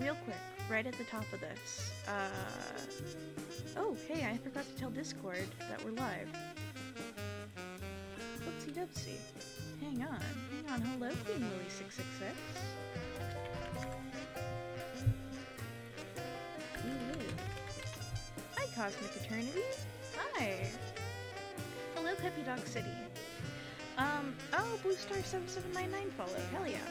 real quick, right at the top of this, oh, hey, I forgot to tell Discord that we're live. Whoopsie doopsie. Hang on, hello, Queen Lily666. Hi, Cosmic Eternity. Hi. Hello, Peppy Dog City. Oh, Blue Star 7799 followed. Hell yeah.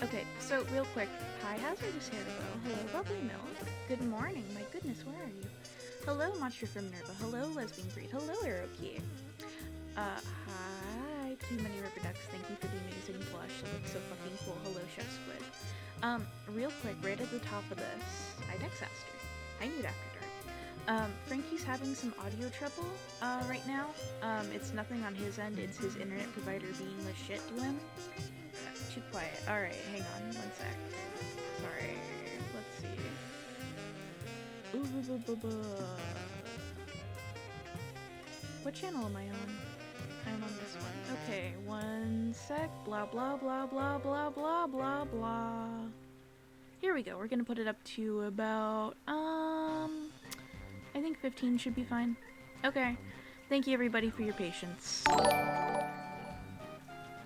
Okay, so real quick. Hi, Hazardous Haribo. Hello, Bubbly Milk. Good morning. My goodness, where are you? Hello, Monster from Nerva. Hello, Lesbian Breed. Hello, Aerokey. Hi, Too Many Rubber Ducks. Thank you for the amazing blush. That looks so fucking cool. Hello, Chef Squid. Real quick, right at the top of this. Hi, Dexaster. Hi, Nude After Dark. Frankie's having some audio trouble, right now. It's nothing on his end, it's his internet provider being the shit to him. Too quiet. Alright, hang on, one sec. Sorry, let's see. What channel am I on? I'm on this one. Okay, one sec. Blah, blah, blah, blah, blah, blah, blah, blah. Here we go, we're gonna put it up to about, I think 15 should be fine. Okay. Thank you everybody for your patience.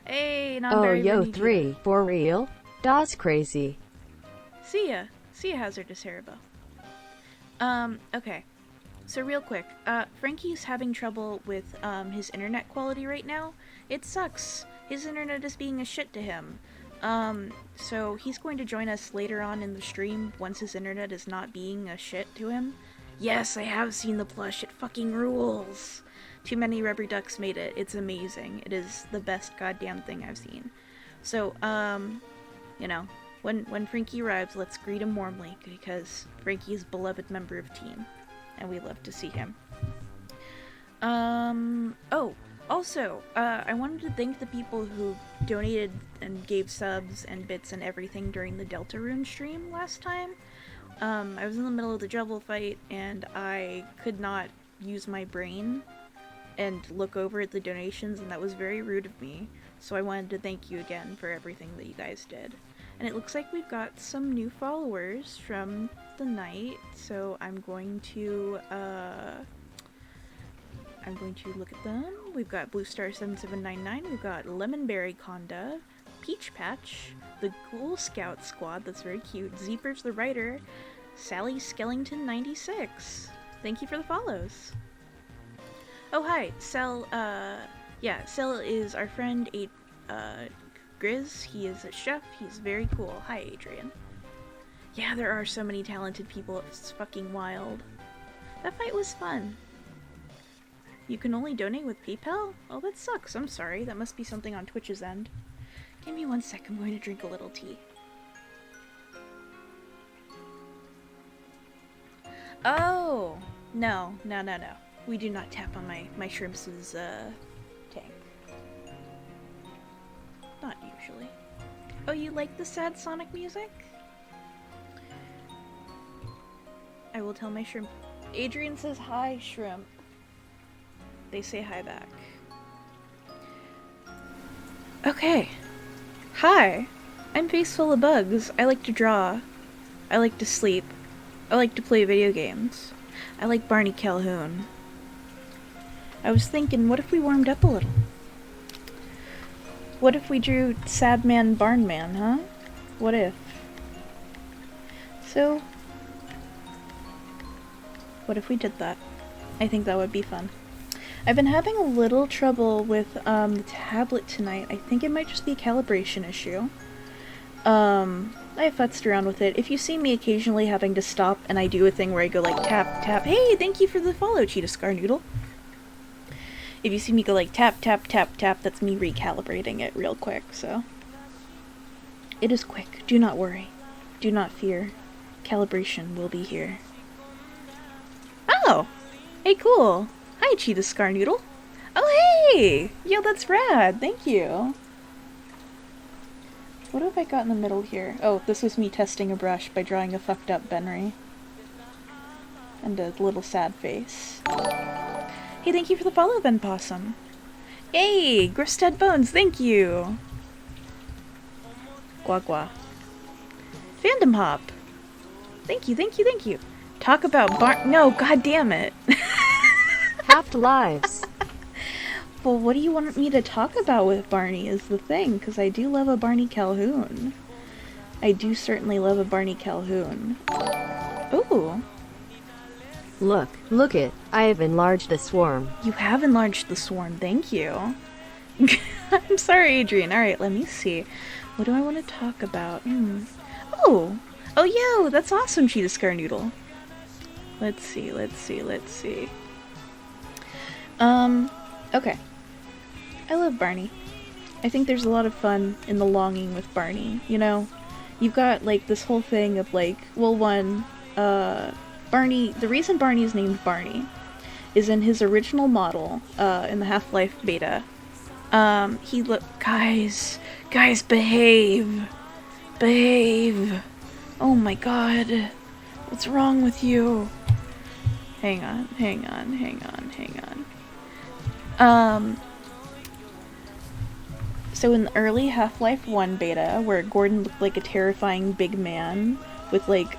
Hey, not very yo, many 3, for real? That's crazy. See ya, Hazardous Haribo. Okay. So real quick, Frankie's having trouble with, his internet quality right now. It sucks. His internet is being a shit to him. So he's going to join us later on in the stream once his internet is not being a shit to him. Yes, I have seen the plush. It fucking rules. Too Many Rubber Ducks made it. It's amazing. It is the best goddamn thing I've seen. So, you know, when Frankie arrives, let's greet him warmly, because Frankie is a beloved member of team, and we love to see him. Oh, also, I wanted to thank the people who donated and gave subs and bits and everything during the Deltarune stream last time. I was in the middle of the Jubble fight, and I could not use my brain and look over at the donations, and that was very rude of me. So I wanted to thank you again for everything that you guys did. And it looks like we've got some new followers from the night, so I'm going to look at them. We've got Blue Star 7799, we've got Lemonberry Conda, Peach Patch, the Ghoul Scout Squad, that's very cute, Zeepers the Writer, Sally Skellington 96. Thank you for the follows. Oh hi, Cell is our friend, Grizz. He is a chef, he's very cool. Hi Adrian. Yeah, there are so many talented people, it's fucking wild. That fight was fun. You can only donate with PayPal? Oh, that sucks, I'm sorry, that must be something on Twitch's end. Give me one sec, I'm going to drink a little tea. Oh! No. We do not tap on my shrimps' tank. Not usually. Oh, you like the sad Sonic music? I will tell my shrimp. Adrian says hi, shrimp. They say hi back. Okay. Hi. I'm face full of bugs. I like to draw. I like to sleep. I like to play video games. I like Barney Calhoun. I was thinking, what if we warmed up a little? What if we drew Sad Man Barn Man, huh? What if? So, what if we did that? I think that would be fun. I've been having a little trouble with the tablet tonight. I think it might just be a calibration issue. I futzed around with it. If you see me occasionally having to stop and I do a thing where I go like tap, tap, hey, thank you for the follow, Cheetah Scar Noodle. If you see me go like tap, tap, tap, tap, that's me recalibrating it real quick, so. It is quick. Do not worry. Do not fear. Calibration will be here. Oh! Hey, cool. Hi, Cheetah Scar Noodle. Oh, hey! Yo, that's rad. Thank you. What have I got in the middle here? Oh, this was me testing a brush by drawing a fucked up Benry. And a little sad face. Hey, thank you for the follow, Ben Possum. Hey, Gristed Bones, thank you! Gua gua. Fandom Hop. Thank you, thank you, thank you. Talk about No, god damn it. Half Lives. Well, what do you want me to talk about with Barney is the thing, because I do love a Barney Calhoun. I do certainly love a Barney Calhoun. Ooh. Look it. I have enlarged the swarm. You have enlarged the swarm, thank you. I'm sorry, Adrian. Alright, let me see. What do I want to talk about? Oh! Oh, yo! That's awesome, Cheetah Scar Noodle. Let's see. Okay. I love Barney. I think there's a lot of fun in the longing with Barney, you know? You've got, like, this whole thing of, like, well, Barney, the reason Barney is named Barney is in his original model, in the Half-Life beta. Guys, behave! Oh my god. What's wrong with you? Hang on. So in the early Half-Life 1 beta, where Gordon looked like a terrifying big man with, like,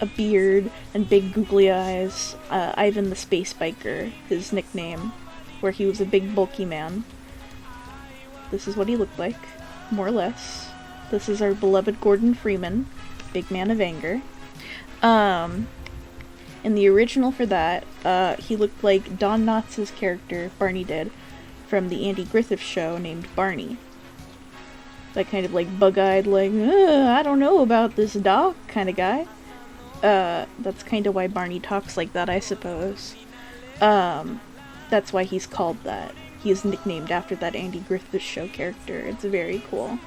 a beard and big googly eyes, Ivan the Space Biker, his nickname, where he was a big bulky man. This is what he looked like, more or less. This is our beloved Gordon Freeman, big man of anger. In the original for that, he looked like Don Knotts' character, Barney did, from the Andy Griffith Show named Barney. That kind of like bug-eyed, like, I don't know about this doc kind of guy. That's kind of why Barney talks like that, I suppose. That's why he's called that. He is nicknamed after that Andy Griffith Show character. It's very cool.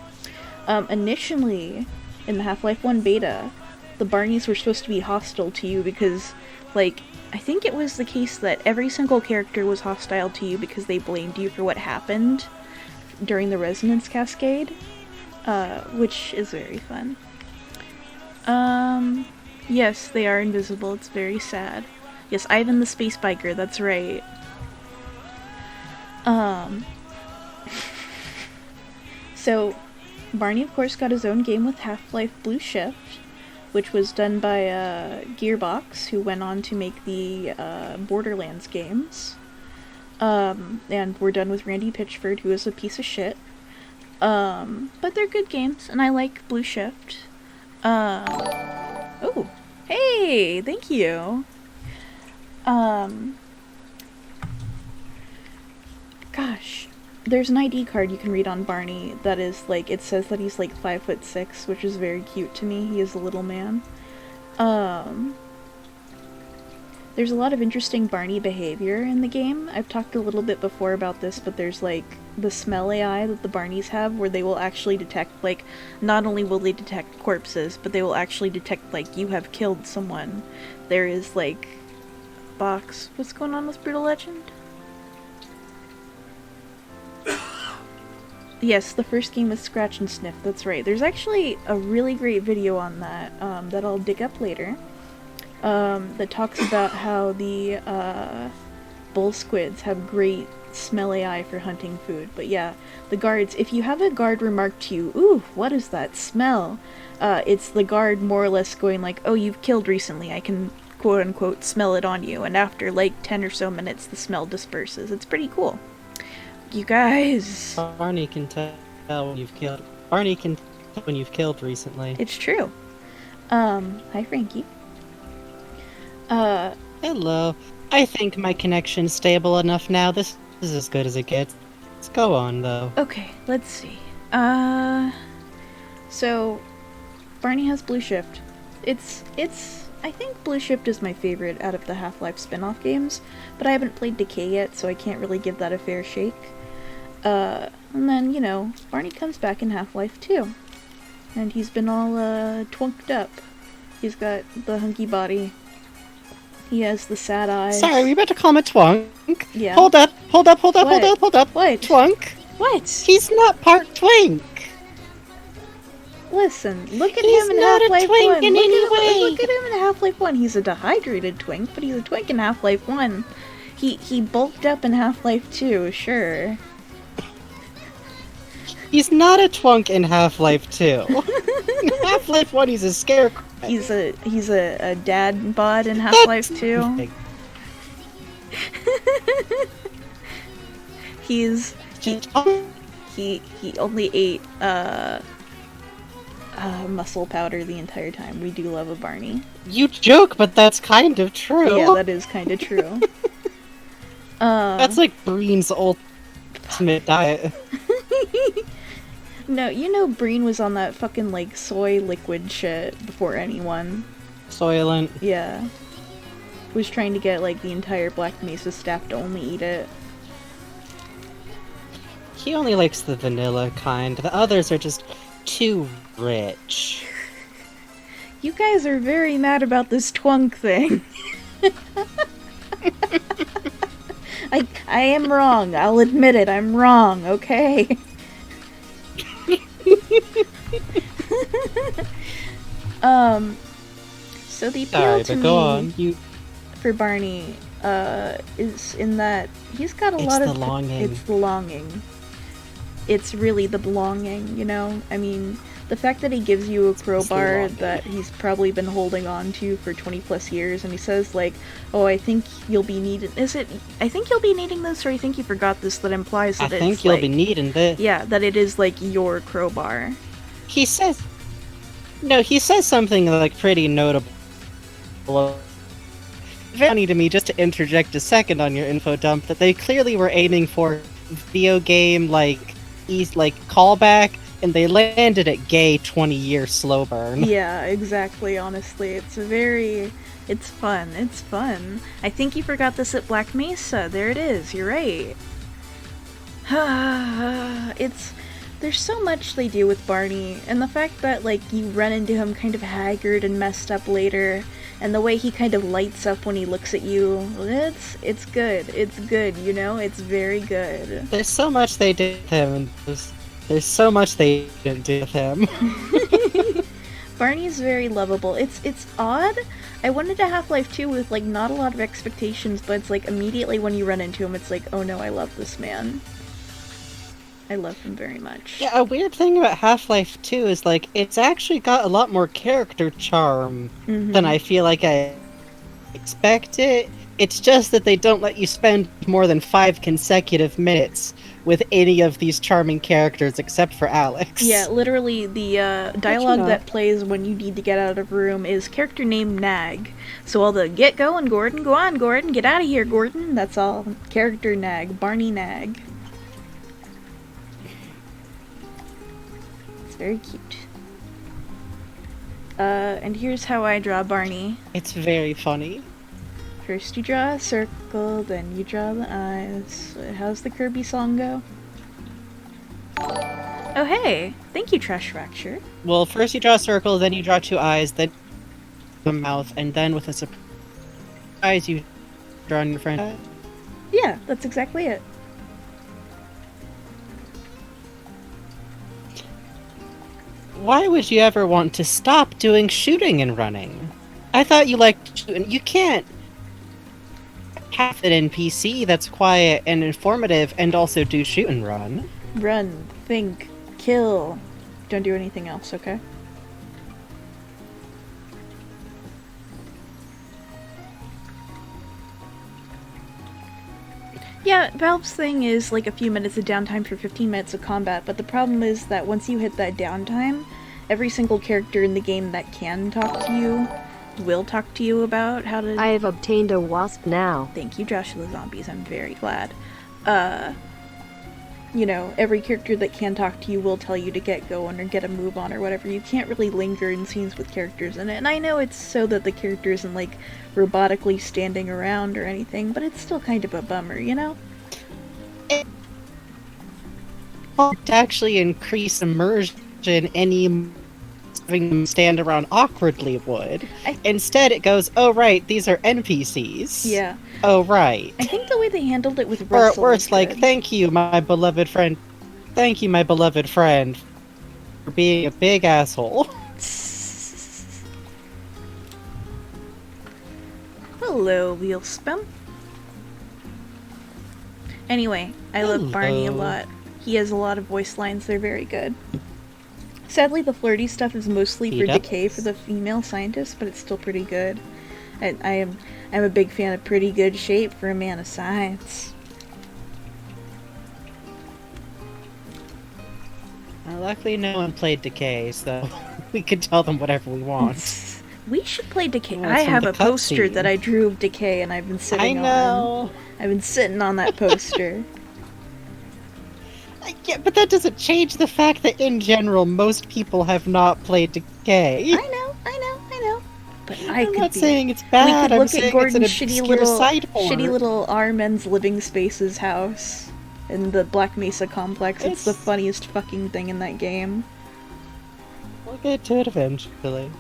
Initially, in the Half-Life 1 beta, the Barneys were supposed to be hostile to you because, like, I think it was the case that every single character was hostile to you because they blamed you for what happened during the resonance cascade, which is very fun. Yes, they are invisible. It's very sad. Yes, Ivan the Space Biker, that's right. So, Barney, of course, got his own game with Half-Life Blue Shift, which was done by Gearbox, who went on to make the Borderlands games. And we're done with Randy Pitchford, who is a piece of shit. But they're good games, and I like Blue Shift. Oh, hey, thank you. Gosh, there's an ID card you can read on Barney that is, like, it says that he's, like, 5'6", which is very cute to me. He is a little man. There's a lot of interesting Barney behavior in the game. I've talked a little bit before about this, but there's, like, the smell AI that the Barneys have, where they will actually detect, like, not only will they detect corpses, but they will actually detect, like, you have killed someone. There is, like, box. What's going on with Brutal Legend? Yes, the first game was Scratch and Sniff, that's right. There's actually a really great video on that, that I'll dig up later, that talks about how the, bull squids have great smell AI for hunting food. But yeah, the guards, if you have a guard remark to you, ooh, what is that smell? It's the guard more or less going like, oh, you've killed recently, I can quote-unquote smell it on you, and after like 10 or so minutes the smell disperses. It's pretty cool. You guys! Barney can tell when you've killed. Barney can tell when you've killed recently. It's true. Hi Frankie. Hello. I think my connection's stable enough now. This is as good as it gets. Let's go on, though. Okay, let's see. So, Barney has Blue Shift. I think Blue Shift is my favorite out of the Half-Life spin-off games, but I haven't played Decay yet, so I can't really give that a fair shake. And then, you know, Barney comes back in Half-Life 2. And he's been all, twonked up. He's got the hunky body. He has the sad eyes. Sorry, we better call him a twunk. Yeah. Hold up. What? What? Twunk. What? He's not part twink. Listen, look at He's him in not a Half-Life twink 1. in any way. Look at him in Half-Life 1. He's a dehydrated twink, but he's a twink in Half-Life 1. He bulked up in Half-Life 2, sure. He's not a twunk in Half-Life 2. Half-Life 1, he's a scarecrow. He's a dad bod in Half-Life 2. He's he only ate muscle powder the entire time. We do love a Barney. You joke, but that's kind of true. Yeah, that is kind of true. That's like Breen's ultimate diet. No, you know Breen was on that fucking like soy liquid shit before anyone. Soylent. Yeah. Was trying to get like the entire Black Mesa staff to only eat it. He only likes the vanilla kind. The others are just too rich. You guys are very mad about this twunk thing. I am wrong. I'll admit it. I'm wrong, okay? So the appeal to me for Barney is in that he's got a lot of... It's the longing. It's really the belonging, you know? I mean, the fact that he gives you a crowbar that he's probably been holding on to for 20 plus years, and he says, like, oh, I think you'll be needing... I think you'll be needing this, or I think you forgot this, that implies that I think you'll be needing this. Yeah, that it is, like, your crowbar. He says... No, he says something, like, pretty notable. Funny to me, just to interject a second on your info dump, that they clearly were aiming for video game, like callback, and they landed at gay 20-year slow burn. Yeah, exactly, honestly. It's fun. It's fun. I think you forgot this at Black Mesa. There it is. You're right. There's so much they do with Barney, and the fact that, like, you run into him kind of haggard and messed up later, and the way he kind of lights up when he looks at you, it's good. It's good, you know? It's very good. There's so much they did with him, and there's so much they didn't do with him. Barney's very lovable. It's odd. I went into Half-Life 2 with, like, not a lot of expectations, but it's like, immediately when you run into him, it's like, oh no, I love this man. I love him very much. Yeah, a weird thing about Half-Life 2 is, like, it's actually got a lot more character charm than I feel like I expected. It's just that they don't let you spend more than 5 consecutive minutes with any of these charming characters except for Alex. Yeah, literally, the dialogue that plays when you need to get out of a room is character named Nag. So all the, get going, Gordon, go on, Gordon, get out of here, Gordon, that's all. Character Nag, Barney Nag. Very cute. And here's how I draw Barney. It's very funny. First you draw a circle, then you draw the eyes. How's the Kirby song go? Oh hey! Thank you, Trash Fracture. Well, first you draw a circle, then you draw 2 eyes, then a mouth, and then with a surprise you draw on your friend. Yeah, that's exactly it. Why would you ever want to stop doing shooting and running? I thought you liked shooting. You can't have an NPC that's quiet and informative and also do shoot and run. Run, think, kill. Don't do anything else, okay? Yeah, Valve's thing is like a few minutes of downtime for 15 minutes of combat, but the problem is that once you hit that downtime, every single character in the game that can talk to you will talk to you about how to... I have obtained a wasp now. Thank you, Joshua Zombies, I'm very glad. You know, every character that can talk to you will tell you to get going or get a move on or whatever. You can't really linger in scenes with characters in it, and I know it's so that the character isn't, like, robotically standing around or anything, but it's still kind of a bummer, you know? It won't actually increase immersion any having them stand around awkwardly would. Instead it goes, oh right, these are NPCs. Yeah. Oh right. I think the way they handled it with Russell or it's like, thank you, my beloved friend. Thank you, my beloved friend, for being a big asshole. Hello, Wheel Spam. Anyway, I love Barney a lot. He has a lot of voice lines, they're very good. Sadly, the flirty stuff is mostly for Speed up. decay for the female scientists, but it's still pretty good. I'm a big fan of pretty good shape for a man of science. Luckily, no one played Decay, so we could tell them whatever we want. We should play Decay. Oh, I it's from have the a poster cutscene. that I drew of Decay, and I've been sitting I know. I've been sitting on that poster. Yeah, but that doesn't change the fact that in general, most people have not played Decay. I know. But I'm not saying it's bad. We could I'm look saying at Gordon's it's an shitty obscure little side horror. R Men's Living Spaces house in the Black Mesa complex. It's the funniest fucking thing in that game. We'll get to it eventually.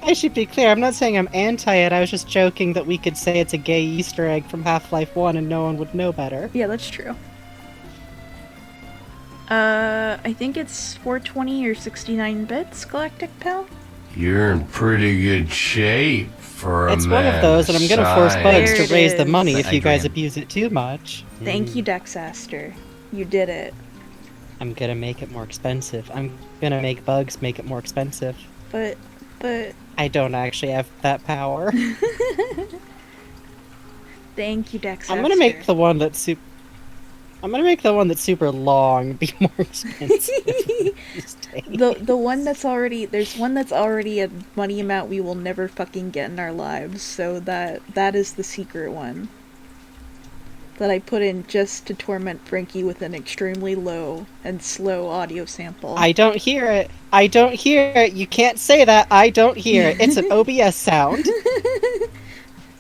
I should be clear, I'm not saying I'm anti it, I was just joking that we could say it's a gay Easter egg from Half-Life 1 and no one would know better. Yeah, that's true. I think it's 420 or 69 bits, Galactic Pal? You're in pretty good shape for a It's man one of those, and I'm gonna force size. Bugs There to it raise the is. money if you guys Adrian. abuse it too much. Thank you, Dexaster. You did it. I'm gonna make it more expensive. I'm gonna make Bugs make it more expensive. But... I don't actually have that power. Thank you, Dexaster. I'm gonna make the one that's super long be more expensive. these days. The one that's already... There's one that's already a money amount we will never fucking get in our lives, so that is the secret one. That I put in just to torment Frankie with an extremely low and slow audio sample. I don't hear it. I don't hear it. You can't say that. I don't hear it. It's an OBS sound.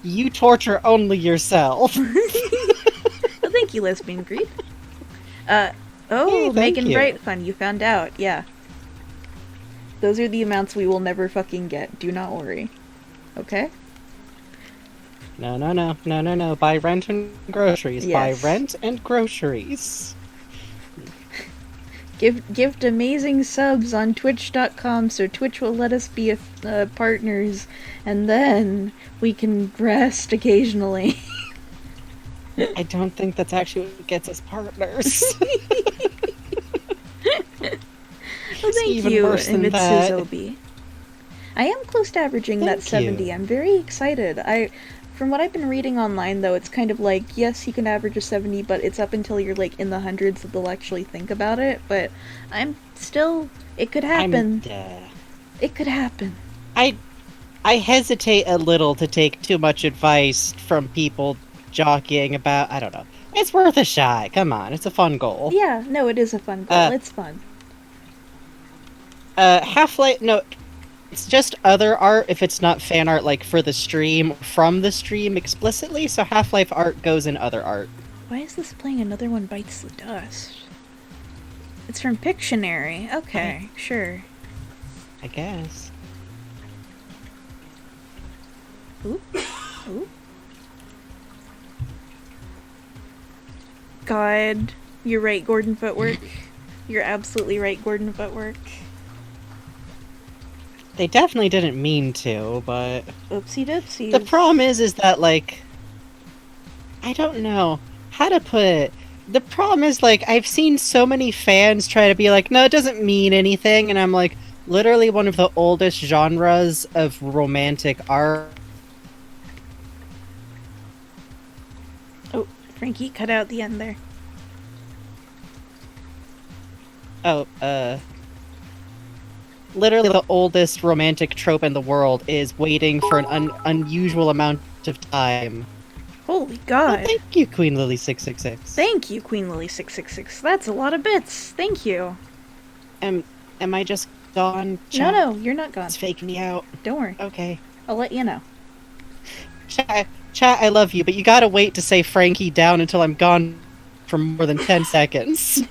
You torture only yourself. Well, thank you, Lesbian Greed. Hey, thank Megan you. Bright Fun, you found out. Yeah. Those are the amounts we will never fucking get. Do not worry. Okay? No. Buy rent and groceries. Yes. Buy rent and groceries. Give amazing subs on twitch.com so Twitch will let us be partners, and then we can rest occasionally. I don't think that's actually what gets us partners. Well, thank even you, worse than that. Mitsuzobi. I am close to averaging that Thank you. 70. I'm very excited. From what I've been reading online, though, it's kind of like, yes, you can average a 70, but it's up until you're, like, in the hundreds that they'll actually think about it. But I'm still... It could happen. It could happen. I hesitate a little to take too much advice from people jockeying about... I don't know. It's worth a shot. Come on, it's a fun goal. Yeah, no, it is a fun goal. It's fun. Half-Life... No, it's just other art if it's not fan art, like, for the stream, from the stream explicitly, so Half-Life art goes in other art. Why is this playing Another One Bites the Dust? It's from Pictionary. Okay, sure. I guess. Ooh. God, you're right, Gordon Footwork. You're absolutely right, Gordon Footwork. They definitely didn't mean to, but... Oopsie doopsies. The problem is that, like... I don't know how to put it. The problem is, like, I've seen so many fans try to be like, no, it doesn't mean anything, and I'm like, literally one of the oldest genres of romantic art. Oh, Frankie, cut out the end there. Oh, literally the oldest romantic trope in the world is waiting for an unusual amount of time. Holy Oh, God. thank you, Queen Lily 666. Thank you, Queen Lily 666. That's a lot of bits. Thank you. Am I just gone? No, you're not gone. It's faking me out. Don't worry. Okay. I'll let you know. Chat, I love you, but you gotta wait to say Frankie down until I'm gone for more than 10 seconds.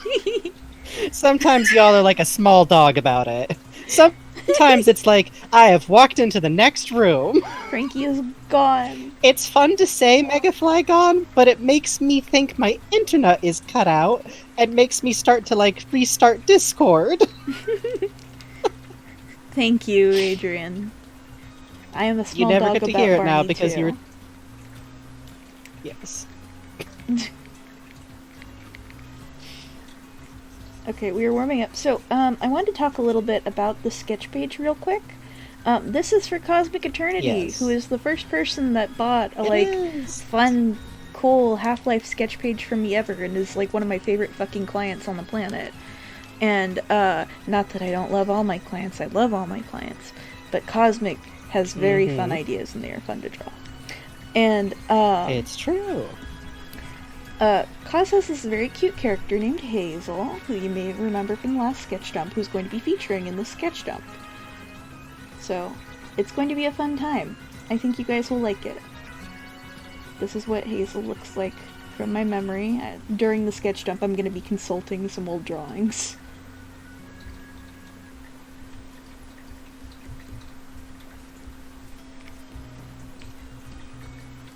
Sometimes y'all are like a small dog about it. Sometimes it's like, I have walked into the next room. Frankie is gone. It's fun to say Megafly gone, but it makes me think my internet is cut out and makes me start to, like, restart Discord. Thank you, Adrian. I am a small You never dog get to about hear it now Barney, because too. you're... Yes. Okay, we were warming up. So, I wanted to talk a little bit about the sketch page real quick. This is for Cosmic Eternity, Yes. who is the first person that bought a, It is. fun, cool Half-Life sketch page from me ever, and is, one of my favorite fucking clients on the planet. And, not that I don't love all my clients, I love all my clients, but Cosmic has very fun ideas, and they are fun to draw. And, It's true. Cos has this very cute character named Hazel, who you may remember from the last sketch dump, who's going to be featuring in this sketch dump. So, it's going to be a fun time. I think you guys will like it. This is what Hazel looks like from my memory. During the sketch dump, I'm going to be consulting some old drawings.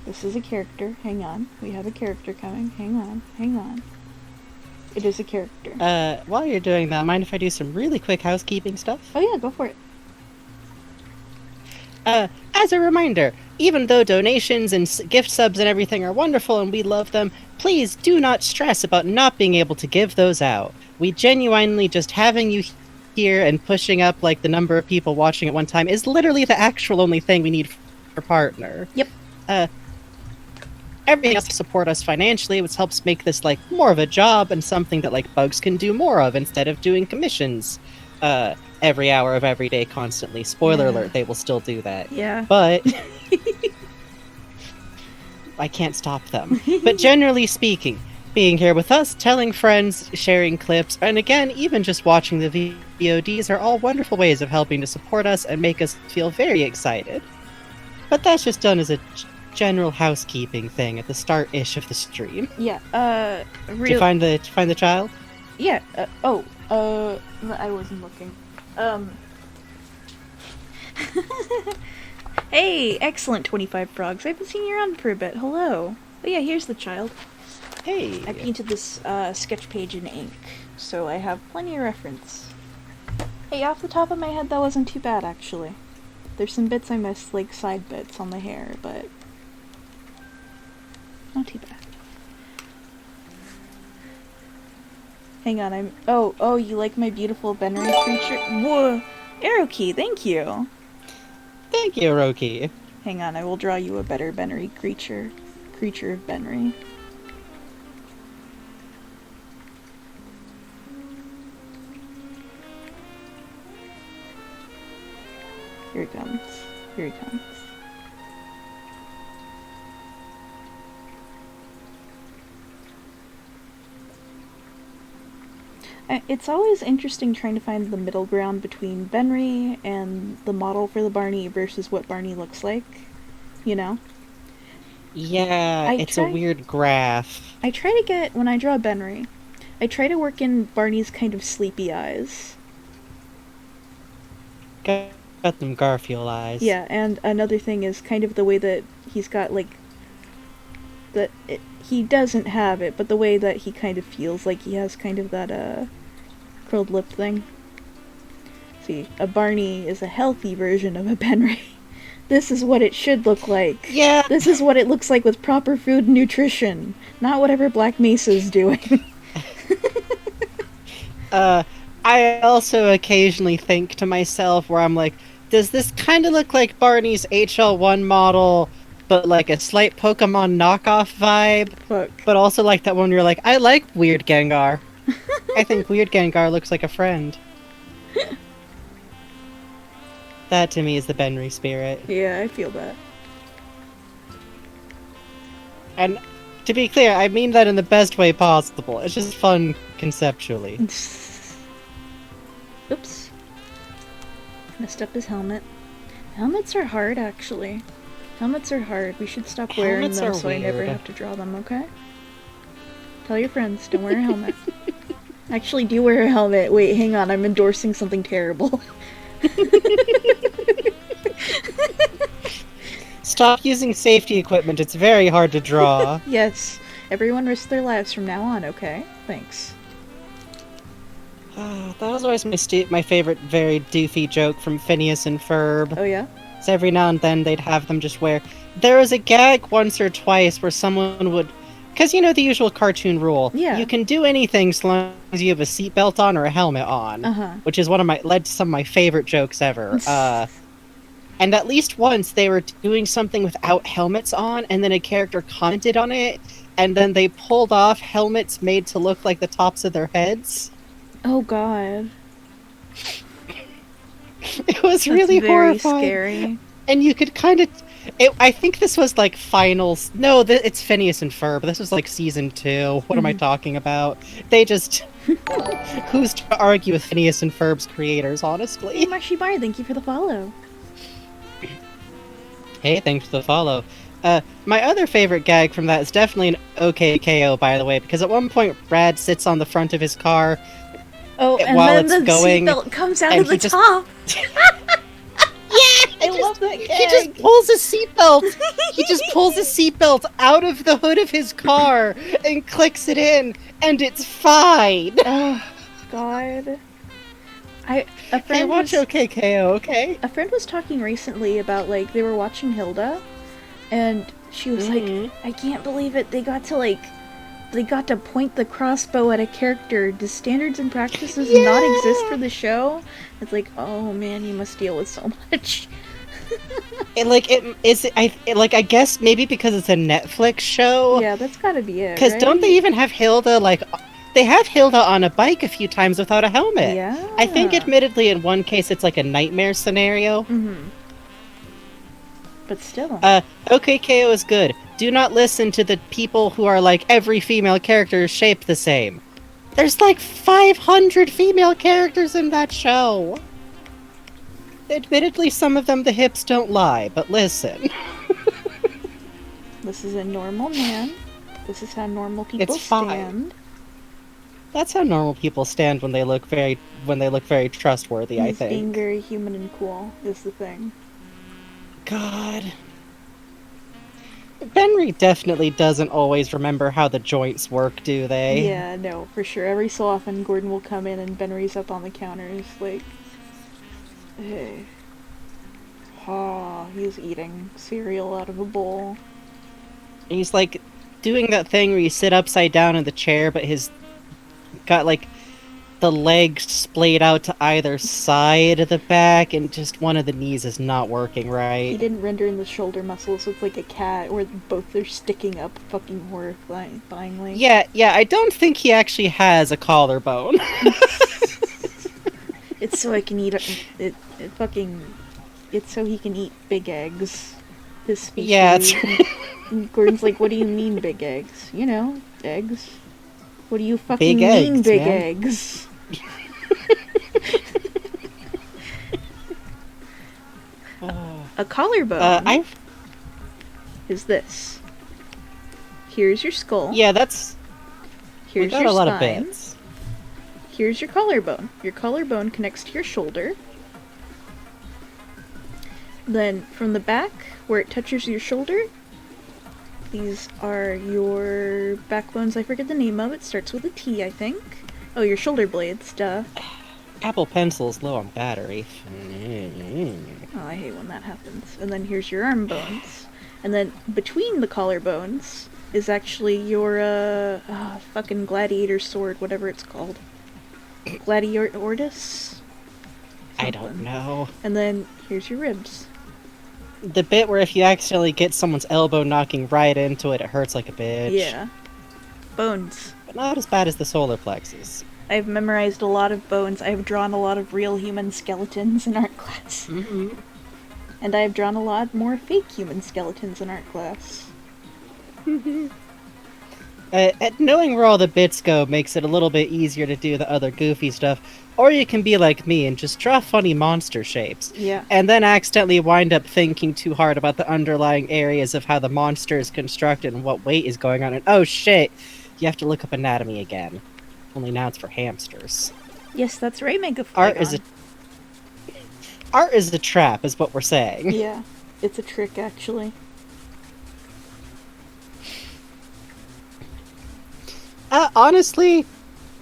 This is a character. Hang on. We have a character coming. Hang on. Hang on. It is a character. While you're doing that, mind if I do some really quick housekeeping stuff? Oh yeah, go for it. As a reminder, even though donations and gift subs and everything are wonderful and we love them, please do not stress about not being able to give those out. We genuinely just having you here and pushing up the number of people watching at one time is literally the actual only thing we need for partner. Yep. Everything else to support us financially, which helps make this more of a job and something that Bugs can do more of instead of doing commissions every hour of every day constantly. Spoiler alert, they will still do that. Yeah. But I can't stop them. But generally speaking, being here with us, telling friends, sharing clips, and again, even just watching the VODs are all wonderful ways of helping to support us and make us feel very excited. But that's just done as a general housekeeping thing at the start-ish of the stream. Yeah. Did you find the child? Yeah. I wasn't looking. Hey, excellent 25 frogs. I haven't seen you around for a bit. Hello. Oh yeah, here's the child. Hey. I painted this sketch page in ink, so I have plenty of reference. Hey, off the top of my head, that wasn't too bad actually. There's some bits I missed, side bits on the hair, but not too bad. Hang on, Oh, you like my beautiful Benry creature? Whoa! Arrow key, thank you! Thank you, Roki. Hang on, I will draw you a better Benry creature. Creature of Benry. Here he comes. Here he comes. It's always interesting trying to find the middle ground between Benry and the model for the Barney versus what Barney looks like, you know? Yeah, it's a weird graph. I try to get, when I draw Benry, I try to work in Barney's kind of sleepy eyes. Got them Garfield eyes. Yeah, and another thing is kind of the way that he's got, he doesn't have it, but the way that he kind of feels like he has kind of that, curled lip thing. See, a Barney is a healthy version of a Benry. This is what it should look like. Yeah! This is what it looks like with proper food and nutrition. Not whatever Black Mesa's doing. I also occasionally think to myself where I'm like, does this kind of look like Barney's HL1 model, but a slight Pokemon knockoff vibe? Fuck. But also that one where you're like, I like Weird Gengar. I think Weird Gengar looks like a friend. That to me is the Benry spirit. Yeah, I feel that. And to be clear, I mean that in the best way possible. It's just fun conceptually. Oops. Messed up his helmet. Helmets are hard, actually. Helmets are hard. We should stop wearing Helmets them are so I never weird. have to draw them, okay? Tell your friends, don't wear a helmet. Actually, do wear a helmet. Wait, hang on, I'm endorsing something terrible. Stop using safety equipment, it's very hard to draw. Yes, everyone risks their lives from now on, okay? Thanks. That was always my favorite very doofy joke from Phineas and Ferb. Oh yeah? So every now and then they'd have them just wear... There was a gag once or twice where someone would Because you know the usual cartoon rule. Yeah. You can do anything as long as you have a seatbelt on or a helmet on. Which is led to some of my favorite jokes ever. And at least once they were doing something without helmets on, and then a character commented on it, and then they pulled off helmets made to look like the tops of their heads. Oh god. It was really very horrifying. Scary. And you could kind of... I think this was like finals... No, it's Phineas and Ferb. This was like season 2. What am I talking about? They just... Who's to argue with Phineas and Ferb's creators, honestly? Hey, Marshy Bar, thank you for the follow. Hey, thanks for the follow. My other favorite gag from that is definitely an OKKO, by the way, because at one point Brad sits on the front of his car and while then it's the going, seatbelt comes out and of the he top. I love that gag. He just pulls his seatbelt. He just pulls his seatbelt out of the hood of his car and clicks it in, and it's fine. Oh, God. Hey, watch OKKO, okay? A friend was talking recently about, like, they were watching Hilda, and she was like, I can't believe it, they got to point the crossbow at a character. Do standards and practices not exist for the show? It's like, oh man, you must deal with so much. I guess maybe because it's a Netflix show. Yeah, that's gotta be it, Because right? don't they even have Hilda, they have Hilda on a bike a few times without a helmet. Yeah. I think, admittedly, in one case it's like a nightmare scenario. But still. OKKO is good. Do not listen to the people who are like, every female character is shaped the same. There's like 500 female characters in that show. Admittedly, some of them the hips don't lie, but listen. This is a normal man. This is how normal people It's fine. stand. That's how normal people stand when they look very trustworthy, I He's think. being very human and cool, is the thing. God. Benry definitely doesn't always remember how the joints work, do they? Yeah, no, for sure. Every so often, Gordon will come in and Benry's up on the counters, like, hey. He's eating cereal out of a bowl. He's like doing that thing where you sit upside down in the chair, but his got like the legs splayed out to either side of the back, and just one of the knees is not working right. He didn't render in the shoulder muscles, so it's like a cat where both are sticking up fucking horrifyingly. Yeah, I don't think he actually has a collarbone. It's so I can eat it's so he can eat big eggs. This species. Yeah, it's... And Gordon's like, what do you mean big eggs? You know, eggs. What do you fucking Big mean eggs, big man. eggs? A collarbone is this. Here's your skull. Yeah, that's... Here's we got your a lot spine. of bits. Here's your collarbone. Your collarbone connects to your shoulder. Then from the back, where it touches your shoulder, these are your backbones. I forget the name of it. Starts with a T, I think. Oh, your shoulder blades, duh. Apple Pencil's low on battery. Oh, I hate when that happens. And then here's your arm bones. And then between the collarbones is actually your, fucking gladiator sword, whatever it's called. Gladiatortus? I don't know. And then here's your ribs. The bit where if you accidentally get someone's elbow knocking right into it, it hurts like a bitch. Yeah. Bones. But not as bad as the solar plexus. I've memorized a lot of bones. I've drawn a lot of real human skeletons in art class. Mm-hmm. And I've drawn a lot more fake human skeletons in art class. Knowing where all the bits go makes it a little bit easier to do the other goofy stuff. Or you can be like me and just draw funny monster shapes. Yeah. And then accidentally wind up thinking too hard about the underlying areas of how the monster is constructed and what weight is going on. And oh shit, you have to look up anatomy again. Only now it's for hamsters. Yes, that's right, Mega Art is a trap, is what we're saying. Yeah, it's a trick, actually. Honestly,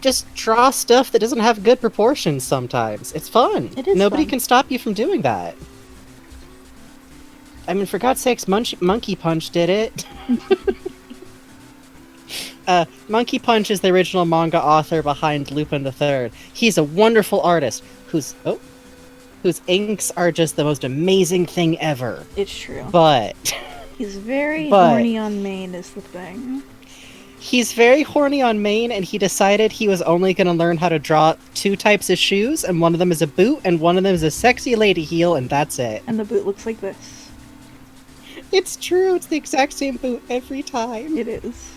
just draw stuff that doesn't have good proportions sometimes. It's fun. It is Nobody fun. can stop you from doing that. I mean, for God's sakes, Monkey Punch did it. Monkey Punch is the original manga author behind Lupin III. He's a wonderful artist whose inks are just the most amazing thing ever. It's true. But he's very horny on main is the thing. He's very horny on main, and he decided he was only going to learn how to draw 2 types of shoes, and one of them is a boot, and one of them is a sexy lady heel, and that's it. And the boot looks like this. It's true, it's the exact same boot every time. It is.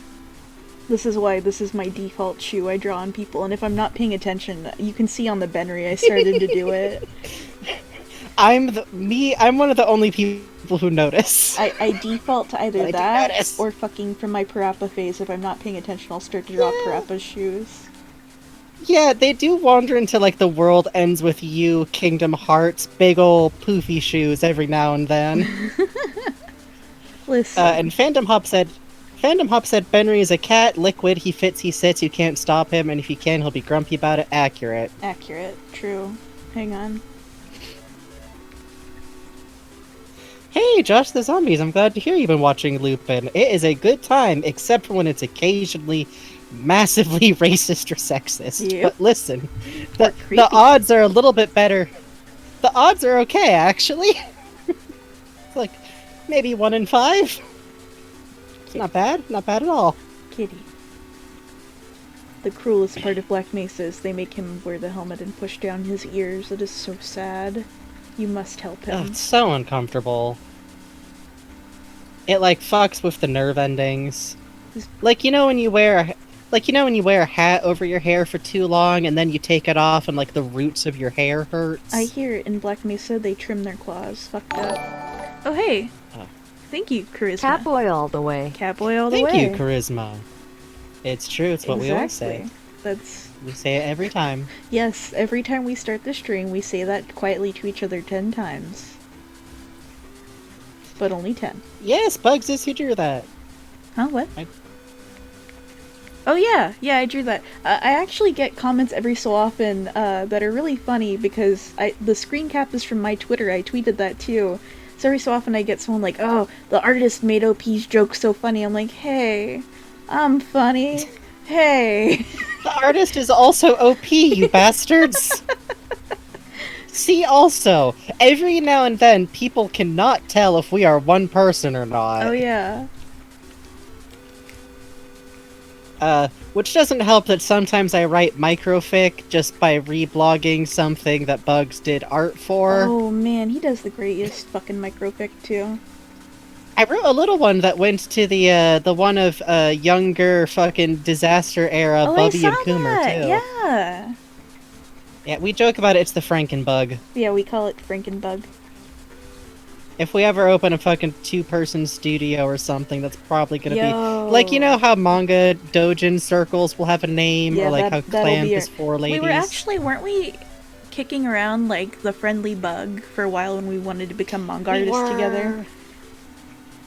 This is why this is my default shoe I draw on people, and if I'm not paying attention, you can see on the Benry I started to do it. I'm one of the only people who notice. I default to either that or fucking from my Parappa phase. If I'm not paying attention, I'll start to draw Parappa's shoes. Yeah, they do wander into like the world ends with you, Kingdom Hearts, big ol' poofy shoes every now and then. Listen. And Phantom Hop said Benry is a cat, liquid, he fits, he sits, you can't stop him, and if you can, he'll be grumpy about it. Accurate. Accurate. True. Hang on. Hey, Josh the Zombies, I'm glad to hear you've been watching Lupin. It is a good time, except for when it's occasionally massively racist or sexist. Yep. But listen, the odds are a little bit better. The odds are okay, actually. It's like, maybe 1 in 5. It's not bad at all. Kitty. The cruelest part of Black Mesa is they make him wear the helmet and push down his ears. It is so sad. You must help him. Oh, it's so uncomfortable. It like fucks with the nerve endings. Like you know when you wear a hat over your hair for too long and then you take it off and like the roots of your hair hurts. I hear in Black Mesa they trim their claws. Fuck that. Oh hey. Thank you, Charisma. Catboy all the way. Catboy all the way. Thank you, Charisma. It's true, it's what we always say. We say it every time. Yes, every time we start the stream, we say that quietly to each other 10 times. But only 10. Yes, Bugs is who drew that. Huh, what? Oh yeah, I drew that. I actually get comments every so often that are really funny because the screen cap is from my Twitter. I tweeted that too. So every so often I get someone like, oh, the artist made OP's joke so funny. I'm like, hey, I'm funny. Hey. The artist is also OP, you bastards. See, also, every now and then, people cannot tell if we are one person or not. Oh, yeah. Which doesn't help that sometimes I write microfic just by reblogging something that Bugs did art for. Oh, man, he does the greatest fucking microfic, too. I wrote a little one that went to the one of younger fucking disaster era Bubby and Coomer too. Yeah. Yeah, we joke about it. It's the Frankenbug. Yeah, we call it Frankenbug. If we ever open a fucking 2-person studio or something, that's probably gonna be like you know how manga dojin circles will have a name, or like how Clamp is 4 ladies. Weren't we kicking around like the friendly bug for a while when we wanted to become manga artists together?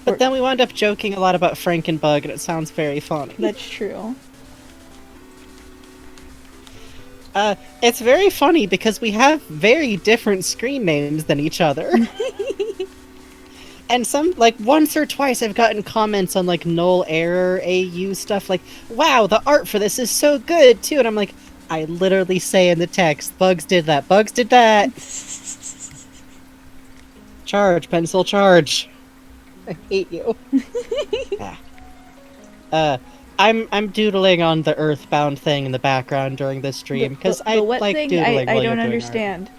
But then we wound up joking a lot about Frankenbug, and it sounds very funny. That's true. It's very funny because we have very different screen names than each other. And like, once or twice I've gotten comments on, like, Null Error AU stuff, like, wow, the art for this is so good, too. And I'm like, I literally say in the text, Bugs did that, Bugs did that! Charge, pencil, charge! I hate you. I'm doodling on the Earthbound thing in the background during this stream because I like doodling. I don't understand.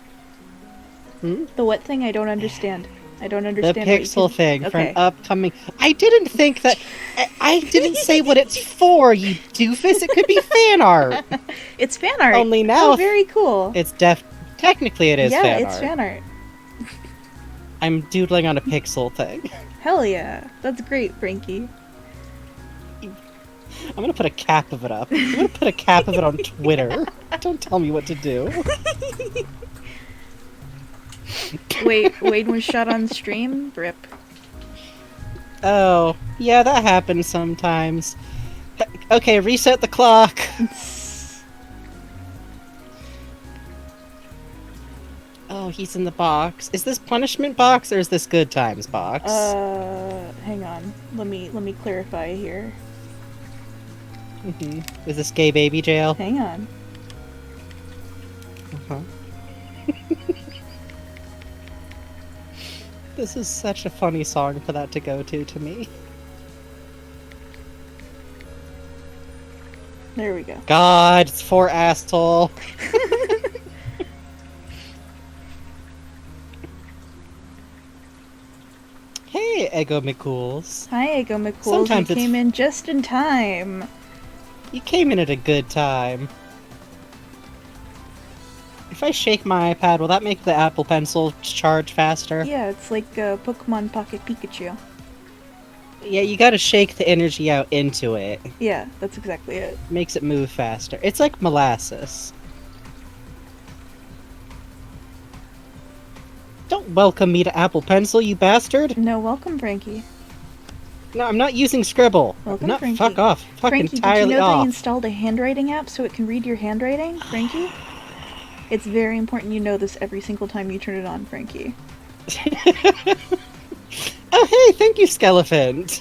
The what thing? I don't understand. I don't understand. The pixel thing from upcoming. I didn't think that. I didn't say what it's for, you doofus. It could be fan art. It's fan art. Only now. Oh, very cool. It's technically it is fan art. Yeah, it's fan art. I'm doodling on a pixel thing. Hell yeah. That's great, Frankie. I'm gonna put a cap of it up. I'm gonna put a cap of it on Twitter. Don't tell me what to do. Wait, Wade was shot on stream? Rip. Oh, yeah, that happens sometimes. Okay, reset the clock. Oh, he's in the box. Is this punishment box or is this good times box? Hang on. Let me clarify here. Is this gay baby jail? Hang on. Uh-huh. This is such a funny song for that to go to me. There we go. God, it's for asshole. Hey, Ego McCools. Hi, Ego McCool. Sometimes You it's- came in just in time. You came in at a good time. If I shake my iPad, will that make the Apple Pencil charge faster? Yeah, it's like Pokemon Pocket Pikachu. Yeah, you gotta shake the energy out into it. Yeah, that's exactly it. Makes it move faster. It's like molasses. Don't welcome me to Apple Pencil, you bastard! No, welcome, Frankie. No, I'm not using Scribble. Welcome, Not Frankie. fuck off. Fuck Frankie, did you entirely know they off. installed a handwriting app so it can read your handwriting, Frankie? It's very important you know this every single time you turn it on, Frankie. Oh hey, thank you, Skelephant.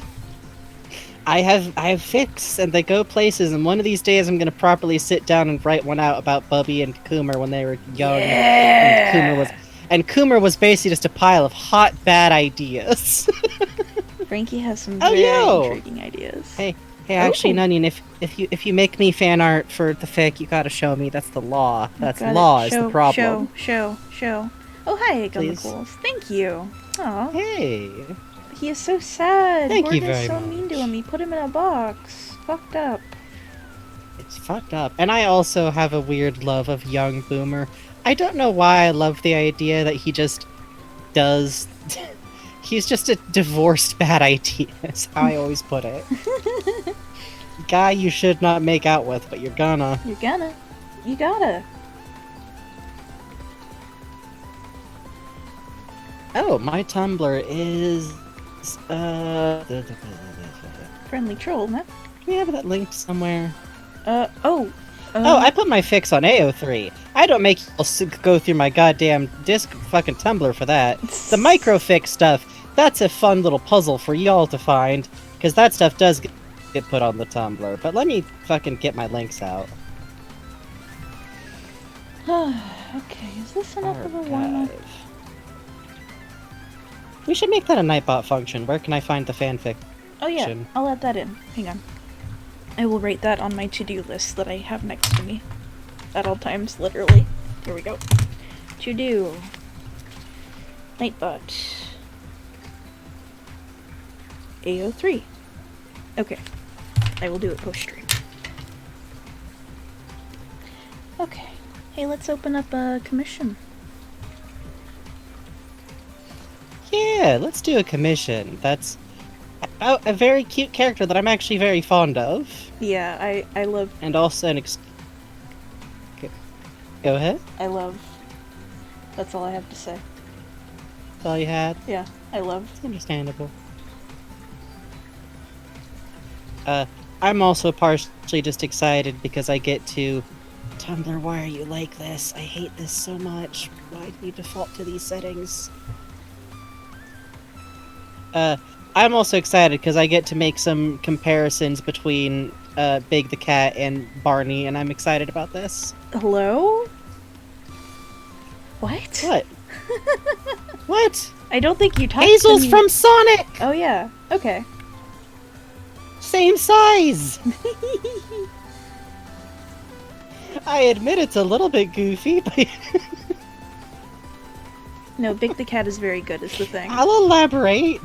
I have fics and they go places, and one of these days I'm gonna properly sit down and write one out about Bubby and Coomer when they were young. Yeah! And Coomer was basically just a pile of hot bad ideas. Frankie has some Oh, very yo! intriguing ideas. Hey, actually, Ooh. Nunion, if you make me fan art for the fic, you gotta show me. That's the law. That's Got it. law is show, the problem. Show. Oh, hi, Ego Please. McCools. Thank you. Aw, Hey. he is so sad. Thank you Morgan's very so much. mean to him. He put him in a box. Fucked up. It's fucked up. And I also have a weird love of young Boomer. I don't know why I love the idea that he just does... He's just a divorced bad idea, is how I always put it. Guy you should not make out with, but you're gonna. You're gonna. You gotta. Oh, my Tumblr is... Friendly troll, huh? Do we have that linked somewhere? Oh, I put my fix on AO3. I don't make you go through my goddamn disk fucking Tumblr for that. The microfix stuff, that's a fun little puzzle for y'all to find, because that stuff does get put on the Tumblr. But let me fucking get my links out. okay, is this enough of a warm-up? Archive. We should make that a Nightbot function. Where can I find the fanfic? Oh yeah, Action. I'll add that in. Hang on. I will write that on my to-do list that I have next to me. At all times, literally. Here we go. To-do. Nightbot. AO3. Okay. I will do it post-stream. Okay. Hey, let's open up a commission. Yeah, let's do a commission. That's a very cute character that I'm actually very fond of. Yeah, I love... And also an Go ahead. I love... That's all I have to say. That's all you had? Yeah, I love... It's understandable. I'm also partially just excited because I get to... Tumblr, why are you like this? I hate this so much. Why do you default to these settings? I'm also excited because I get to make some comparisons between Big the Cat and Barney, and I'm excited about this. Hello? What? What? What? I don't think you talked Hazel's to me. from Sonic! Oh yeah, okay. Same size! I admit it's a little bit goofy, but No, Big the Cat is very good is the thing. I'll elaborate.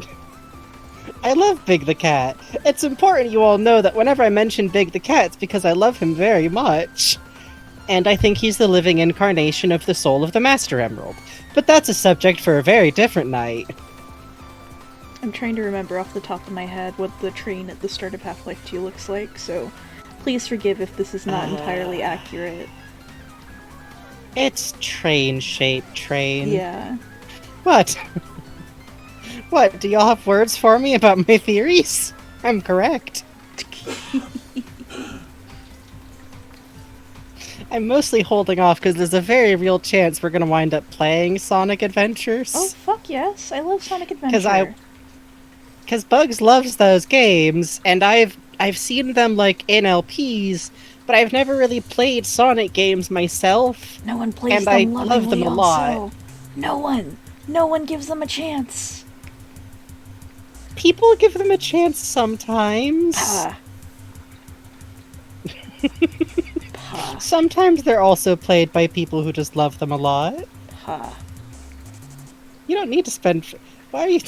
I love Big the Cat. It's important you all know that whenever I mention Big the Cat, it's because I love him very much. And I think he's the living incarnation of the soul of the Master Emerald. But that's a subject for a very different night. I'm trying to remember off the top of my head what the train at the start of Half-Life 2 looks like, so please forgive if this is not entirely accurate. It's train-shaped train. Yeah. What? What, do y'all have words for me about my theories? I'm correct. I'm mostly holding off because there's a very real chance we're gonna wind up playing Sonic Adventures. Oh, fuck yes. I love Sonic Adventure. Because Bugs loves those games, and I've I've seen them like in LPs, but I've never really played Sonic games myself. No one plays And them I lovingly love them a lot. also. No one. No one gives them a chance. People give them a chance sometimes. Pah. Pah. Sometimes they're also played by people who just love them a lot. Pah. You don't need to spend. Why are you?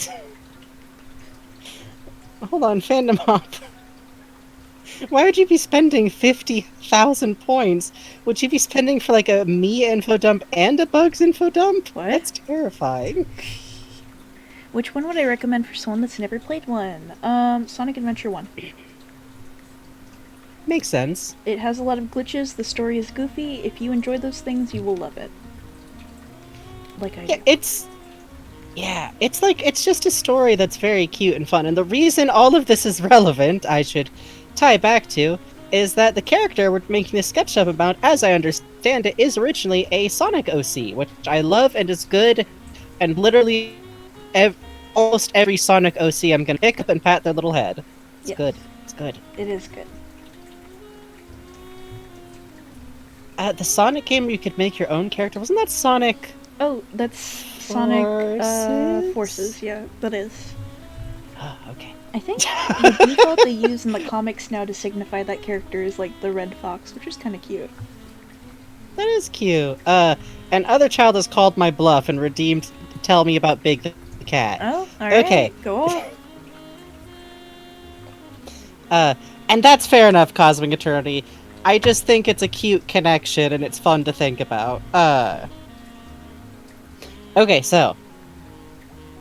Hold on, fandom hop. Why would you be spending 50,000 points? Would you be spending for like a me info dump and a bugs info dump? What? That's terrifying. Which one would I recommend for someone that's never played one? Sonic Adventure 1. Makes sense. It has a lot of glitches, the story is goofy. If you enjoy those things, you will love it. Like I do. It's just a story that's very cute and fun. And the reason all of this is relevant, I should tie back to, is that the character we're making a sketch up about, as I understand it, is originally a Sonic OC, which I love and is good, and literally almost every Sonic OC I'm gonna pick up and pat their little head. It's Yes. good. It's good. It is good. The Sonic game where you could make your own character, wasn't that Sonic? Oh, that's Sonic Forces. Yeah, that is. Oh, okay. I think the default they use in the comics now to signify that character is like the red fox, which is kind of cute. That is cute. An other child has called my bluff and redeemed to tell me about Big the Cat. Oh, alright. Okay. Go on. And that's fair enough, Cosmic Eternity. I just think it's a cute connection and it's fun to think about. Okay, so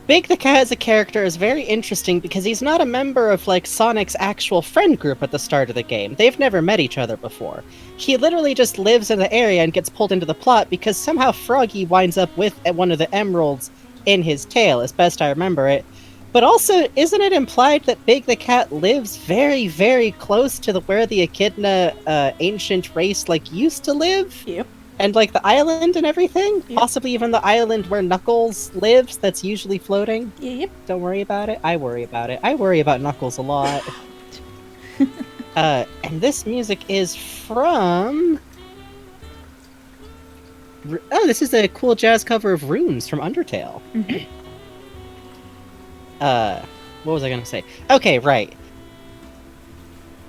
Big the Cat as a character is very interesting because he's not a member of like Sonic's actual friend group at the start of the game. They've never met each other before. He literally just lives in the area and gets pulled into the plot because somehow Froggy winds up with one of the emeralds in his tail, as best I remember it. But also, isn't it implied that Big the Cat lives very, very close to where the Echidna ancient race like used to live? Yep. And like the island and everything? Yep. Possibly even the island where Knuckles lives that's usually floating? Yep. Don't worry about it. I worry about it. I worry about Knuckles a lot. And this music is from... Oh, this is a cool jazz cover of Runes from Undertale. Mhm. What was I gonna say? Okay, right.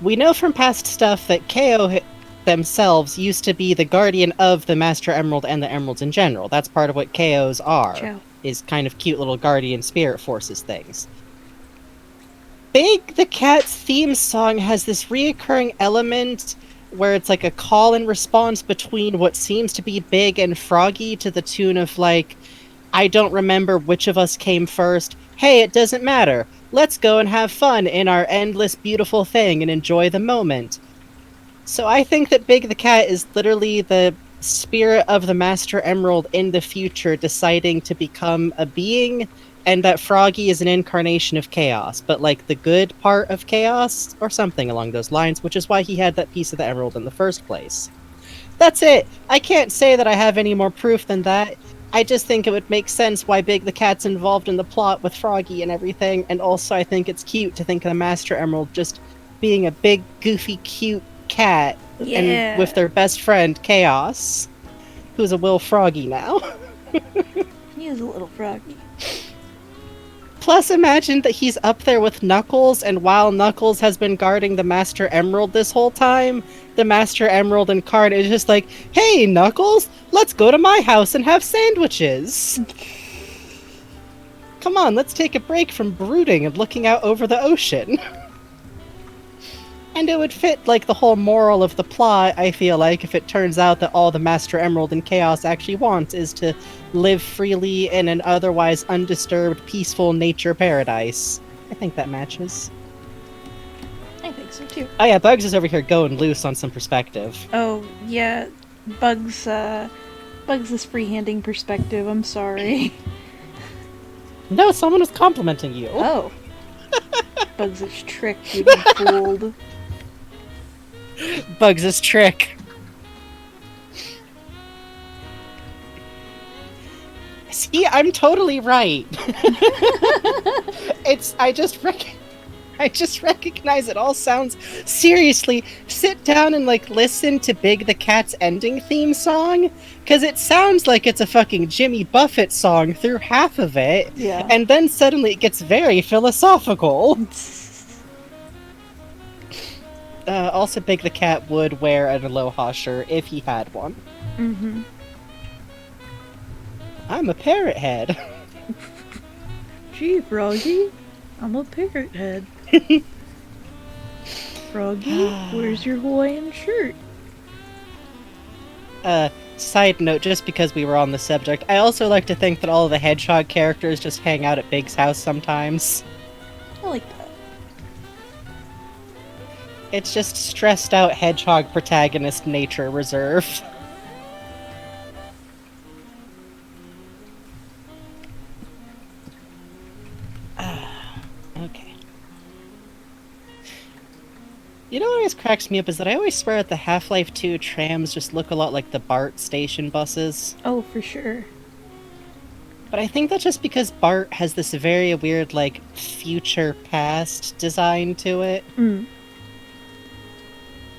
We know from past stuff that KO themselves used to be the guardian of the Master Emerald and the Emeralds in general. That's part of what KOs are. Ciao. Is kind of cute little guardian spirit forces things. Big the Cat's theme song has this reoccurring element where it's like a call and response between what seems to be Big and Froggy to the tune of like, I don't remember which of us came first. Hey, it doesn't matter. Let's go and have fun in our endless beautiful thing and enjoy the moment. So I think that Big the Cat is literally the spirit of the Master Emerald in the future deciding to become a being, and that Froggy is an incarnation of chaos, but like the good part of chaos, or something along those lines, which is why he had that piece of the emerald in the first place. That's it! I can't say that I have any more proof than that. I just think it would make sense why Big the Cat's involved in the plot with Froggy and everything, and also I think it's cute to think of the Master Emerald just being a big, goofy, cute cat, Yeah. and with their best friend, Chaos, who's a Will Froggy now. He is a little froggy. Plus, imagine that he's up there with Knuckles, and while Knuckles has been guarding the Master Emerald this whole time, the Master Emerald and Karn is just like, hey, Knuckles, let's go to my house and have sandwiches. Come on, let's take a break from brooding and looking out over the ocean. And it would fit, like, the whole moral of the plot, I feel like, if it turns out that all the Master Emerald and Chaos actually wants is to live freely in an otherwise undisturbed, peaceful nature paradise. I think that matches. I think so too. Oh yeah, Bugs is over here going loose on some perspective. Oh, yeah. Bugs is freehanding perspective, I'm sorry. No, someone was complimenting you. Oh. Bugs is tricked, you've been fooled. Bugs' trick. See, I'm totally right. I just I just recognize it all sounds... Seriously, sit down and, like, listen to Big the Cat's ending theme song, because it sounds like it's a fucking Jimmy Buffett song through half of it, Yeah. and then suddenly it gets very philosophical. Also, Big the Cat would wear an Aloha shirt if he had one. Mm-hmm. I'm a parrot head. Gee, Froggy, I'm a parrot head. Froggy, where's your Hawaiian shirt? Side note, just because we were on the subject, I also like to think that all of the Hedgehog characters just hang out at Big's house sometimes. I like that. It's just stressed out Hedgehog protagonist nature reserve. Okay. You know what always cracks me up is that I always swear that the Half-Life 2 trams just look a lot like the BART station buses. Oh, for sure. But I think that's just because BART has this very weird, like, future past design to it.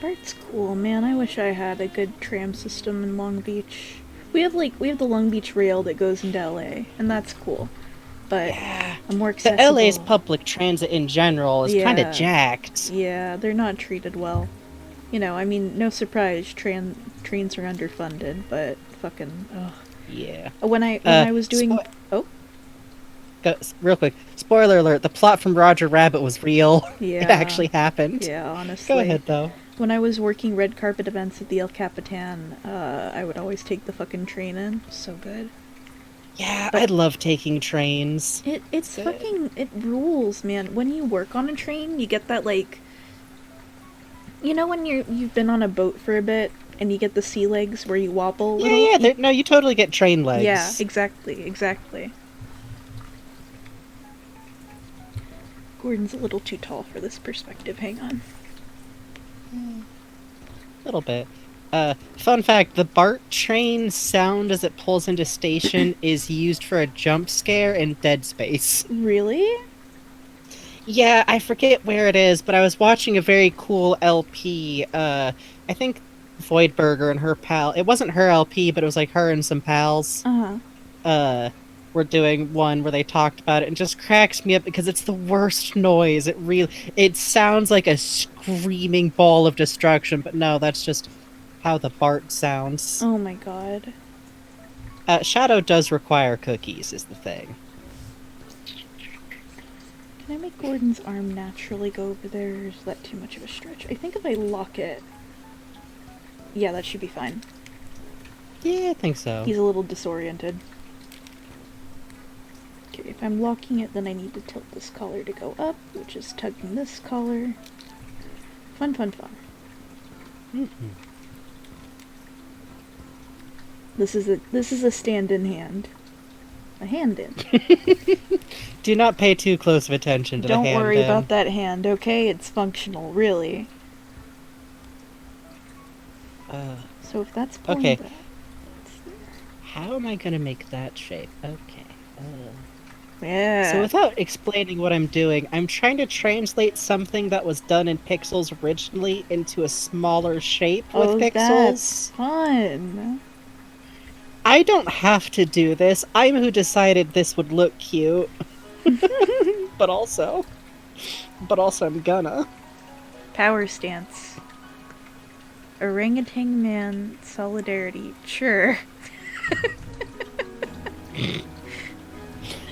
BART's cool, man. I wish I had a good tram system in Long Beach. We have the Long Beach rail that goes into LA, and that's cool. But a more accessible... The LA's public transit in general is kind of jacked. Yeah, they're not treated well. You know, I mean, no surprise, trains are underfunded, but fucking, ugh. Yeah. When I was doing... Real quick, spoiler alert, the plot from Roger Rabbit was real. Yeah. It actually happened. Yeah, honestly. Go ahead, though. When I was working red carpet events at the El Capitan, I would always take the fucking train in. So good. Yeah, I love taking trains. It rules, man. When you work on a train, you get that, like... You know when you've been on a boat for a bit, and you get the sea legs where you wobble a little? Yeah, no, you totally get train legs. Yeah, exactly. Gordon's a little too tall for this perspective, hang on. A little bit. Fun fact, the BART train sound as it pulls into station is used for a jump scare in Dead Space. Really? Yeah, I forget where it is, but I was watching a very cool LP, I think Voidberger and her pal, it wasn't her LP, but it was like her and some pals, were doing one where they talked about it, and it just cracks me up because it's the worst noise. It sounds like a screaming ball of destruction, but no, that's just how the BART sounds. Oh my god. Shadow does require cookies, is the thing. Can I make Gordon's arm naturally go over there, or is that too much of a stretch? I think if I lock it... Yeah, that should be fine. Yeah, I think so. He's a little disoriented. Okay, if I'm locking it, then I need to tilt this collar to go up, which is tugging this collar. Fun. Mm-hmm. This is a stand-in hand. A hand-in. Do not pay too close of attention to the hand. Don't worry about that hand, okay? It's functional, really. So if that's pulling okay. back... How am I gonna make that shape? Okay. Yeah. So without explaining what I'm doing, I'm trying to translate something that was done in pixels originally into a smaller shape with pixels. That's fun. I don't have to do this. I'm who decided this would look cute. But also I'm gonna. Power stance. Orangutan man solidarity. Sure.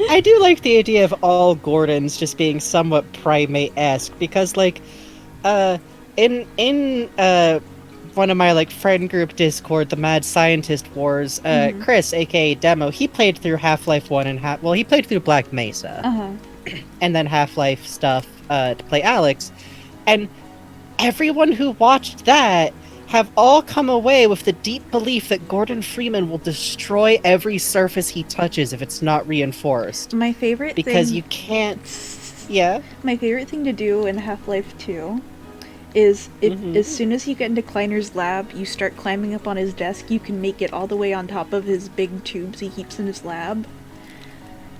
I do like the idea of all Gordons just being somewhat primate-esque, because, like, in one of my, like, friend group Discord, the Mad Scientist Wars, Chris, aka Demo, he played through Half-Life 1 and he played through Black Mesa. And then Half-Life stuff, to play Alex. And everyone who watched that have all come away with the deep belief that Gordon Freeman will destroy every surface he touches if it's not reinforced. My favorite thing... Because you can't... Yeah? My favorite thing to do in Half-Life 2 is as soon as you get into Kleiner's lab, you start climbing up on his desk, you can make it all the way on top of his big tubes he keeps in his lab.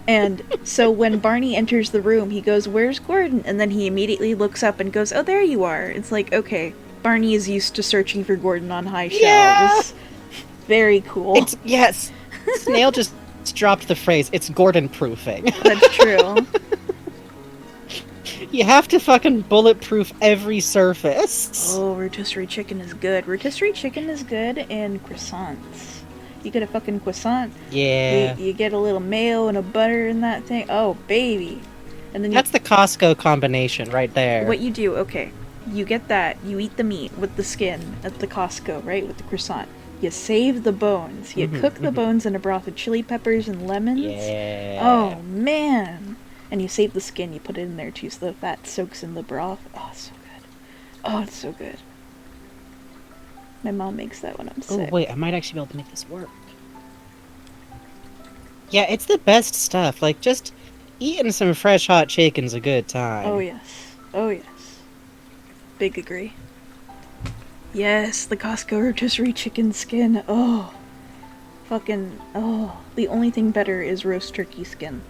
And so when Barney enters the room, he goes, "Where's Gordon?" And then he immediately looks up and goes, "Oh, there you are." It's like, okay, Barney is used to searching for Gordon on high shelves. Very cool. Yes. Snail just dropped the phrase, it's Gordon proofing. That's true. You have to fucking bulletproof every surface. Oh, rotisserie chicken is good. Rotisserie chicken is good, and croissants. You get a fucking croissant. Yeah. You get a little mayo and a butter in that thing. Oh, baby. And then That's the Costco combination right there. what you do, okay. You get that. You eat the meat with the skin at the Costco, right? With the croissant. You save the bones. You cook the bones in a broth with chili peppers and lemons. Yeah. Oh, man. And you save the skin. You put it in there, too, so the fat soaks in the broth. Oh, it's so good. Oh, it's so good. My mom makes that when I'm sick. Oh, wait, I might actually be able to make this work. Yeah, it's the best stuff. Like, just eating some fresh hot chicken's a good time. Oh, yes. Oh, yes. Big agree. Yes, the Costco rotisserie chicken skin. Oh. Fucking, oh. The only thing better is roast turkey skin.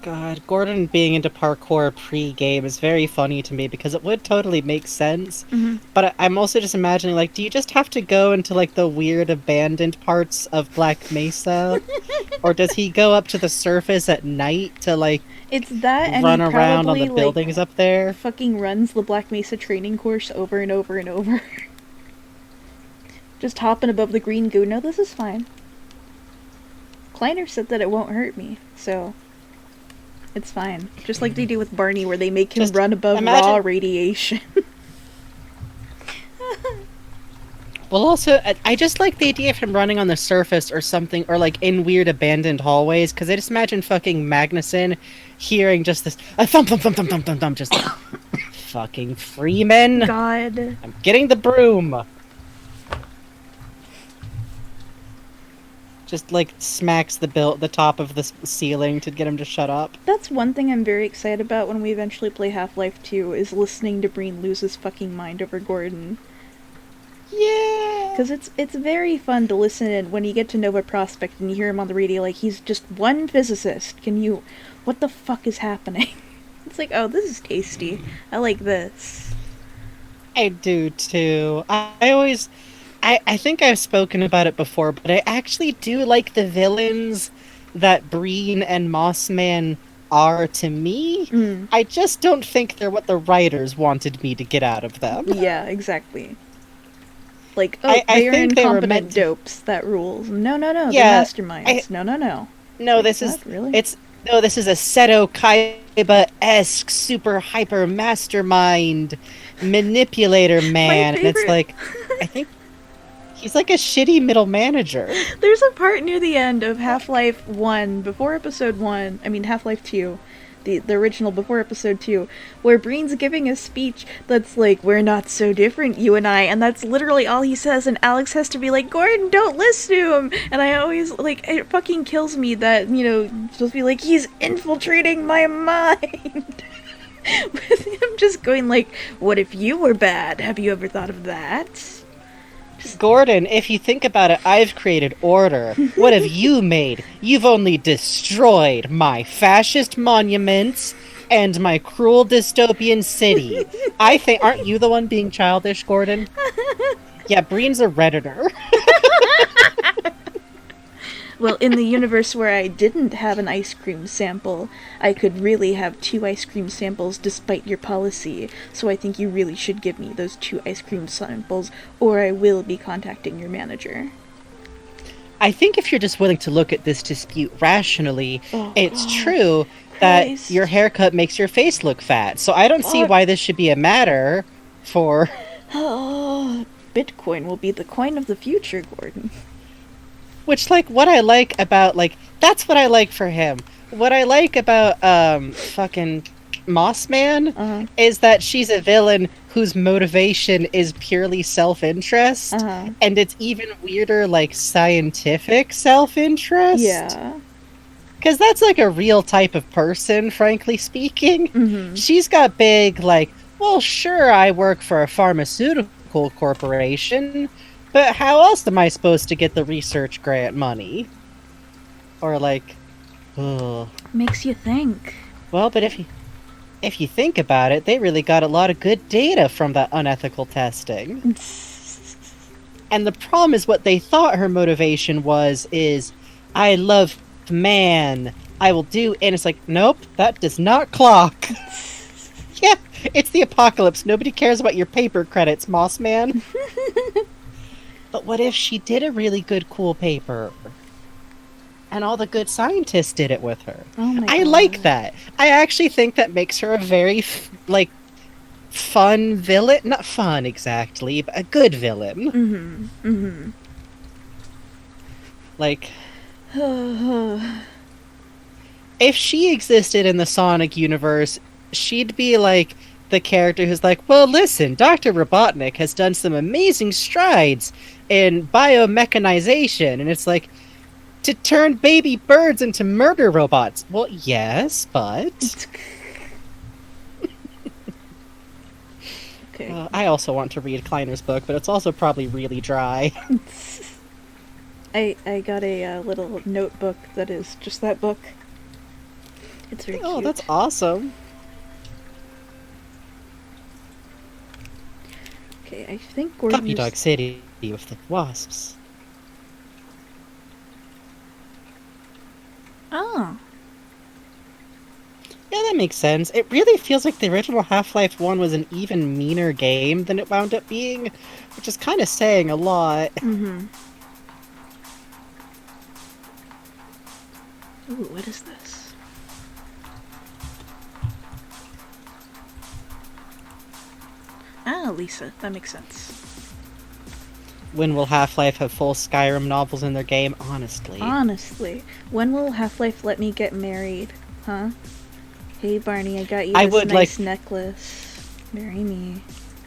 God, Gordon being into parkour pre-game is very funny to me because it would totally make sense. But I'm also just imagining, like, do you just have to go into, like, the weird abandoned parts of Black Mesa? Or does he go up to the surface at night to, like, It's that, and run he around on probably, the buildings up there? fucking runs the Black Mesa training course over and over and over. Just hopping above the green goo. No, this is fine. Kleiner said that it won't hurt me, so it's fine. Just like they do with Barney, where they make him Just run above raw radiation. Well, also, I just like the idea of him running on the surface or something, or like in weird abandoned hallways, because I just imagine fucking Magnuson hearing just this thump, thump, thump, thump, thump, thump, thump, just fucking Freeman. God. I'm getting the broom. Just like smacks the top of the ceiling to get him to shut up. That's one thing I'm very excited about when we eventually play Half-Life 2, is listening to Breen lose his fucking mind over Gordon. Yeah. Because it's very fun to listen in when you get to Nova Prospect and you hear him on the radio like he's just one physicist. What the fuck is happening? It's like, oh, this is tasty. I like this. I do too. I think I've spoken about it before, but I actually do like the villains that Breen and Mossman are to me. I just don't think they're what the writers wanted me to get out of them. Yeah, exactly. Like, oh, they're incompetent dopes. That rules. No, they're masterminds. No. No, this is really. This is a Seto Kaiba-esque super hyper mastermind manipulator man, and it's like, I think he's like a shitty middle manager. There's a part near the end of Half-Life 1, before Episode 1, I mean Half-Life 2, the original before Episode 2, where Breen's giving a speech that's like, "We're not so different, you and I," and that's literally all he says, and Alex has to be like, "Gordon, don't listen to him!" And I always, like, it fucking kills me that, supposed to be like, he's infiltrating my mind! With him just going like, "What if you were bad? Have you ever thought of that?" Gordon, if you think about it, I've created order. What have you made? You've only destroyed my fascist monuments and my cruel dystopian city. I think, aren't you the one being childish, Gordon? Yeah, Breen's a Redditor. Well, in the universe where I didn't have an ice cream sample, I could really have 2 ice cream samples despite your policy, so I think you really should give me those 2 ice cream samples, or I will be contacting your manager. I think if you're just willing to look at this dispute rationally, it's true that your haircut makes your face look fat, so I don't see why this should be a matter for... Bitcoin will be the coin of the future, Gordon. Which, like, what I like about, like, that's what I like for him. What I like about, fucking Mossman is that she's a villain whose motivation is purely self-interest, and it's even weirder, like, scientific self-interest. Yeah. Because that's, like, a real type of person, frankly speaking. She's got big, like, well, sure, I work for a pharmaceutical corporation, but how else am I supposed to get the research grant money? Or like, oh. Makes you think. Well, but if you think about it, they really got a lot of good data from that unethical testing. And the problem is what they thought her motivation is I love man. I will do, and it's like, nope, that does not clock. Yeah, it's the apocalypse. Nobody cares about your paper credits, Moss Man. But what if she did a really good, cool paper? And all the good scientists did it with her. Oh my I God. like that. I actually think that makes her a very, fun villain. Not fun, exactly, but a good villain. Like, if she existed in the Sonic universe, she'd be like the character who's like, well, listen, Dr. Robotnik has done some amazing strides in biomechanization. And it's like, to turn baby birds into murder robots. Well, yes, but... Okay. I also want to read Kleiner's book, but it's also probably really dry. I got a little notebook that is just that book. It's very cute. Oh, that's awesome. Okay, I think Gordon Puppy Dog City with the wasps. Oh. Yeah, that makes sense. It really feels like the original Half-Life 1 was an even meaner game than it wound up being, which is kind of saying a lot. Mm-hmm. Ooh, what is this? Ah, Lisa. That makes sense. When will Half-Life have full Skyrim novels in their game? Honestly. Honestly. When will Half-Life let me get married? Huh? Hey, Barney, I got you I this would nice necklace. Marry me.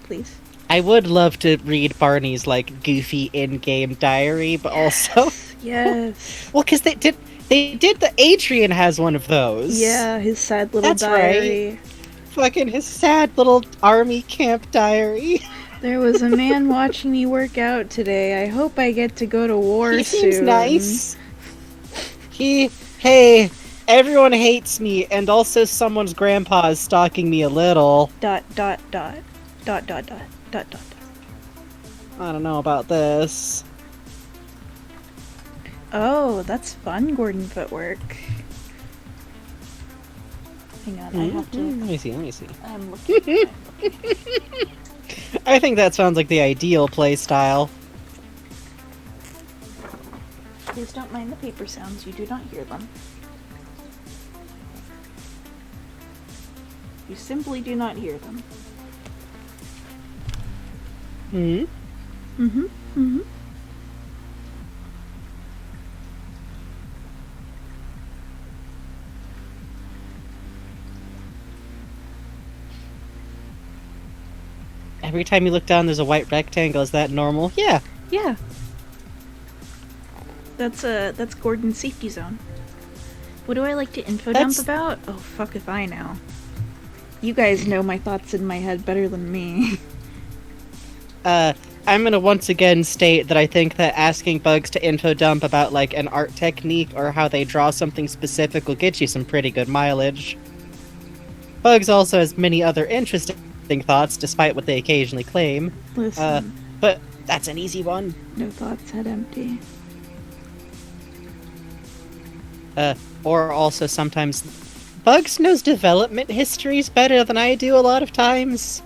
Please. I would love to read Barney's, goofy in-game diary, but also... Yes. Well, because they did the Adrian has one of those. Yeah, his sad little That's diary. right. Fucking his sad little army camp diary. There was a man watching me work out today. I hope I get to go to war He soon. seems nice. Hey, everyone hates me, and also someone's grandpa is stalking me a little. Dot, dot, dot. Dot, dot, dot. Dot, dot, dot. I don't know about this. Oh, that's fun, Gordon footwork. Hang on, I have to... Let me see. I'm looking. I think that sounds like the ideal play style. Please don't mind the paper sounds. You do not hear them. You simply do not hear them. Hmm? Mm-hmm. Mm-hmm. Every time you look down, there's a white rectangle. Is that normal? Yeah. Yeah. That's Gordon's safety zone. What do I like to info dump about? Oh, fuck if I know. You guys know my thoughts in my head better than me. I'm gonna once again state that I think that asking Bugs to info dump about, an art technique or how they draw something specific will get you some pretty good mileage. Bugs also has many other interesting thoughts, despite what they occasionally claim. Listen. But that's an easy one. No thoughts, head empty. Or also sometimes... Bugs knows development histories better than I do a lot of times.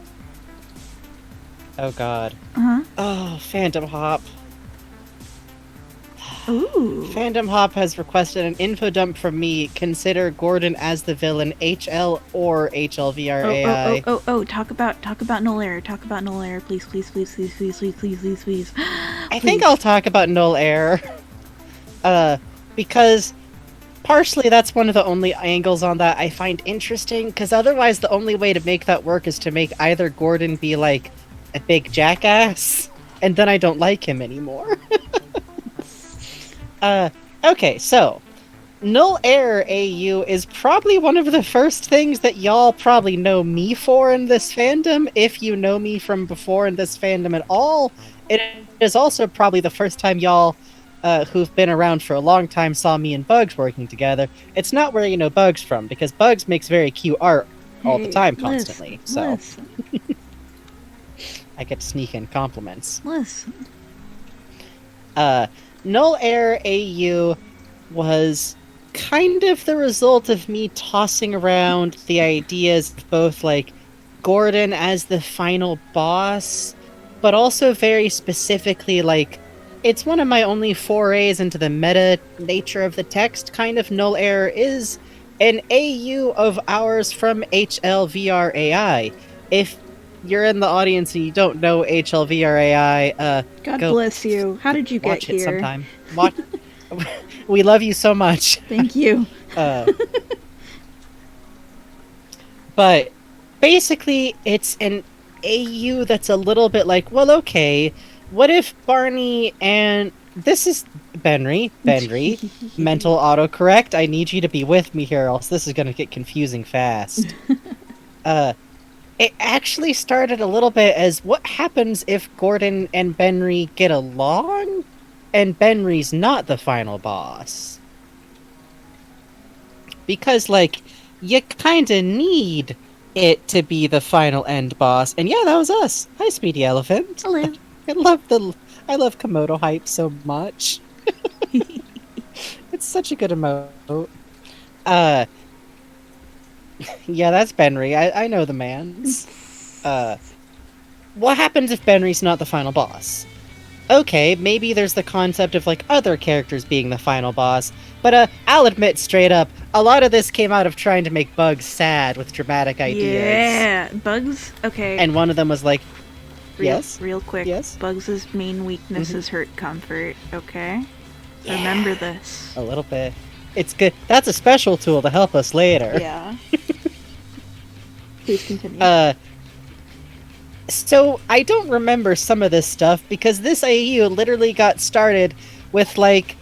Oh god. Uh-huh. Oh, Phantom Hop. Ooh. Phantom Hop has requested an info dump from me. Consider Gordon as the villain, HL or HLVRAI. Oh, talk about null error. Talk about null error, please. I think I'll talk about null error. Because partially that's one of the only angles on that I find interesting, because otherwise the only way to make that work is to make either Gordon be, a big jackass, and then I don't like him anymore. Okay, so, null error AU is probably one of the first things that y'all probably know me for in this fandom, if you know me from before in this fandom at all. It is also probably the first time y'all who've been around for a long time saw me and Bugs working together, it's not where you know Bugs from, because Bugs makes very cute art all the time, constantly. Listen. I get to sneak in compliments. Listen. Null Air AU was kind of the result of me tossing around the ideas of both, like, Gordon as the final boss, but also very specifically, like, it's one of my only forays into the meta nature of the text. Kind of Null Air is an AU of ours from HLVRAI. If you're in the audience and you don't know HLVRAI, God go bless you. How did you get watch here? it sometime. Watch. We love you so much. Thank you. But basically, it's an AU that's a little bit like, well, okay, what if Barney and... This is Benry, mental autocorrect. I need you to be with me here, else this is going to get confusing fast. It actually started a little bit as, what happens if Gordon and Benry get along, and Benry's not the final boss? Because, like, you kinda need it to be the final end boss. And yeah, that was us. Hi, Speedy Elephant. Hello. I love Komodo hype so much. It's such a good emote. Yeah, that's Benry. I know the man. What happens if Benry's not the final boss? Okay, maybe there's the concept of, like, other characters being the final boss, but I'll admit straight up, a lot of this came out of trying to make Bugs sad with dramatic ideas. Yeah, Bugs. Okay. And one of them was like, yes? Real quick. Yes? Bugs' main weakness is hurt comfort. Okay. Yeah. Remember this. A little bit. It's good. That's a special tool to help us later. Yeah. Please continue. So, I don't remember some of this stuff, because this AU literally got started with, like...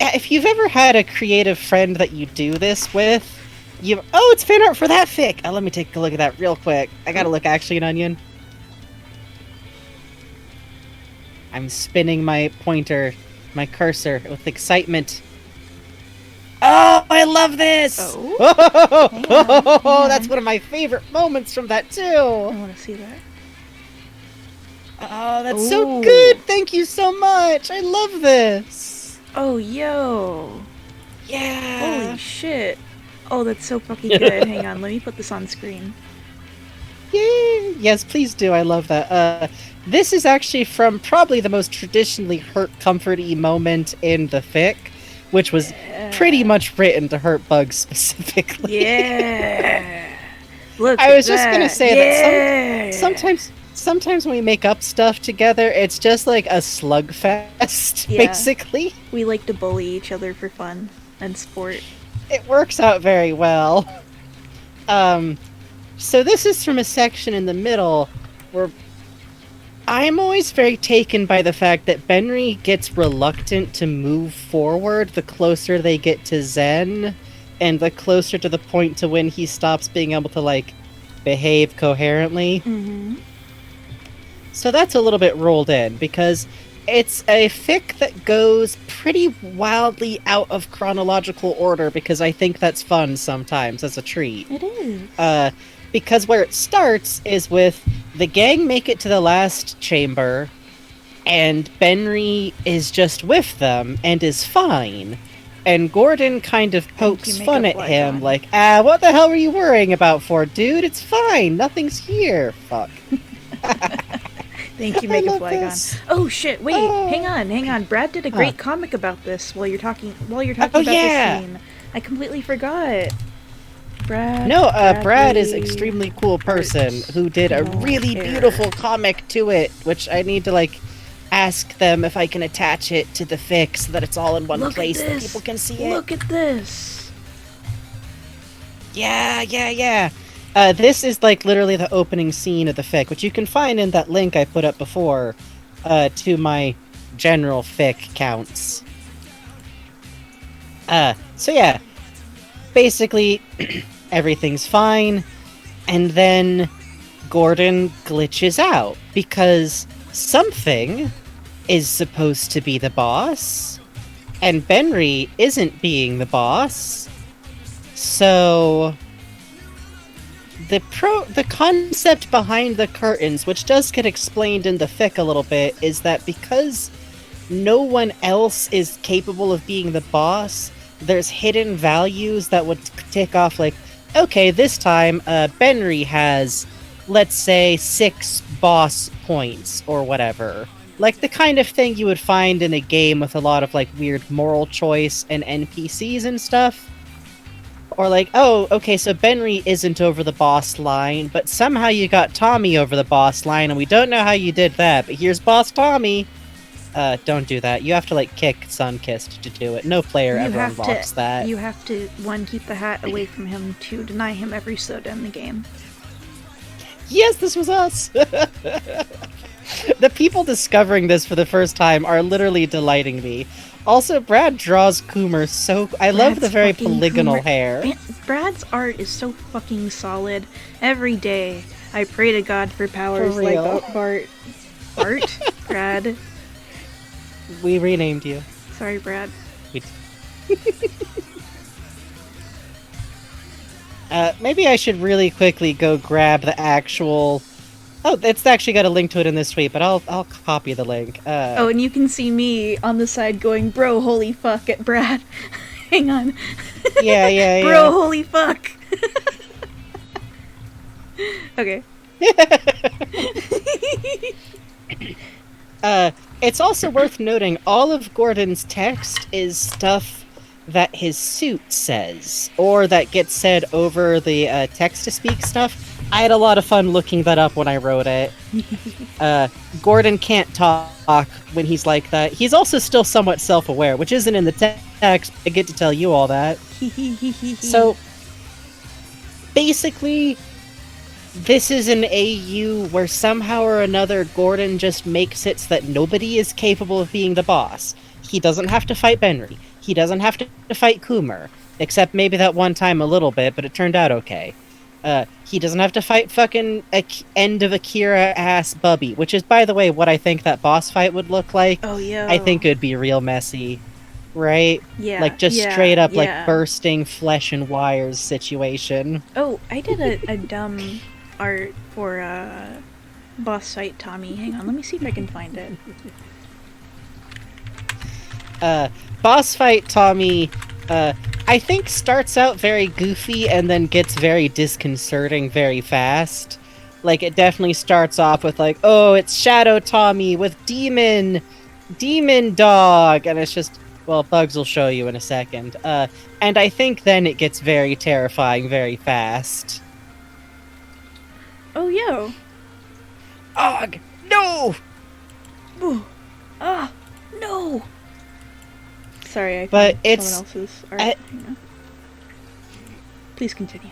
If you've ever had a creative friend that you do this with, oh, it's fan art for that fic! Let me take a look at that real quick. I gotta look actually an onion. I'm spinning my pointer, my cursor, with excitement. Oh, I love this! Oh, that's one of my favorite moments from that, too! I want to see that. Oh, that's so good! Thank you so much! I love this! Oh, yo! Yeah! Holy shit! Oh, that's so fucking good. Hang on, let me put this on screen. Yay! Yes, please do. I love that. This is actually from probably the most traditionally hurt comfort-y moment in the fic, which was pretty much written to hurt Bugs specifically. Yeah! Look, I was just gonna say that sometimes when we make up stuff together, it's just like a slugfest, basically. We like to bully each other for fun and sport. It works out very well. So this is from a section in the middle where I'm always very taken by the fact that Benry gets reluctant to move forward the closer they get to Zen, and the closer to the point to when he stops being able to, like, behave coherently. Mm-hmm. So that's a little bit rolled in, because it's a fic that goes pretty wildly out of chronological order, because I think that's fun sometimes as a treat. It is. Because where it starts is with the gang make it to the last chamber, and Benry is just with them and is fine. And Gordon kind of pokes fun at him, like, what the hell were you worrying about for, dude? It's fine. Nothing's here. Fuck. Thank you, Make a Flag on. Oh shit! Wait, hang on. Brad did a great comic about this while you're talking about this scene. I completely forgot. Brad is an extremely cool person who did a really beautiful comic to it, which I need to, like, ask them if I can attach it to the fic so that it's all in one place that people can see it. Look at this! Yeah. This is, like, literally the opening scene of the fic, which you can find in that link I put up before to my general fic counts. So yeah. Basically, everything's fine, and then Gordon glitches out, because something is supposed to be the boss, and Benry isn't being the boss. So the concept behind the curtains, which does get explained in the fic a little bit, is that because no one else is capable of being the boss, there's hidden values that would tick off, like, okay, this time Benry has, let's say, 6 boss points or whatever. Like the kind of thing you would find in a game with a lot of like weird moral choice and NPCs and stuff. Or like, oh, okay, so Benry isn't over the boss line, but somehow you got Tommy over the boss line, and we don't know how you did that, but here's Boss Tommy. Don't do that. You have to, like, kick Sunkissed to do it. No player ever unlocks that. You have to, one, keep the hat away from him, 2, deny him every soda in the game. Yes, this was us! The people discovering this for the first time are literally delighting me. Also, Brad draws Coomer so... I love the very polygonal hair. Brad's art is so fucking solid. Every day, I pray to God for powers For like real. Bart? Brad. We renamed you. Sorry, Brad. Maybe I should really quickly go grab the actual... Oh, it's actually got a link to it in this tweet, but I'll copy the link. Oh, and you can see me on the side going, bro, holy fuck, at Brad. Hang on. Yeah. Bro, holy fuck. Okay. It's also worth noting all of Gordon's text is stuff that his suit says, or that gets said over the text-to-speak stuff. I had a lot of fun looking that up when I wrote it. Gordon can't talk when he's like that. He's also still somewhat self-aware, which isn't in the text. I get to tell you all that. So, basically, this is an AU where somehow or another Gordon just makes it so that nobody is capable of being the boss. He doesn't have to fight Benry. He doesn't have to fight Coomer. Except maybe that one time a little bit, but it turned out okay. He doesn't have to fight fucking end of Akira-ass Bubby, which is, by the way, what I think that boss fight would look like. Oh, yeah. I think it would be real messy. Right? Yeah. Like, just straight up, like, bursting flesh and wires situation. Oh, I did a dumb art for boss fight Tommy. Hang on, let me see if I can find it. Boss fight Tommy, I think starts out very goofy and then gets very disconcerting very fast. Like, it definitely starts off with like, oh, it's Shadow Tommy with Demon Dog, and it's just, well, Bugs will show you in a second. And I think then it gets very terrifying very fast. Oh, yo. Og! No! Ooh. Ah! No! Sorry, I But found it's... someone else's art. Hang on. Please continue.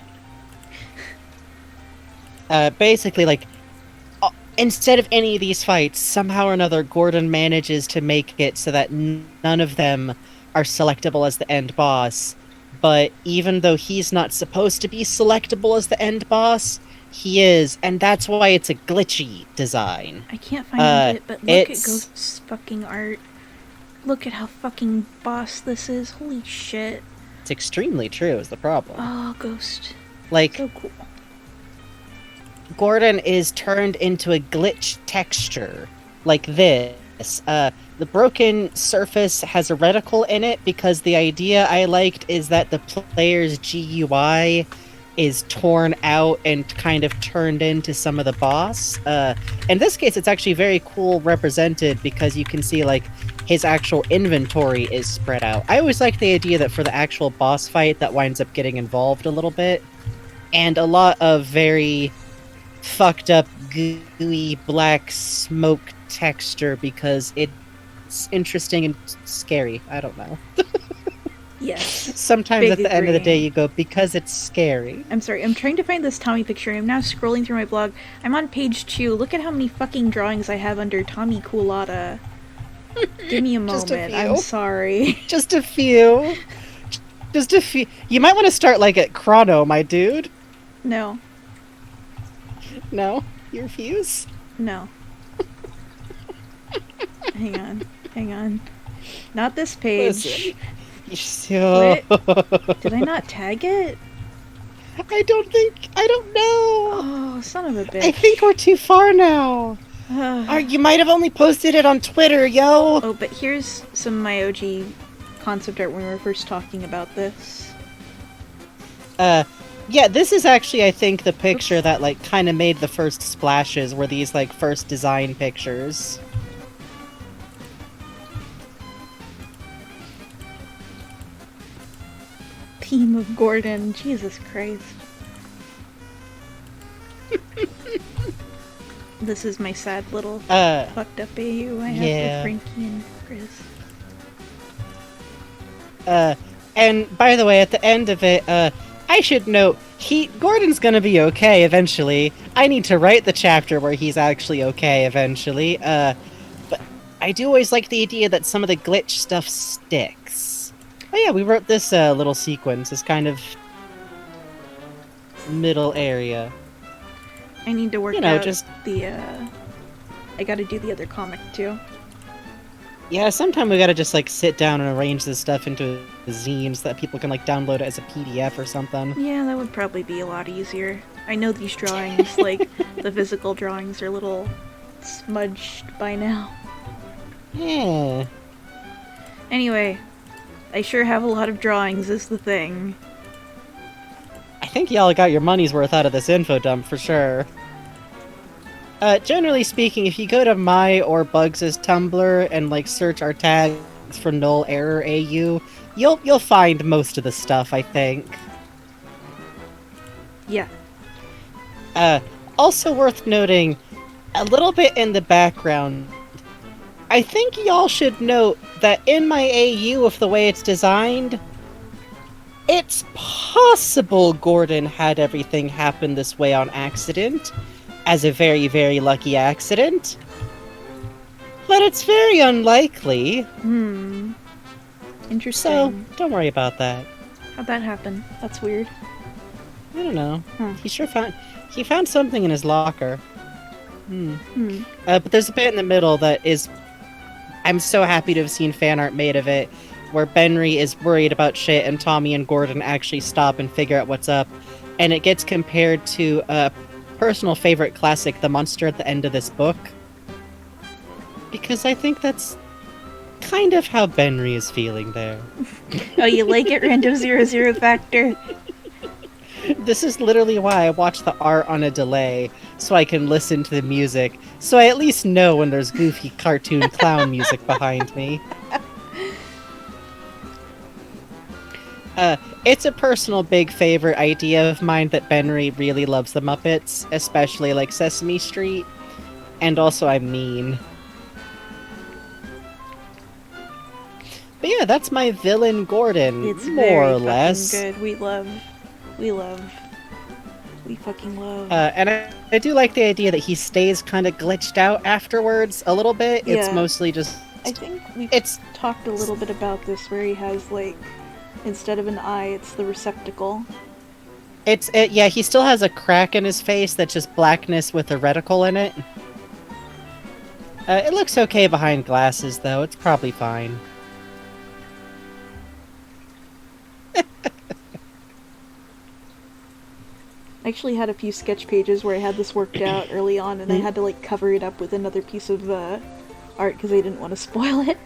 Basically, like, instead of any of these fights, somehow or another, Gordon manages to make it so that none of them are selectable as the end boss. But even though he's not supposed to be selectable as the end boss, he is, and that's why it's a glitchy design. I can't find it, but look at Ghost's fucking art. Look at how fucking boss this is. Holy shit. It's extremely true, is the problem. Oh, Ghost. Like, So cool. Gordon is turned into a glitch texture, like this. The broken surface has a reticle in it because the idea I liked is that the player's GUI is torn out and kind of turned into some of the boss. In this case, it's actually very cool represented because you can see, like, his actual inventory is spread out. I always like the idea that for the actual boss fight, that winds up getting involved a little bit. And a lot of very fucked up, gooey, black smoke texture because it's interesting and scary. I don't know. Yes. Sometimes Big at the end of the day agree. you go, because it's scary. I'm sorry, I'm trying to find this Tommy picture. I'm now scrolling through my blog. I'm on page 2. Look at how many fucking drawings I have under Tommy Coolata. Give me a Just a moment. few. I'm sorry. Just a few. Just a few. You might want to start, like, at Chrono, my dude. No. No? You refuse? No. Hang on. Not this page. So... Did I not tag it? I don't know. Oh, son of a bitch. I think we're too far now. You might have only posted it on Twitter, yo. Oh, but here's some of my OG concept art when we were first talking about this. Yeah, this is actually, I think, the picture that, like, kind of made the first splashes, were these, like, first design pictures. Team of Gordon. Jesus Christ. This is my sad little fucked up AU I have with Frankie and Chris. And by the way, at the end of it, I should note, Gordon's gonna be okay eventually. I need to write the chapter where he's actually okay eventually, but I do always like the idea that some of the glitch stuff sticks. Oh yeah, we wrote this little sequence, this kind of middle area. I need to work out the, I gotta do the other comic too. Yeah, sometime we gotta just, like, sit down and arrange this stuff into zines so that people can, like, download it as a PDF or something. Yeah, that would probably be a lot easier. I know these drawings, like, the physical drawings are a little smudged by now. Yeah. Anyway, I sure have a lot of drawings is the thing. I think y'all got your money's worth out of this info dump for sure. Generally speaking, if you go to my or Bugs' Tumblr and, like, search our tags for null error AU, you'll find most of the stuff, I think. Yeah. Also worth noting, a little bit in the background, I think y'all should note that in my AU, with the way it's designed, it's possible Gordon had everything happen this way on accident, as a very, very lucky accident. But it's very unlikely. Interesting. So, don't worry about that. How'd that happen? That's weird. I don't know. He found something in his locker. But there's a bit in the middle that is... I'm so happy to have seen fan art made of it, where Benry is worried about shit and Tommy and Gordon actually stop and figure out what's up. And it gets compared to a personal favorite classic, The Monster at the End of this book. Because I think that's kind of how Benry is feeling there. Oh, you like it, Random 00 Factor? This is literally why I watch the art on a delay, so I can listen to the music, so I at least know when there's goofy cartoon clown music behind me. It's a personal big favorite idea of mine that Benry really loves the Muppets, especially like Sesame Street, and also I'm mean. But yeah, that's my villain Gordon, It's more or very less. fucking good. We fucking love. And I do like the idea that he stays kind of glitched out afterwards a little bit. Yeah. It's mostly just... I think we It's... talked a little bit about this, where he has, like, instead of an eye, it's the receptacle. Yeah, he still has a crack in his face that's just blackness with a reticle in it. It looks okay behind glasses, though. It's probably fine. I actually had a few sketch pages where I had this worked out early on, and I had to, like, cover it up with another piece of art because I didn't want to spoil it.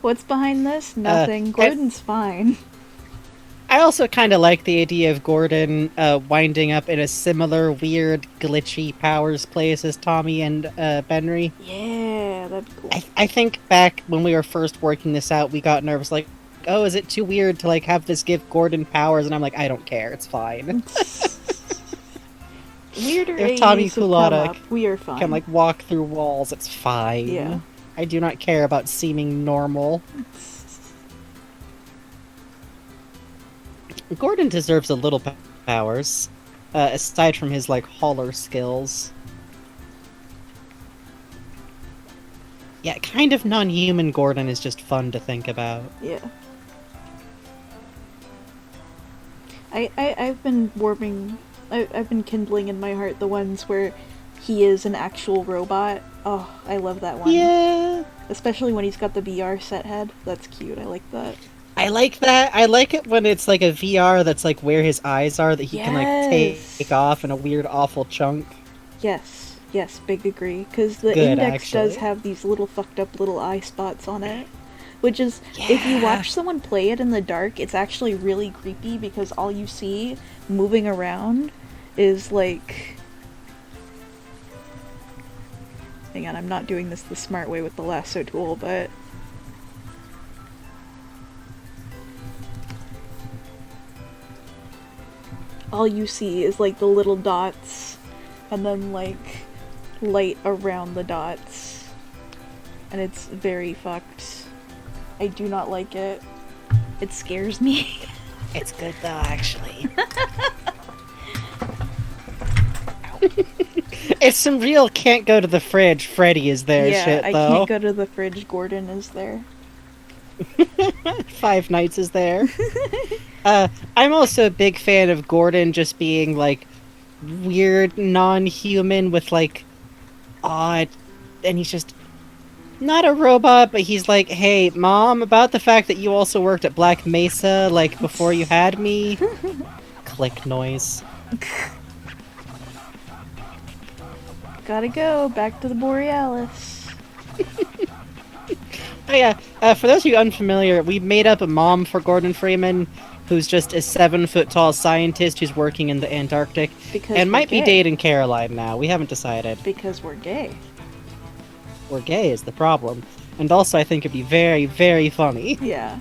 What's behind this? Nothing. Gordon's fine. I also kind of like the idea of Gordon winding up in a similar weird, glitchy powers place as Tommy and Benry. Yeah, that'd be cool. I think back when we were first working this out, we got nervous, like, oh, is it too weird to, like, have this give Gordon powers? And I'm like, I don't care, it's fine. Weirder if AUs Tommy have come Kulata up, we are fine. can, like, walk through walls, it's fine. Yeah. I do not care about seeming normal. Gordon deserves a little powers, aside from his, like, hauler skills. Yeah, kind of non-human Gordon is just fun to think about. Yeah. I've been I've been kindling in my heart the ones where he is an actual robot. Oh, I love that one. Yeah. Especially when he's got the VR set head. That's cute. I like that. I like that. I like it when it's like a VR that's like where his eyes are that he can like take off in a weird awful chunk. Yes, yes, big agree. Because the Good, Index does actually. have these little fucked up little eye spots on it. Which is, if you watch someone play it in the dark, it's actually really creepy because all you see moving around is like... Hang on, I'm not doing this the smart way with the lasso tool, but... all you see is like the little dots and then like light around the dots. And it's very fucked. I do not like it. It scares me. It's good though, actually. It's some real can't go to the fridge Freddy is there shit, though. I can't go to the fridge Gordon is there. Five Nights is there. I'm also a big fan of Gordon just being, like, weird, non-human with, like, odd... And he's just... not a robot, but he's like, hey, Mom, about the fact that you also worked at Black Mesa, like, before you had me. Click noise. Gotta go, back to the Borealis. Oh yeah, for those of you unfamiliar, we made up a mom for Gordon Freeman, who's just a 7-foot-tall scientist who's working in the Antarctic, Because and we're might be gay. dating Caroline now. We haven't decided. Because we're gay. We're gay is the problem. And also I think it'd be very, very funny. Yeah.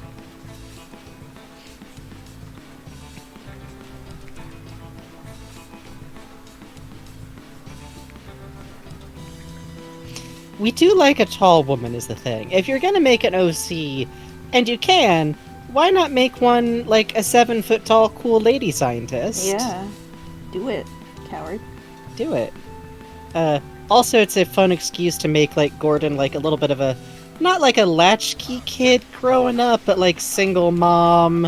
We do like a tall woman is the thing. If you're gonna make an OC, and you can, why not make one like a 7-foot-tall cool lady scientist? Yeah. Do it, coward. Do it. Also, it's a fun excuse to make, like, Gordon, like, a little bit of a... not like a latchkey kid growing up, but, like, single mom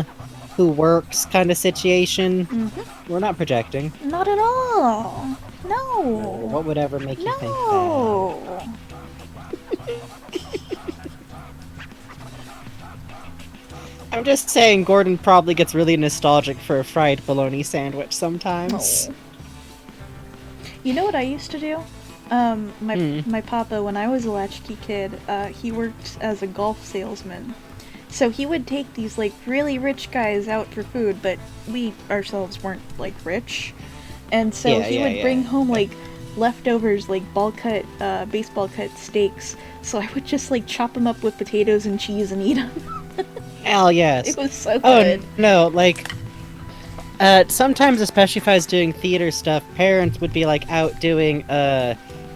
who works kind of situation. Mm-hmm. We're not projecting. Not at all. No. What would ever make you think that? No. I'm just saying Gordon probably gets really nostalgic for a fried bologna sandwich sometimes. Oh. You know what I used to do? My papa, when I was a latchkey kid, he worked as a golf salesman. So he would take these, like, really rich guys out for food, but we ourselves weren't, like, rich. And so he would bring home, like, leftovers, like, baseball cut steaks. So I would just, like, chop them up with potatoes and cheese and eat them. Hell yes. It was so Oh, good. no, like... sometimes, especially if I was doing theater stuff, parents would be, like, out doing,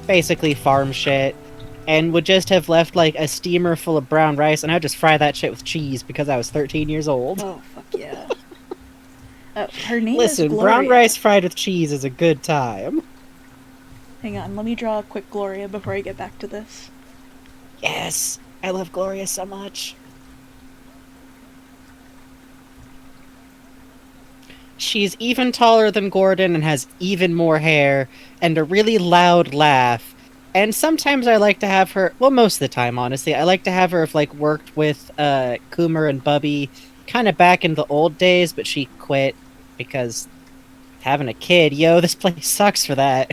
basically farm shit, and would just have left, like, a steamer full of brown rice, and I would just fry that shit with cheese because I was 13 years old. Oh, fuck yeah. Her name is Listen, Gloria. brown rice fried with cheese is a good time. Hang on, let me draw a quick Gloria before I get back to this. Yes, I love Gloria so much. She's even taller than Gordon and has even more hair and a really loud laugh. And sometimes I like to have her, well, most of the time, honestly, I like to have her have, like, worked with Coomer and Bubby kind of back in the old days, but she quit because having a kid, yo, this place sucks for that.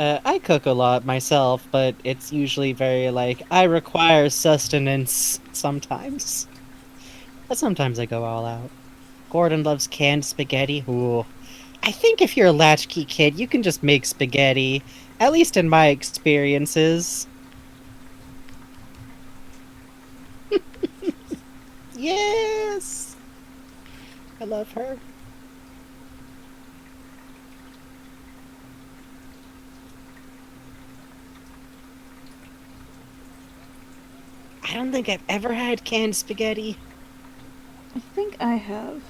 I cook a lot myself, but it's usually very, like, I require sustenance sometimes. But sometimes I go all out. Gordon loves canned spaghetti. Ooh. I think if you're a latchkey kid, you can just make spaghetti. At least in my experiences. Yes! I love her. I don't think I've ever had canned spaghetti. I think I have.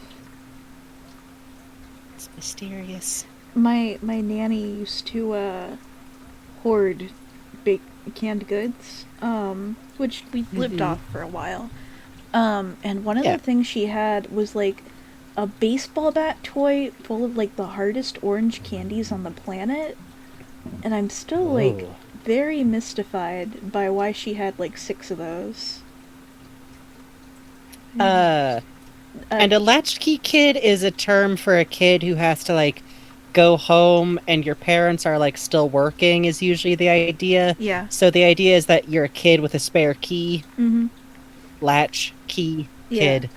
It's mysterious. My nanny used to hoard canned goods, which we lived off for a while. And one of Yeah. the things she had was like a baseball bat toy full of like the hardest orange candies on the planet. And I'm still like Ooh. very mystified by why she had like 6 of those. And a latchkey kid is a term for a kid who has to like go home and your parents are like still working is usually the idea. Yeah. So the idea is that you're a kid with a spare key. Mm-hmm. Latch key Yeah. kid.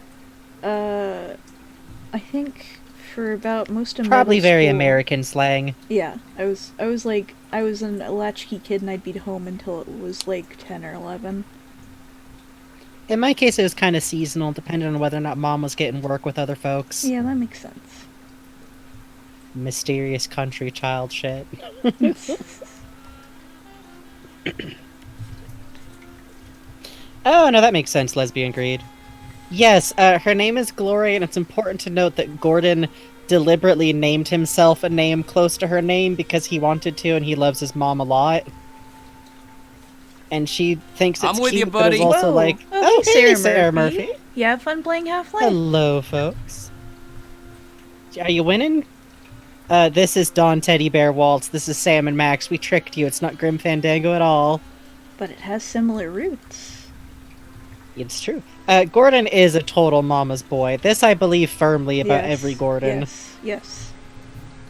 I think for about most of Probably middle very school- American slang. Yeah, I was a latchkey kid and I'd be home until it was like 10 or 11. In my case, it was kind of seasonal, depending on whether or not mom was getting work with other folks. Yeah, that makes sense. Mysterious country child shit. Oh, no, that makes sense, lesbian greed. Yes, her name is Glory, and it's important to note that Gordon deliberately named himself a name close to her name because he wanted to, and he loves his mom a lot. And she thinks it's I'm with cute, you, but is buddy. also Whoa. like, Oh, oh, hey, Sarah Murphy. You have fun playing Half-Life? Hello, folks. Are you winning? This is Don Teddy Bear Waltz. This is Sam and Max. We tricked you. It's not Grim Fandango at all. But it has similar roots. It's true. Gordon is a total mama's boy. This I believe firmly about Yes, every Gordon. Yes, yes.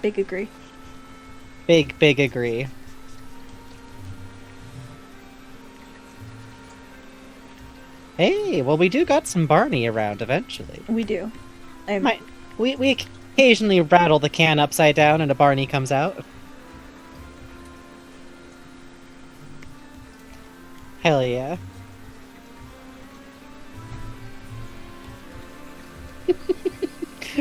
Big agree. Big agree. Hey, well, we do got some Barney around eventually. We do. We occasionally rattle the can upside down and a Barney comes out. Hell yeah.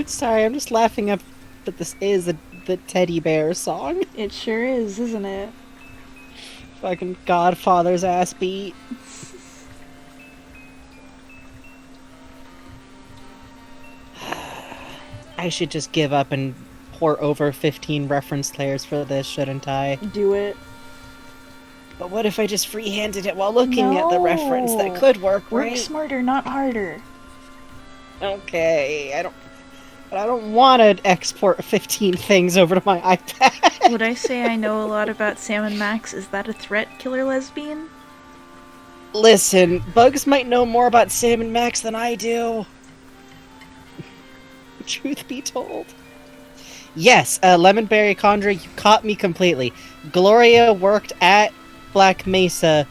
Sorry, I'm just laughing up that this is the teddy bear song. It sure is, isn't it? Fucking Godfather's ass beat. I should just give up and pour over 15 reference layers for this, shouldn't I? Do it. But what if I just free-handed it while looking at the reference? That could work, Work right? smarter, not harder. Okay, I don't want to export 15 things over to my iPad. Would I say I know a lot about Sam and Max? Is that a threat, killer lesbian? Listen, Bugs might know more about Sam and Max than I do. Truth be told. Yes, Lemonberry Condra, you caught me completely. Gloria worked at Black Mesa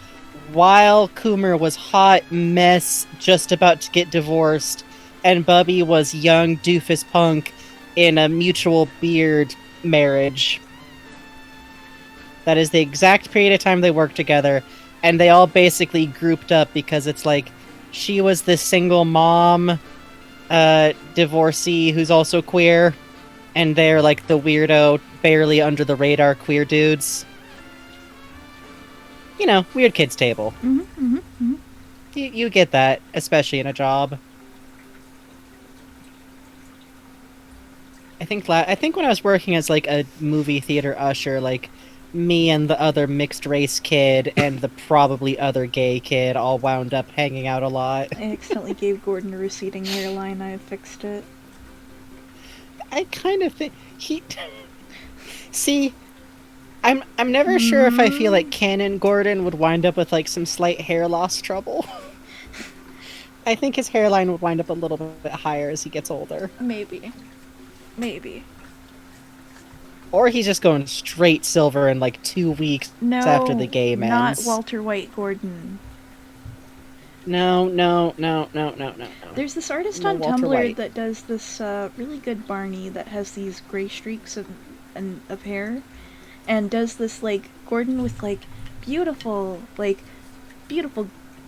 while Coomer was hot mess just about to get divorced, and Bubby was young doofus punk in a mutual beard marriage. That is the exact period of time they worked together, and they all basically grouped up because it's like she was this single mom divorcee who's also queer, and they're like the weirdo, barely under the radar queer dudes. You know, weird kids table. You get that, especially in a job. I think when I was working as like a movie theater usher, like me and the other mixed race kid and the probably other gay kid all wound up hanging out a lot. I accidentally gave Gordon a receding hairline. I have fixed it. I kind of think he. See, I'm never sure if I feel like Canon Gordon would wind up with like some slight hair loss trouble. I think his hairline would wind up a little bit higher as he gets older. Maybe. Or he's just going straight silver in like 2 weeks No, after the game not ends. Walter White Gordon. No. There's this artist No on Walter Tumblr White. that does this really good Barney that has these gray streaks of hair, and does this like Gordon with like beautiful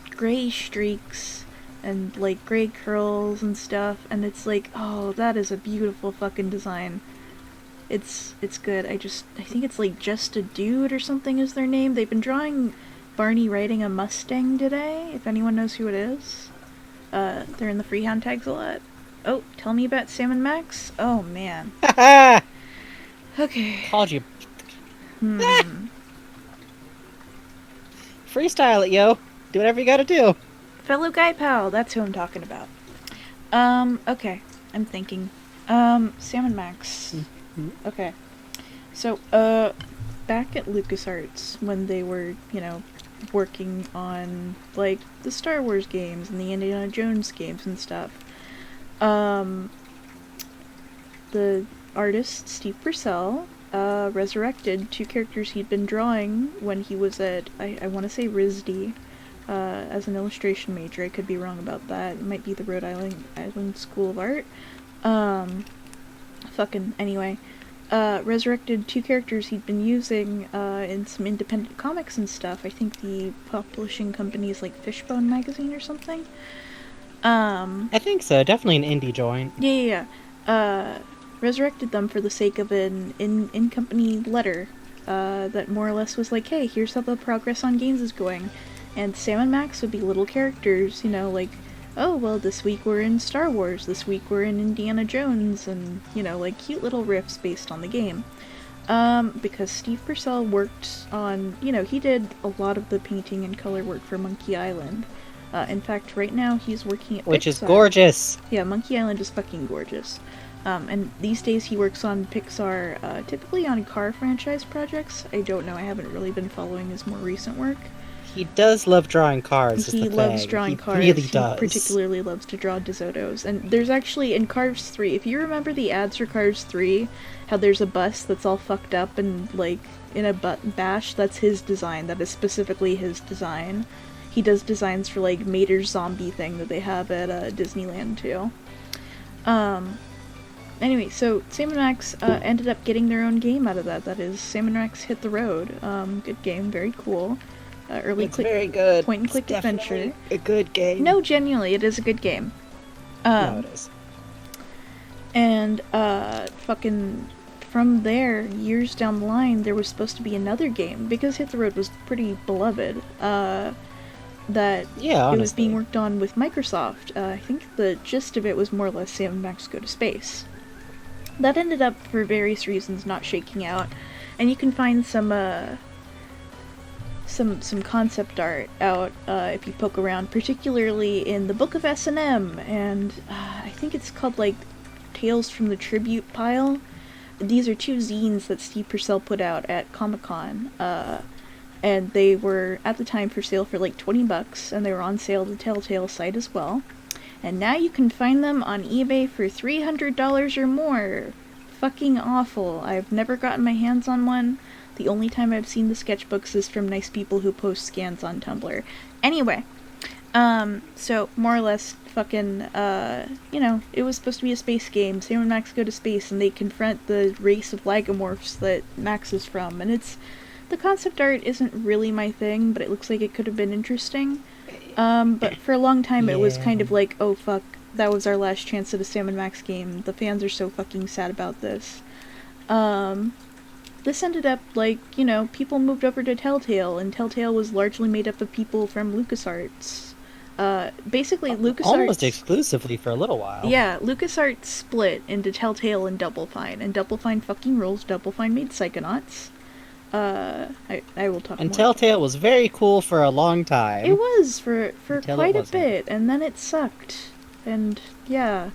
gray streaks and like gray curls and stuff, and it's like, oh, that is a beautiful fucking design. It's good. I think it's like Just a Dude or something is their name. They've been drawing Barney riding a Mustang today, if anyone knows who it is. They're in the freehand tags a lot. Oh, tell me about Sam and Max? Oh, man. Haha! Okay. Called you. Freestyle it, yo. Do whatever you gotta do. fellow guy pal. That's who I'm talking about. Okay. I'm thinking. Sam & Max. Okay. So, back at LucasArts, when they were, working on, like, the Star Wars games and the Indiana Jones games and stuff, the artist, Steve Purcell, resurrected two characters he'd been drawing when he was at, I want to say RISD, as an illustration major. I could be wrong about that. It might be the Rhode Island School of Art. Anyway. Resurrected two characters he'd been using in some independent comics and stuff. I think the publishing company is like Fishbone Magazine or something. I think so. Definitely an indie joint. Yeah. Resurrected them for the sake of an in-company letter that more or less was like, hey, here's how the progress on games is going. And Sam and Max would be little characters, like, oh, well, this week we're in Star Wars, this week we're in Indiana Jones, and, like, cute little riffs based on the game. Because Steve Purcell worked on, he did a lot of the painting and color work for Monkey Island. In fact, right now he's working at Which Pixar. is gorgeous! Yeah, Monkey Island is fucking gorgeous. And these days he works on Pixar, typically on car franchise projects. I don't know, I haven't really been following his more recent work. He does love drawing cars. He loves drawing cars. Really does. He particularly loves to draw DeSotos. And there's actually, in Cars 3, if you remember the ads for Cars 3, how there's a bus that's all fucked up and, like, in a bash, that's his design. That is specifically his design. He does designs for, like, Mater's zombie thing that they have at Disneyland, too. Anyway, so Sam & Max ended up getting their own game out of that. That is Sam & Max Hit the Road. Good game, very cool. Very good. Point-and-click adventure. A good game. No, genuinely, it is a good game. No, it is. And, from there, years down the line, there was supposed to be another game, because Hit the Road was pretty beloved, that it was being worked on with Microsoft. I think the gist of it was more or less Sam & Max Go to Space. That ended up, for various reasons, not shaking out, and you can find some concept art out if you poke around, particularly in the Book of S&M, and I think it's called, like, Tales from the Tribute Pile. These are two zines that Steve Purcell put out at Comic-Con, and they were, at the time, for sale for like $20, and they were on sale at the Telltale site as well. And now you can find them on eBay for $300 or more. Fucking awful. I've never gotten my hands on one. The only time I've seen the sketchbooks is from nice people who post scans on Tumblr. Anyway, so more or less fucking, it was supposed to be a space game. Sam and Max go to space and they confront the race of lagomorphs that Max is from. And the concept art isn't really my thing, but it looks like it could have been interesting. But for a long time it was kind of like, oh fuck, that was our last chance at a Sam and Max game. The fans are so fucking sad about this. This ended up, like, people moved over to Telltale, and Telltale was largely made up of people from LucasArts. Basically, LucasArts... Almost exclusively for a little while. Yeah, LucasArts split into Telltale and Double Fine, and Double Fine fucking rules. Double Fine made Psychonauts. I will talk more. And Telltale was very cool for a long time. It was, for quite a wasn't. bit, and then it sucked. And, yeah.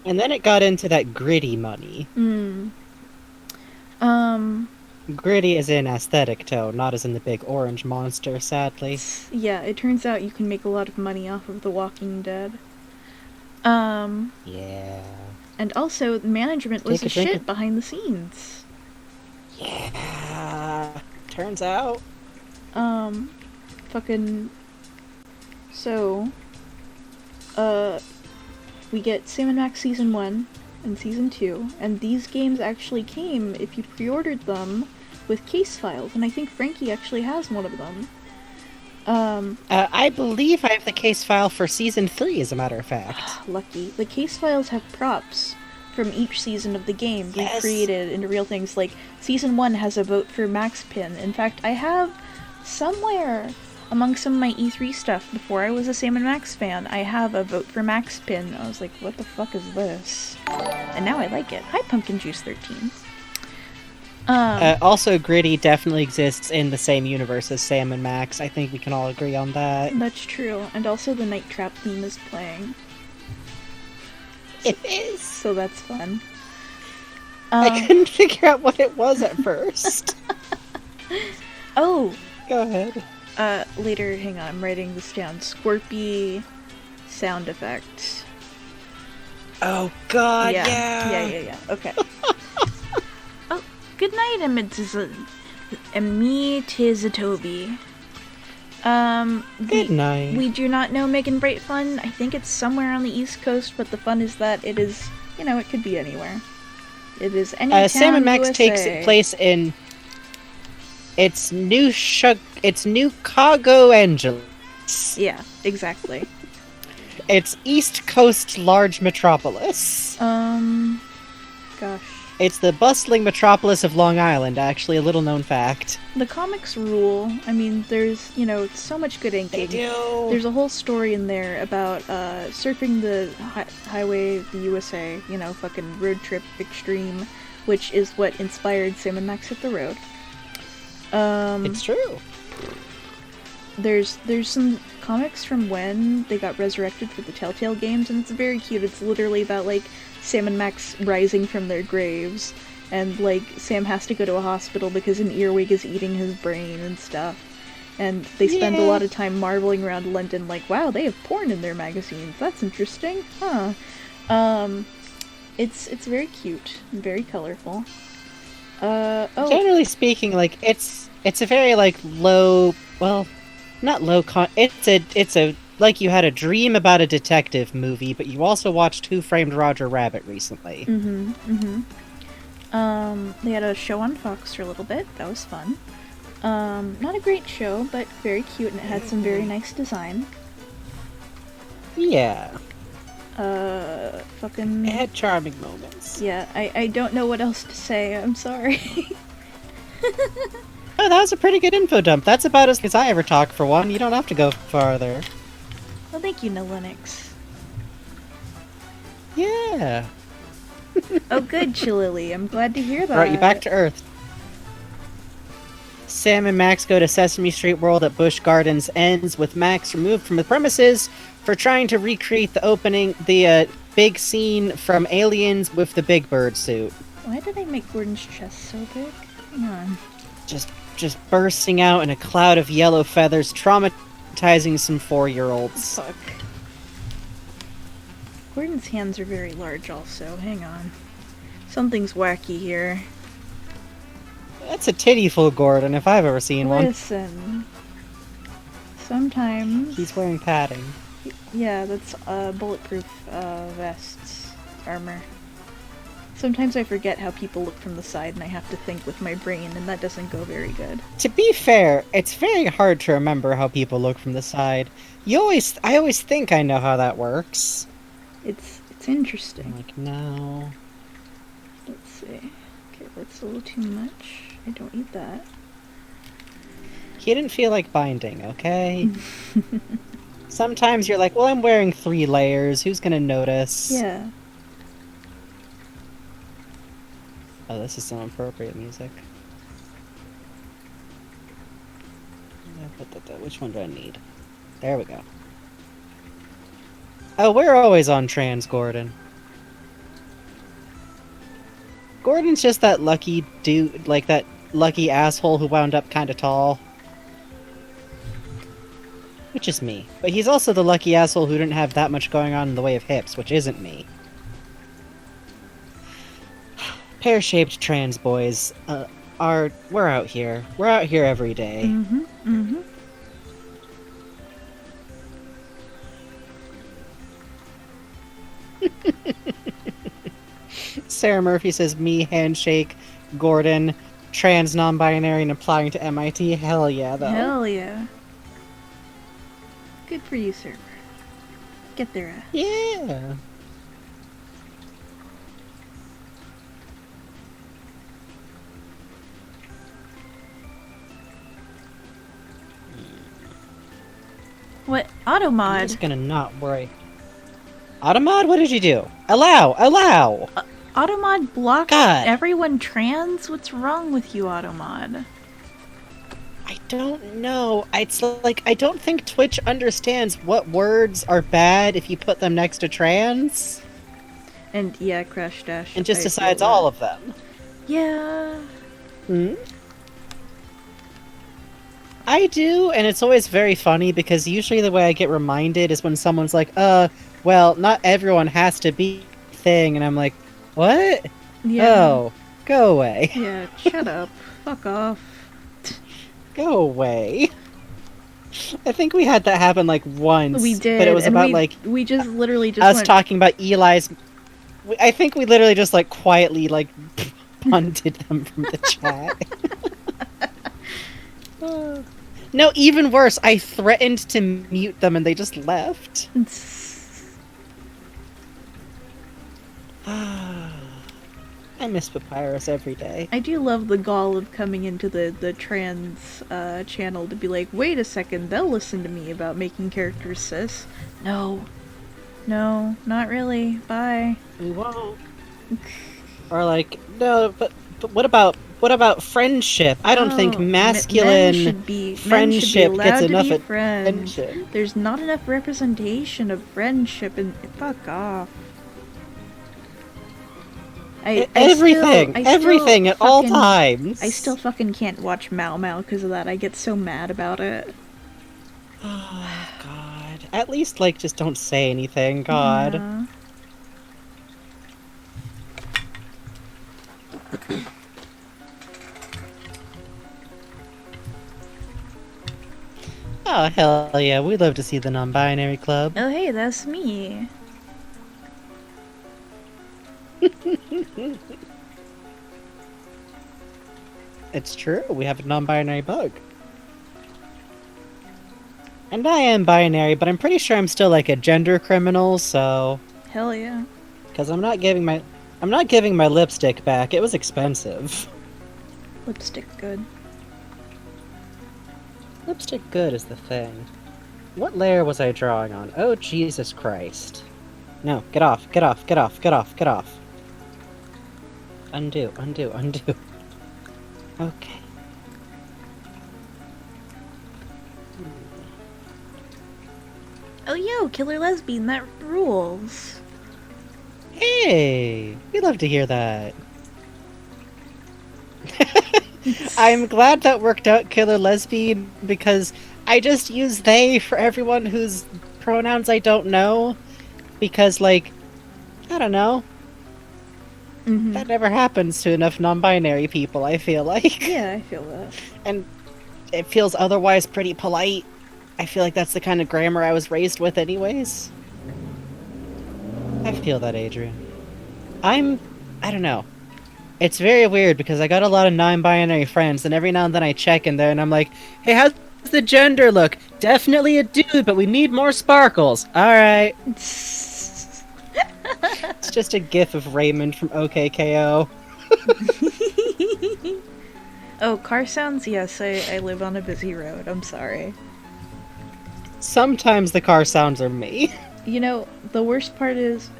And then it got into that gritty money. Gritty as in aesthetic tone, not as in the big orange monster, sadly. Yeah, it turns out you can make a lot of money off of The Walking Dead. Yeah. And also, management was Take a a drink shit of- behind the scenes. Yeah. Turns out. So, we get Sam & Max Season 1 and Season 2, and these games actually came, if you pre-ordered them, with case files, and I think Frankie actually has one of them. I believe I have the case file for Season 3, as a matter of fact. Lucky. The case files have props from each season of the game recreated into real things. Like, Season 1 has a vote for Max pin. In fact, I have somewhere among some of my E3 stuff, before I was a Sam & Max fan, I have a vote for Max pin. I was like, what the fuck is this? And now I like it. Hi, Pumpkin Juice 13. Also, Gritty definitely exists in the same universe as Sam and Max. I think we can all agree on that. That's true. And also the Night Trap theme is playing. It is. So that's fun. I couldn't figure out what it was at first. Oh! Go ahead. Later, hang on, I'm writing this down. Scorpy sound effect. Oh god, yeah. Yeah. Okay. Oh, good night, Amitizatobi. Good night. We do not know Making Bright Fun. I think it's somewhere on the East Coast, but the fun is that it is, it could be anywhere. It is any town Sam and Max USA. takes place in it's New Chicago Angeles. Yeah, exactly. It's East Coast large metropolis. Gosh. It's the bustling metropolis of Long Island, actually, a little known fact. The comics rule. I mean, there's, so much good inking. They do. There's a whole story in there about surfing the highway of the USA, fucking road trip extreme, which is what inspired Sam and Max Hit the Road. It's true. There's some comics from when they got resurrected for the Telltale games, and it's very cute. It's literally about, Sam and Max rising from their graves, and, Sam has to go to a hospital because an earwig is eating his brain and stuff. And they spend a lot of time marveling around London wow, they have porn in their magazines. That's interesting. Huh. It's very cute and very colorful. Generally speaking, it's a very, low, well, not low it's a like you had a dream about a detective movie, but you also watched Who Framed Roger Rabbit recently. They had a show on Fox for a little bit. That was fun. Not a great show, but very cute, and it had some very nice design. Yeah. Fucking... It had charming moments. Yeah, I don't know what else to say. I'm sorry. Oh, that was a pretty good info dump. That's about as I ever talk for one. You don't have to go farther. Well, thank you, No Linux. Yeah. Oh, good, Chilili. I'm glad to hear that. Brought you back to Earth. Sam and Max go to Sesame Street World at Busch Gardens. Ends with Max removed from the premises for trying to recreate the big scene from Aliens with the Big Bird suit. Why did they make Gordon's chest so big? Hang on. Just bursting out in a cloud of yellow feathers, traumatizing some 4-year-olds. Fuck. Gordon's hands are very large also. Hang on. Something's wacky here. That's a tittyful Gordon, if I've ever seen one. Listen. Sometimes... He's wearing padding. Yeah, that's bulletproof vests. Armor. Sometimes I forget how people look from the side and I have to think with my brain, and that doesn't go very good. To be fair, it's very hard to remember how people look from the side. I always think I know how that works. It's interesting. No. Let's see. Okay, that's a little too much. I don't eat that. He didn't feel like binding, okay? Sometimes you're like, well, I'm wearing 3 layers. Who's gonna notice? Yeah. Oh, this is some appropriate music. Which one do I need? There we go. Oh, we're always on trans, Gordon. Gordon's just that lucky dude, that lucky asshole who wound up kinda tall. Which is me. But he's also the lucky asshole who didn't have that much going on in the way of hips, which isn't me. Pear-shaped trans boys we're out here. We're out here every day. Sarah Murphy says me, handshake, Gordon, trans non-binary and applying to MIT. Hell yeah, though. Hell yeah. Good for you, server. Get there. Yeah. What? I'm Automod? just gonna not worry. Automod, what did you do? Allow! Automod blocked God. everyone trans? What's wrong with you, Automod? I don't know. It's like, I don't think Twitch understands what words are bad if you put them next to trans. And yeah, Crash Dash. And just I decides feel all that. of them. Yeah. I do, and it's always very funny because usually the way I get reminded is when someone's like, well, not everyone has to be a thing, and I'm like, what? Yeah. Oh, go away. Yeah, shut up. Fuck off. Go away. I think we had that happen like once. We did, But it was and about like we just literally just us went, talking about Eli's. I think we literally just like quietly like punted them from the chat. No, even worse. I threatened to mute them and they just left. I miss Papyrus every day. I do love the gall of coming into the trans channel to be like, wait a second, they'll listen to me about making characters cis. No. No, not really. Bye. We won't. Or like, no, but what about friendship? I don't think masculine friendship gets enough attention. There's not enough representation of friendship, and fuck off. Everything at all times. I still fucking can't watch Mao Mao because of that. I get so mad about it. Oh God. At least like just don't say anything, God. Yeah. Oh hell yeah, we'd love to see the non-binary club. Oh hey, that's me. It's true, we have a non-binary bug. And I am binary, but I'm pretty sure I'm still like a gender criminal, so... Hell yeah. Because I'm not giving my lipstick back, it was expensive. Lipstick good. Lipstick good is the thing. What layer was I drawing on? Oh Jesus Christ. No, get off, get off, get off, get off, get off. Undo, undo, undo. Okay. Oh yo, Killer Lesbian, that rules. Hey, we love to hear that. I'm glad that worked out, Killer Lesbian, because I just use they for everyone whose pronouns I don't know. Because, like, I don't know. Mm-hmm. That never happens to enough non-binary people, I feel like. Yeah, I feel that. And it feels otherwise pretty polite. I feel like that's the kind of grammar I was raised with anyways. I feel that, Adrian. I don't know. It's very weird because I got a lot of non-binary friends, and every now and then I check in there and I'm like, hey, how's the gender look? Definitely a dude, but we need more sparkles. Alright. It's just a gif of Raymond from OKKO. Oh, car sounds? Yes, I live on a busy road. I'm sorry. Sometimes the car sounds are me. You know, the worst part is,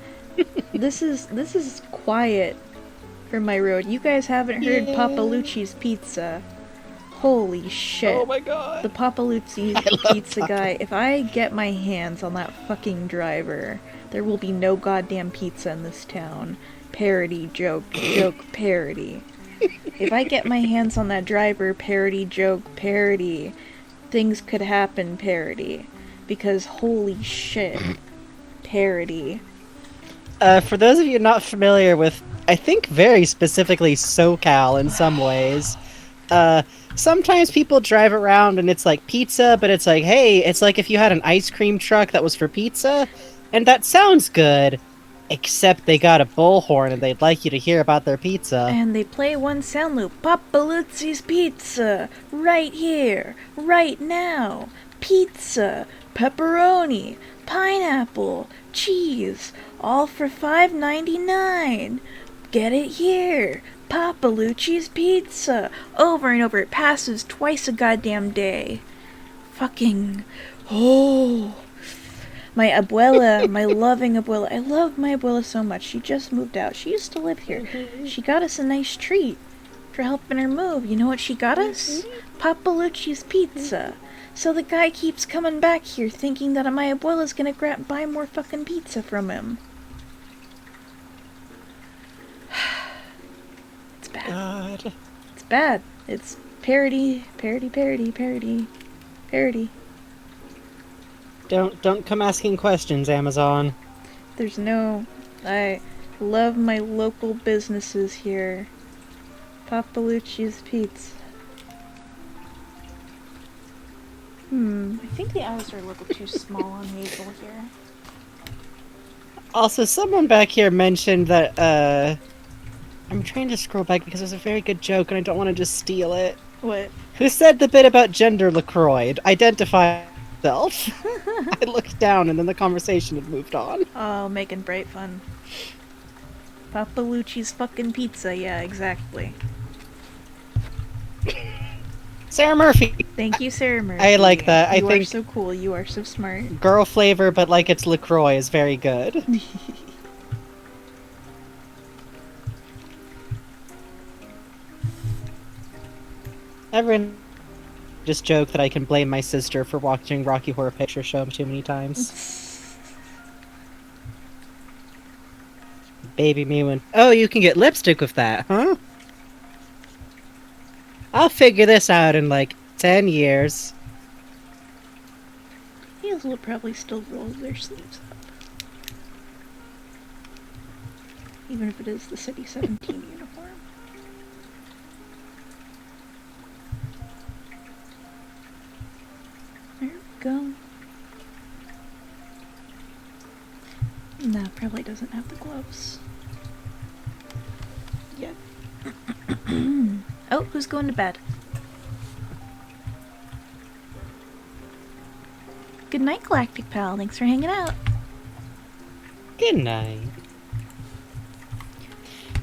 this is quiet for my road. You guys haven't heard Papalucci's Pizza. Holy shit. Oh my god. The Papalucci's Pizza guy, if I get my hands on that fucking driver, there will be no goddamn pizza in this town. Parody, joke, joke, parody. If I get my hands on that driver, parody, joke, parody, things could happen, parody. Because holy shit. Parody. For those of you not familiar with, I think very specifically SoCal in some ways, sometimes people drive around and it's like pizza, but it's like, hey, it's like if you had an ice cream truck that was for pizza, and that sounds good, except they got a bullhorn and they'd like you to hear about their pizza. And they play one sound loop. Papalucci's Pizza! Right here! Right now! Pizza! Pepperoni! Pineapple! Cheese! All for $5.99! Get it here! Papalucci's Pizza! Over and over. It passes twice a goddamn day. Fucking... Oh... My abuela, my loving abuela. I love my abuela so much. She just moved out. She used to live here. She got us a nice treat for helping her move. You know what she got us? Papalucci's pizza. So the guy keeps coming back here thinking that my abuela's gonna buy more fucking pizza from him. It's bad. God. It's bad. It's parody. Don't come asking questions, Amazon. There's no... I love my local businesses here. Papalucci's Pizza. I think the hours are a little too small on Hazel here. Also, someone back here mentioned that, I'm trying to scroll back because there's a very good joke and I don't want to just steal it. What? Who said the bit about gender LaCroix? Identify yourself. I looked down and then the conversation had moved on. Oh, Megan Bright fun. Papalucci's fucking pizza, yeah, exactly. Sarah Murphy! Thank you, Sarah Murphy. I like that. You are so cool. You are so smart. Girl flavor, but like it's LaCroix is very good. Everyone just joke that I can blame my sister for watching Rocky Horror Picture Show too many times. Baby me when... Oh, you can get lipstick with that, huh? I'll figure this out in like 10 years. Hazel would probably still roll their sleeves up. Even if it is the City 17 uniform. There we go. No, probably doesn't have the gloves. Yet. Oh, who's going to bed? Good night, Galactic Pal. Thanks for hanging out. Good night.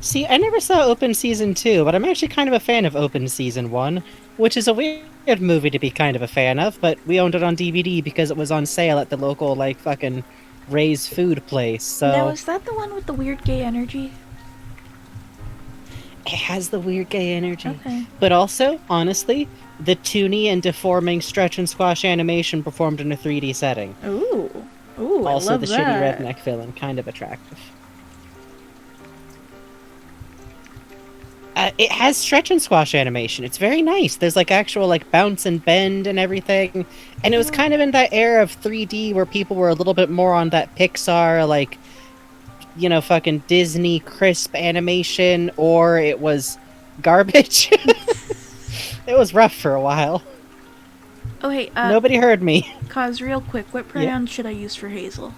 See, I never saw Open Season 2, but I'm actually kind of a fan of Open Season 1, which is a weird movie to be kind of a fan of, but we owned it on DVD because it was on sale at the local, like, fucking Ray's food place, so... Now, is that the one with the weird gay energy? It has the weird gay energy. Okay. But also, honestly, the toony and deforming stretch and squash animation performed in a 3D setting. Ooh. Ooh, Also, I love the that. shitty redneck villain, kind of attractive. It has stretch and squash animation. It's very nice. There's like actual like bounce and bend and everything. And it was kind of in that era of 3D where people were a little bit more on that Pixar, like, you know, fucking Disney crisp animation, or it was garbage. It was rough for a while. Oh, hey, Nobody heard me. Cause, real quick, what pronoun should I use for Hazel?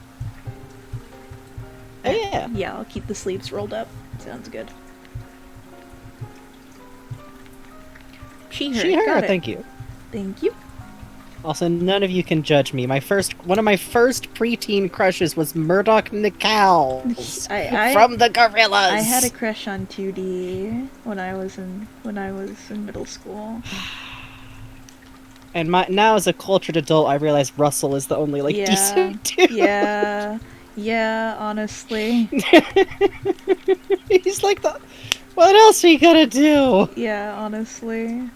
Oh, yeah. Yeah, I'll keep the sleeves rolled up. Sounds good. She, her. She, her, Got it. thank you. Thank you. Also, none of you can judge me. One of my first preteen crushes was Murdoch Nicalls from the Gorillas. I had a crush on 2D when I was in middle school. And now as a cultured adult, I realize Russell is the only decent dude. Yeah, honestly. He's like the. What else are you gonna do? Yeah, honestly.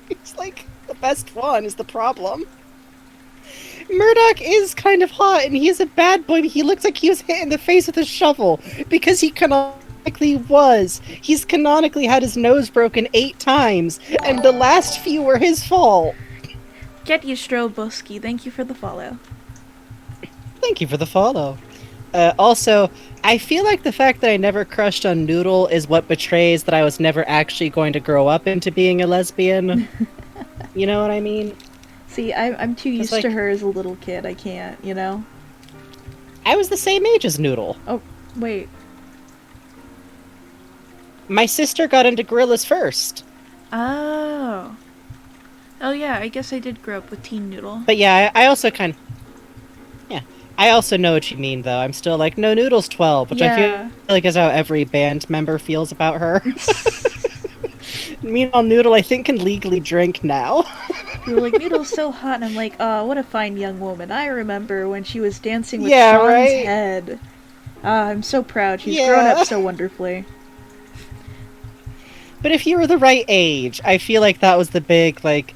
He's like the best one is the problem. Murdoch is kind of hot, and he's a bad boy, but he looks like he was hit in the face with a shovel because he canonically was. He's canonically had his nose broken 8 times, and the last few were his fault. Get you, Stroboski. Thank you for the follow. Thank you for the follow. Also, I feel like the fact that I never crushed on Noodle is what betrays that I was never actually going to grow up into being a lesbian. You know what I mean? See, I'm too used to her as a little kid. I can't, you know? I was the same age as Noodle. Oh, wait. My sister got into Gorillas first. Oh. Oh yeah, I guess I did grow up with Teen Noodle. But yeah, I also kind of... Yeah. I also know what you mean, though. I'm still like, no, Noodle's 12, which I feel like is how every band member feels about her. Meanwhile, Noodle, I think, can legally drink now. You were like, Noodle's so hot, and I'm like, oh, what a fine young woman. I remember when she was dancing with Yeah, Sean's right? head. I'm so proud. She's grown Yeah. up so wonderfully. But if you were the right age, I feel like that was the big, like,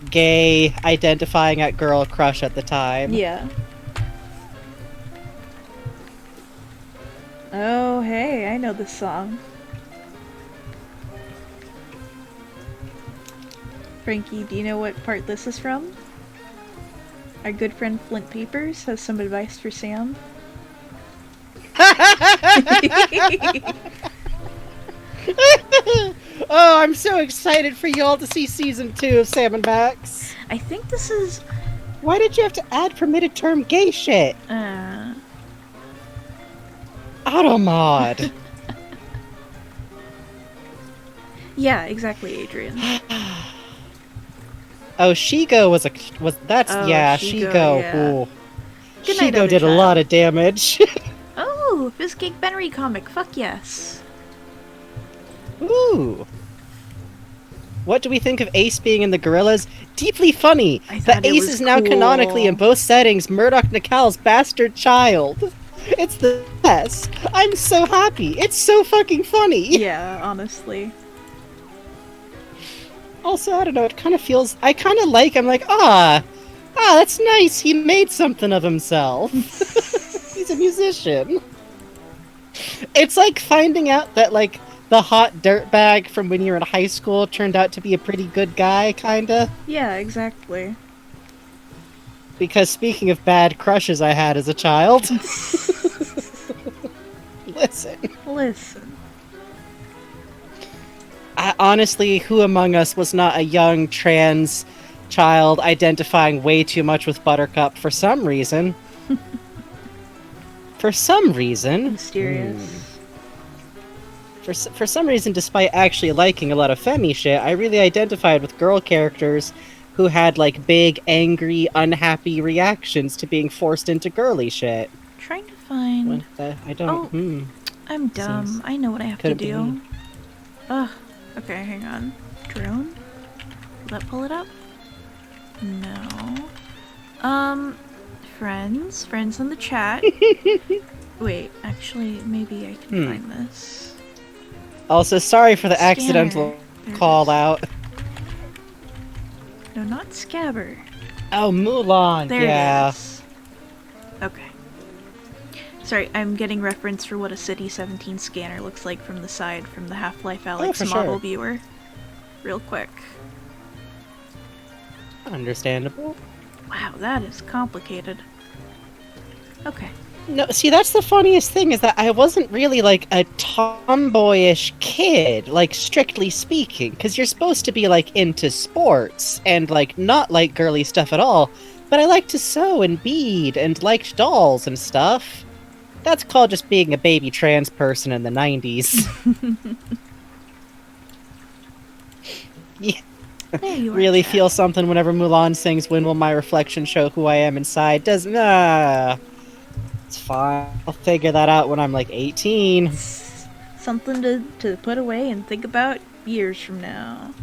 gay identifying at girl crush at the time. Yeah. Oh, hey, I know this song. Frankie, do you know what part this is from? Our good friend Flint Papers has some advice for Sam. Oh, I'm so excited for y'all to see season 2 of Sam and Max. I think this is... Why did you have to add permitted term gay shit? Automod. Yeah, exactly, Adrian. Oh, Shigo was that's Oh, yeah, Shigo, Shigo. yeah. Ooh. Good night, Shigo other did a child. lot of damage. Oh, Fizzcake Benry comic, fuck yes. Ooh. What do we think of Ace being in the Gorillas? Deeply funny. I The thought it Ace was is now cool. canonically in both settings Murdoch Nical's bastard child. It's the best. I'm so happy. It's so fucking funny. Yeah, honestly. Also, I don't know, it kind of feels... I'm like, that's nice. He made something of himself. He's a musician. It's like finding out that, like, the hot dirtbag from when you were in high school turned out to be a pretty good guy, kinda. Yeah, exactly. Because speaking of bad crushes I had as a child... Listen. Honestly, who among us was not a young trans child identifying way too much with Buttercup for some reason? For some reason. Mysterious. For some reason, despite actually liking a lot of femmy shit, I really identified with girl characters who had, like, big, angry, unhappy reactions to being forced into girly shit. Trying to find... I don't... Oh, I'm dumb. Seems- I know what I have to could've been do. Ugh. Okay, hang on. Drone? Will that pull it up? No. Friends? Friends in the chat. Wait, actually, maybe I can find this. Also, sorry for the Scanner. accidental There it call is. out. No, not Scabber. Oh, Mulan, There yeah. it is. Okay. Sorry, I'm getting reference for what a City 17 scanner looks like from the side from the Half-Life Alyx for model sure. viewer. Real quick. Understandable. Wow, that is complicated. Okay. No, see, that's the funniest thing, is that I wasn't really, like, a tomboyish kid, like, strictly speaking, because you're supposed to be, like, into sports, and, like, not like girly stuff at all, but I liked to sew and bead, and liked dolls and stuff. That's called just being a baby trans person in the 90s. Yeah. There you are, Really chat. feel something whenever Mulan sings "When Will My Reflection Show Who I Am Inside." Doesn't... It's fine. I'll figure that out when I'm, like, 18. Something to put away and think about years from now.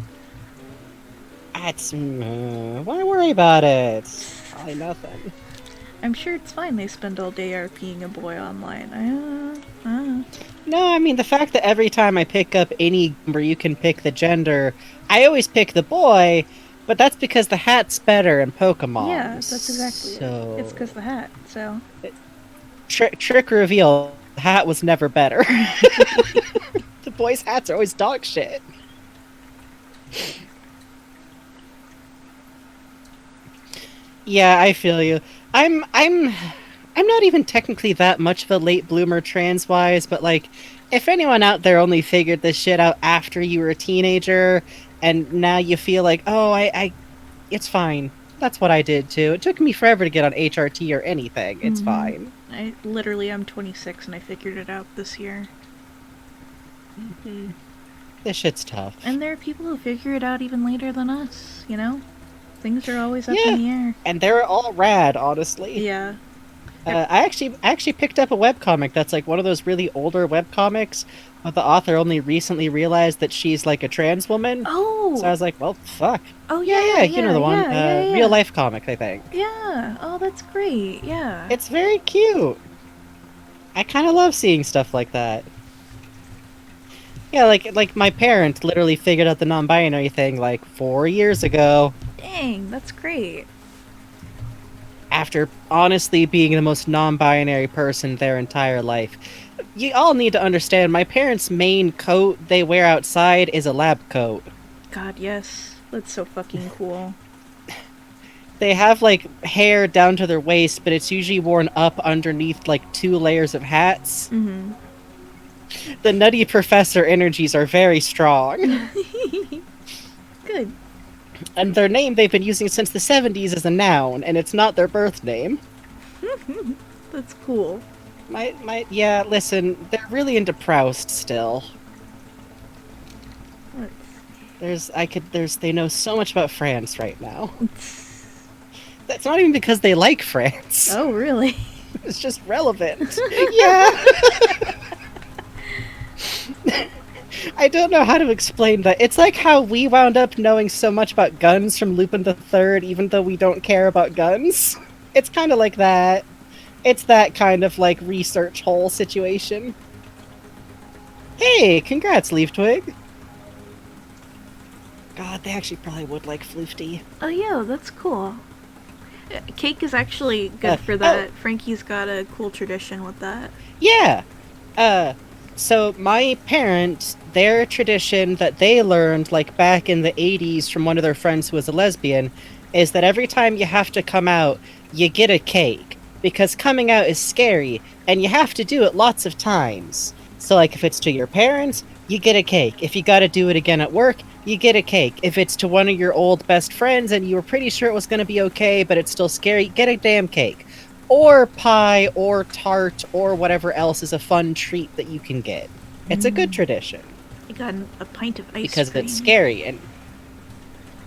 That's... why worry about it? Probably nothing. I'm sure it's fine they spend all day RPing a boy online. No, I mean, the fact that every time I pick up any where you can pick the gender, I always pick the boy, but that's because the hat's better in Pokemon. Yeah, that's exactly so... it. It's because the hat, so... Trick reveal, the hat was never better. The boys' hats are always dog shit. Yeah, I feel you. I'm not even technically that much of a late bloomer trans-wise, but, like, if anyone out there only figured this shit out after you were a teenager, and now you feel like, oh, it's fine. That's what I did too. It took me forever to get on HRT or anything. It's fine. I'm 26 and I figured it out this year. This shit's tough. And there are people who figure it out even later than us, you know? Things are always up Yeah. in the air. And they're all rad, honestly. Yeah. I actually picked up a webcomic that's like one of those really older webcomics But the author only recently realized that she's like a trans woman. Oh. So I was like, well, fuck. Oh Yeah, you know the one. Yeah. Real life comic, I think. Yeah. Oh, that's great. Yeah. It's very cute. I kind of love seeing stuff like that. Yeah, like my parents literally figured out the non-binary thing like 4 years ago. Dang, that's great. After honestly being the most non-binary person their entire life. You all need to understand, my parents' main coat they wear outside is a lab coat. God, yes. That's so fucking cool. They have, like, hair down to their waist, but it's usually worn up underneath, like, 2 layers of hats. Mm-hmm. The Nutty Professor energies are very strong. Good. And their name they've been using since the 70s is a noun, and it's not their birth name. That's cool. Yeah, listen, they're really into Proust still. They know so much about France right now. That's not even because they like France. Oh, really? It's just relevant. Yeah. I don't know how to explain that. It's like how we wound up knowing so much about guns from Lupin the Third, even though we don't care about guns. It's kind of like that. It's that kind of, like, research hole situation. Hey, congrats, Leaf Twig. God, they actually probably would like Floofty. Oh, yeah, that's cool. Cake is actually good for that. Frankie's got a cool tradition with that. Yeah. So my parents, their tradition that they learned, like, back in the 80s from one of their friends who was a lesbian, is that every time you have to come out, you get a cake. Because coming out is scary, and you have to do it lots of times. So, like, if it's to your parents, you get a cake. If you gotta do it again at work, you get a cake. If it's to one of your old best friends and you were pretty sure it was gonna be okay, but it's still scary, get a damn cake. Or pie, or tart, or whatever else is a fun treat that you can get. It's a good tradition. I got a pint of ice cream. Because it's scary, and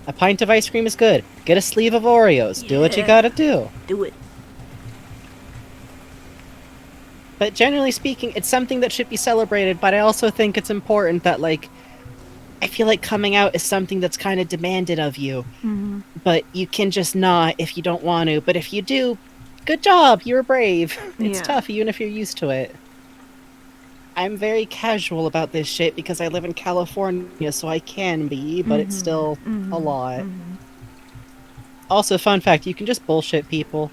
a pint of ice cream is good. Get a sleeve of Oreos. Yeah. Do what you gotta do. Do it. But generally speaking, it's something that should be celebrated, but I also think it's important that, like, I feel like coming out is something that's kind of demanded of you. Mm-hmm. But you can just not if you don't want to. But if you do, good job, you're brave. It's tough, even if you're used to it. I'm very casual about this shit because I live in California, so I can be, but it's still a lot. Also, fun fact, you can just bullshit people.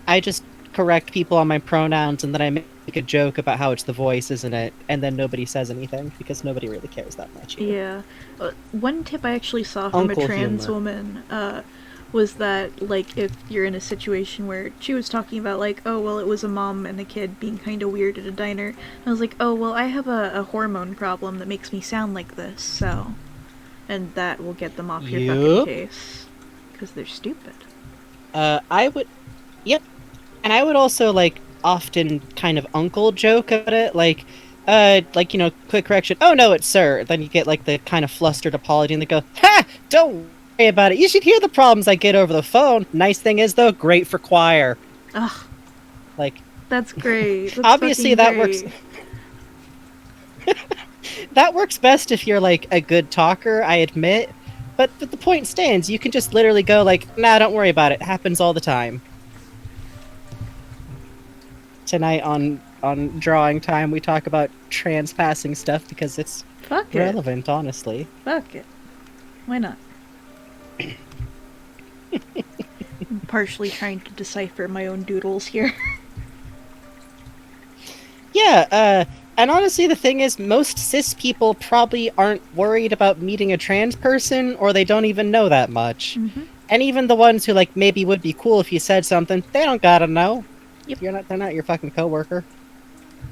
I just correct people on my pronouns, and then I make a joke about how it's the voice, isn't it? And then nobody says anything, because nobody really cares that much. Yeah. One tip I actually saw from Uncle a trans humor. woman was that, like, if you're in a situation where she was talking about, like, oh, well, it was a mom and a kid being kind of weird at a diner. I was like, oh, well, I have a hormone problem that makes me sound like this, so... And that will get them off your fucking case. Because they're stupid. I would... Yep. And I would also, like, often kind of uncle joke about it, like, you know, quick correction, oh no, it's sir. Then you get, like, the kind of flustered apology, and they go, ha! Don't worry about it. You should hear the problems I get over the phone. Nice thing is, though, great for choir. Ugh. Like... That's great. That's obviously that great. works... That works best if you're, like, a good talker, I admit. But the point stands, you can just literally go, like, nah, don't worry about it. It happens all the time. Tonight on drawing time, we talk about trans-passing stuff because it's relevant, honestly. Fuck it. Why not? I'm partially trying to decipher my own doodles here. Yeah, and honestly, the thing is, most cis people probably aren't worried about meeting a trans person, or they don't even know that much. And even the ones who, like, maybe would be cool if you said something, they don't gotta know. Yep. They're not your fucking coworker.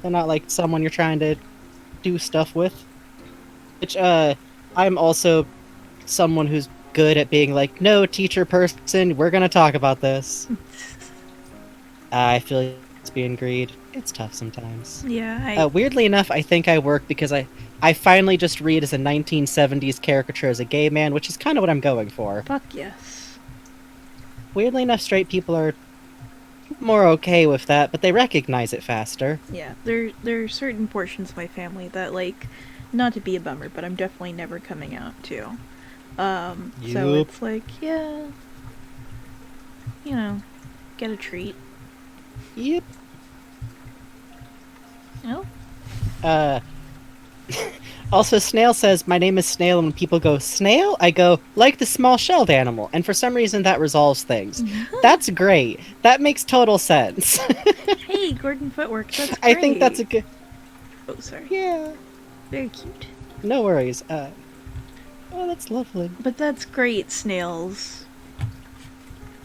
They're not, like, someone you're trying to do stuff with. Which, I'm also someone who's good at being like, no, teacher person, we're gonna talk about this. I feel like it's being greed. It's tough sometimes. Yeah, weirdly enough, I think I work because I finally just read as a 1970s caricature as a gay man, which is kind of what I'm going for. Fuck yes. Weirdly enough, straight people are more okay with that, but they recognize it faster. Yeah, there are certain portions of my family that like, not to be a bummer, but I'm definitely never coming out to. So Yup. it's like, yeah, you know, get a treat. Yep. Oh, Uh, Also, Snail says, my name is Snail, and when people go, Snail? I go, like the small-shelled animal, and for some reason that resolves things. That's great. That makes total sense. hey, Gordon Footwork, that's great. I think that's a good... Oh, sorry. Yeah, Very cute. no worries. Oh, that's lovely. But that's great, Snails.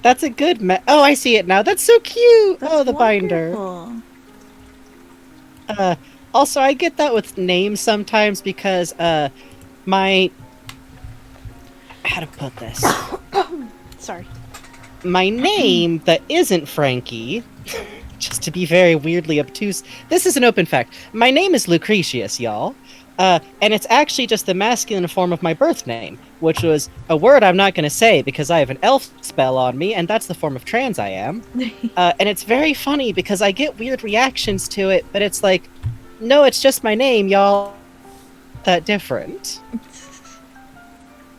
That's a good oh, I see it now. That's so cute! That's Oh, the wonderful. binder. Also, I get that with names sometimes because, my... How to put this? Sorry. My name that isn't Frankie, just to be very weirdly obtuse, this is an open fact. My name is Lucretius, y'all. And it's actually just the masculine form of my birth name, which was a word I'm not going to say because I have an elf spell on me, and that's the form of trans I am. And it's very funny because I get weird reactions to it, but it's like, no, it's just my name, y'all. That different.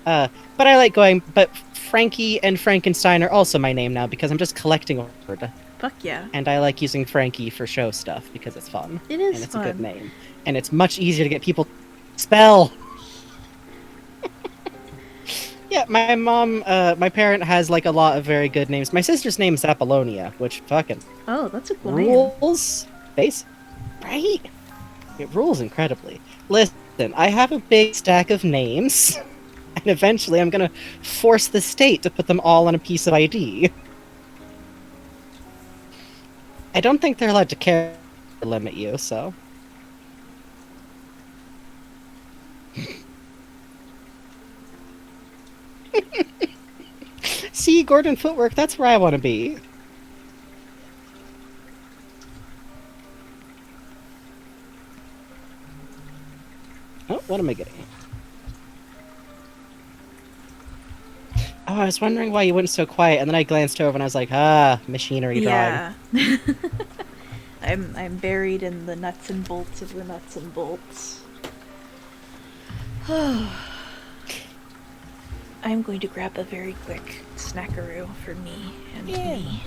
But I like going, but Frankie and Frankenstein are also my name now because I'm just collecting a word. Fuck yeah. And I like using Frankie for show stuff because it's fun. It is and it's fun. a good name. And it's much easier to get people to spell. Yeah, my mom, my parent has like a lot of very good names. My sister's name is Apollonia, which fucking Oh, that's a cool name. rules. Base, right? It rules incredibly. Listen, I have a big stack of names, and eventually I'm gonna force the state to put them all on a piece of ID. I don't think they're allowed to limit you, so. See, Gordon Footwork, that's where I want to be. Oh, what am I getting? Oh, I was wondering why you went so quiet, and then I glanced over and I was like, ah, machinery drawing. Yeah. I'm buried in the nuts and bolts of the nuts and bolts. I'm going to grab a very quick snackaroo for me and me.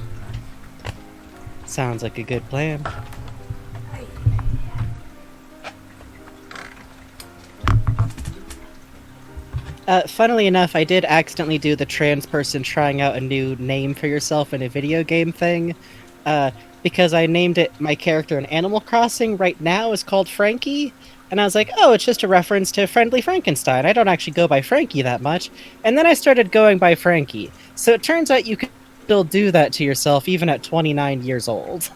Sounds like a good plan. Funnily enough, I did accidentally do the trans person trying out a new name for yourself in a video game thing. Because I named it my character in Animal Crossing right now is called Frankie. And I was like, oh, it's just a reference to Friendly Frankenstein. I don't actually go by Frankie that much. And then I started going by Frankie. So it turns out you can still do that to yourself even at 29 years old.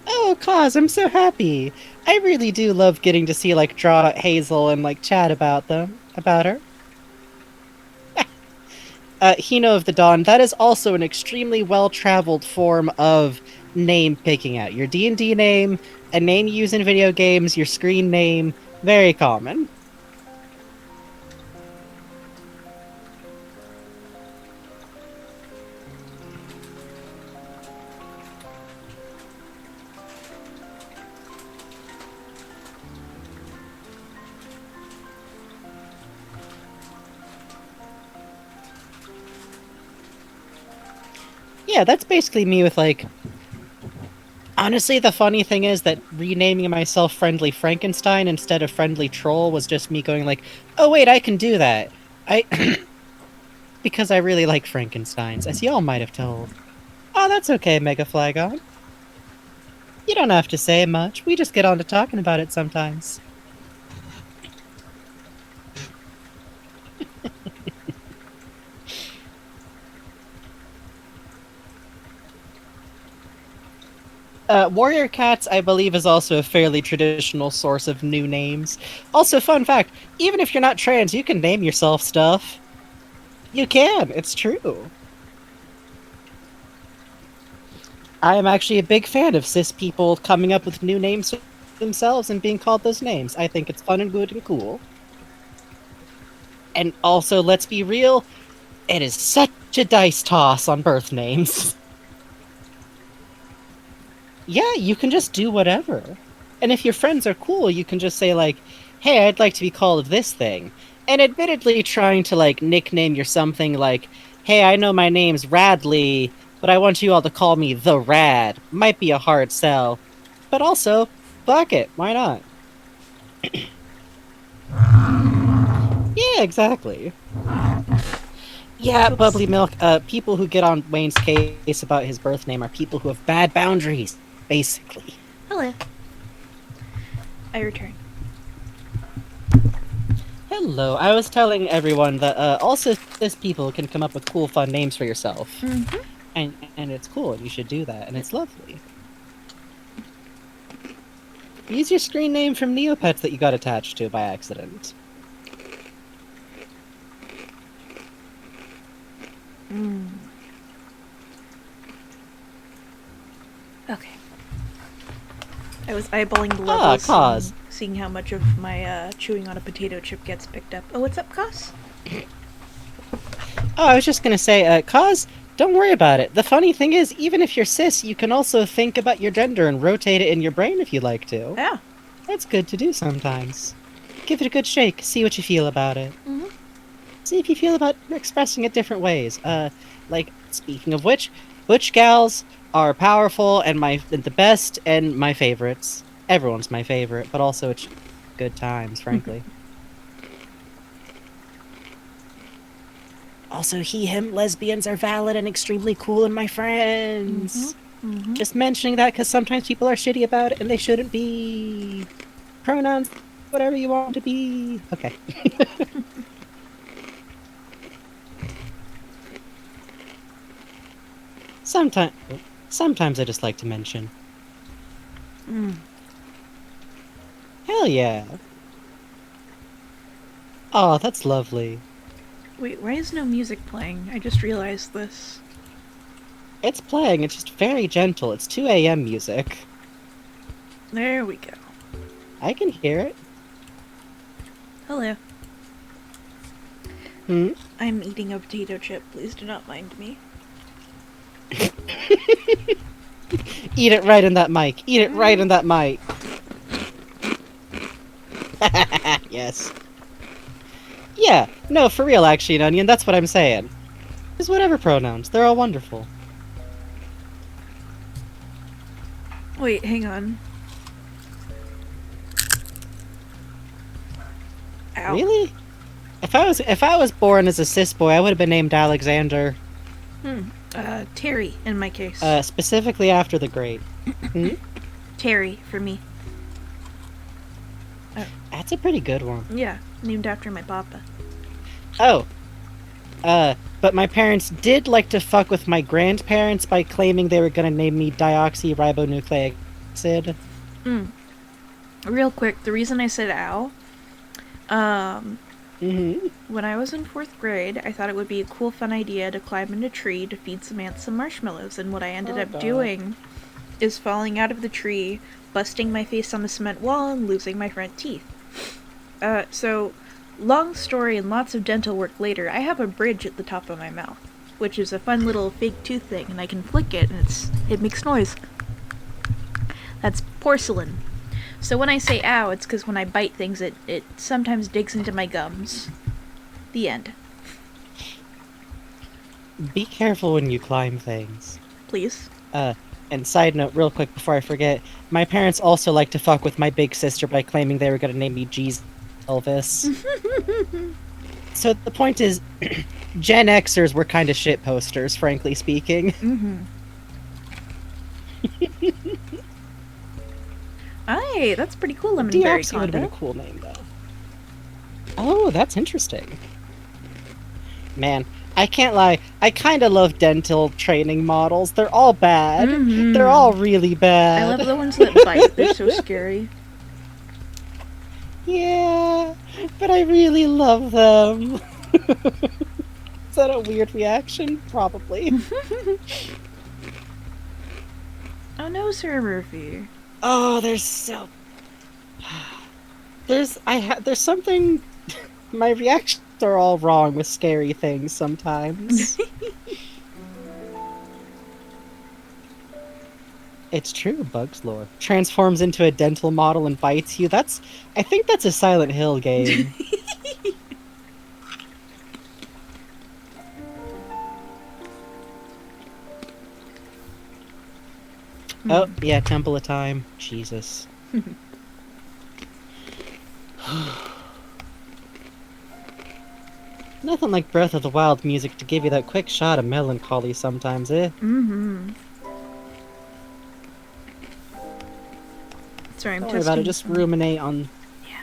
Oh, Cause, I'm so happy. I really do love getting to see, like, draw Hazel and, like, chat about her. Hino of the Dawn, that is also an extremely well-traveled form of name picking out. Your D&D name, a name you use in video games, your screen name, very common. Yeah, that's basically me with, like... Honestly, the funny thing is that renaming myself Friendly Frankenstein instead of Friendly Troll was just me going like, oh wait, I can do that. Because I really like Frankensteins, as y'all might have told. Oh, that's okay, Mega Flagon. You don't have to say much, we just get on to talking about it sometimes. Warrior Cats, I believe, is also a fairly traditional source of new names. Also, fun fact, even if you're not trans, you can name yourself stuff. You can, it's true. I am actually a big fan of cis people coming up with new names for themselves and being called those names. I think it's fun and good and cool. And also, let's be real, it is such a dice toss on birth names. Yeah, you can just do whatever. And if your friends are cool, you can just say, like, hey, I'd like to be called this thing. And admittedly, trying to, like, nickname your something like, hey, I know my name's Radley, but I want you all to call me The Rad might be a hard sell. But also, fuck it, why not? Yeah, exactly. Yeah, Bubbly Milk, people who get on Wayne's case about his birth name are people who have bad boundaries, basically. Hello. I return. Hello, I was telling everyone that also cis people can come up with cool, fun names for yourself. Mm-hmm. And it's cool, and you should do that, and it's lovely. Use your screen name from Neopets that you got attached to by accident. Okay. I was eyeballing the levels, Cause. seeing how much of my chewing on a potato chip gets picked up. Oh, what's up, Cos? Oh, I was just gonna say, Cause, don't worry about it. The funny thing is, even if you're cis, you can also think about your gender and rotate it in your brain if you like to. Yeah. That's good to do sometimes. Give it a good shake, see what you feel about it. Mm-hmm. See if you feel about expressing it different ways. Like, speaking of which, butch gals are powerful and the best and my favorites. Everyone's my favorite, but also it's good times, frankly. Also, he, him, lesbians are valid and extremely cool and my friends. Mm-hmm. Just mentioning that because sometimes people are shitty about it and they shouldn't be. Pronouns, whatever you want to be. Okay. Sometimes I just like to mention. Hell yeah. Oh, that's lovely. Wait, why is no music playing? I just realized this. It's playing, it's just very gentle. It's 2 a.m. music. There we go. I can hear it. Hello. Hmm? I'm eating a potato chip. Please do not mind me. Eat it right in that mic. Eat it right in that mic. Yes. Yeah, no, for real, actually, Onion, that's what I'm saying. Just whatever pronouns, they're all wonderful. Wait, hang on. Ow. Really? If I was born as a cis boy, I would have been named Alexander. Terry, in my case. Specifically after the Great. Hmm? Terry, for me. That's a pretty good one. Yeah, named after my papa. Oh. But my parents did like to fuck with my grandparents by claiming they were gonna name me deoxyribonucleic acid. Real quick, the reason I said ow, Mm-hmm. when I was in 4th grade, I thought it would be a cool, fun idea to climb in a tree to feed some ants some marshmallows, and what I ended up doing is falling out of the tree, busting my face on the cement wall, and losing my front teeth. So, long story and lots of dental work later, I have a bridge at the top of my mouth, which is a fun little fake tooth thing, and I can flick it, and it makes noise. That's porcelain. So when I say ow, it's because when I bite things, it sometimes digs into my gums. The end. Be careful when you climb things. Please. And side note, real quick before I forget, my parents also like to fuck with my big sister by claiming they were gonna name me Jesus Elvis. So the point is, Gen Xers were kind of shit posters, frankly speaking. Aye, that's pretty cool, Lemon Berry Deoxy would have been a Conda. cool name, though. Oh, that's interesting. Man, I can't lie, I kind of love dental training models. They're all bad. They're all really bad. I love the ones that bite. They're so scary. Yeah, but I really love them. Is that a weird reaction? Probably. Oh no, Sir Murphy. Oh, they're so... There's something. My reactions are all wrong with scary things sometimes. It's true, Bugs lore. Transforms into a dental model and bites you. I think that's a Silent Hill game. Oh, yeah, Temple of Time. Jesus. Nothing like Breath of the Wild music to give you that quick shot of melancholy sometimes, eh? Mm-hmm. Sorry, I'm Don't testing. worry about it, just ruminate on... Yeah.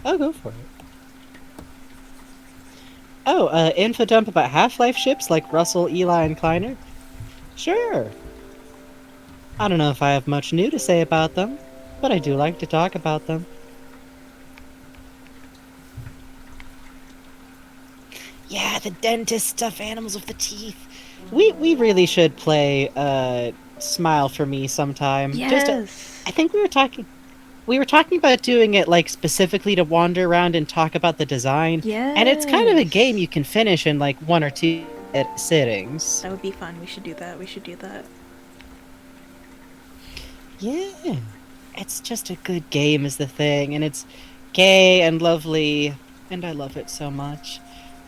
Oh, go for it. Oh, info dump about Half-Life ships like Russell, Eli, and Kleiner? Sure. I don't know if I have much new to say about them, but I do like to talk about them. Yeah, the dentist stuffed animals with the teeth. We really should play Smile for Me sometime. Yes. I think we were talking about doing it like specifically to wander around and talk about the design. Yes. And it's kind of a game you can finish in like 1 or 2 sittings. That would be fun. We should do that. We should do that. Yeah. It's just a good game is the thing, and it's gay and lovely, and I love it so much.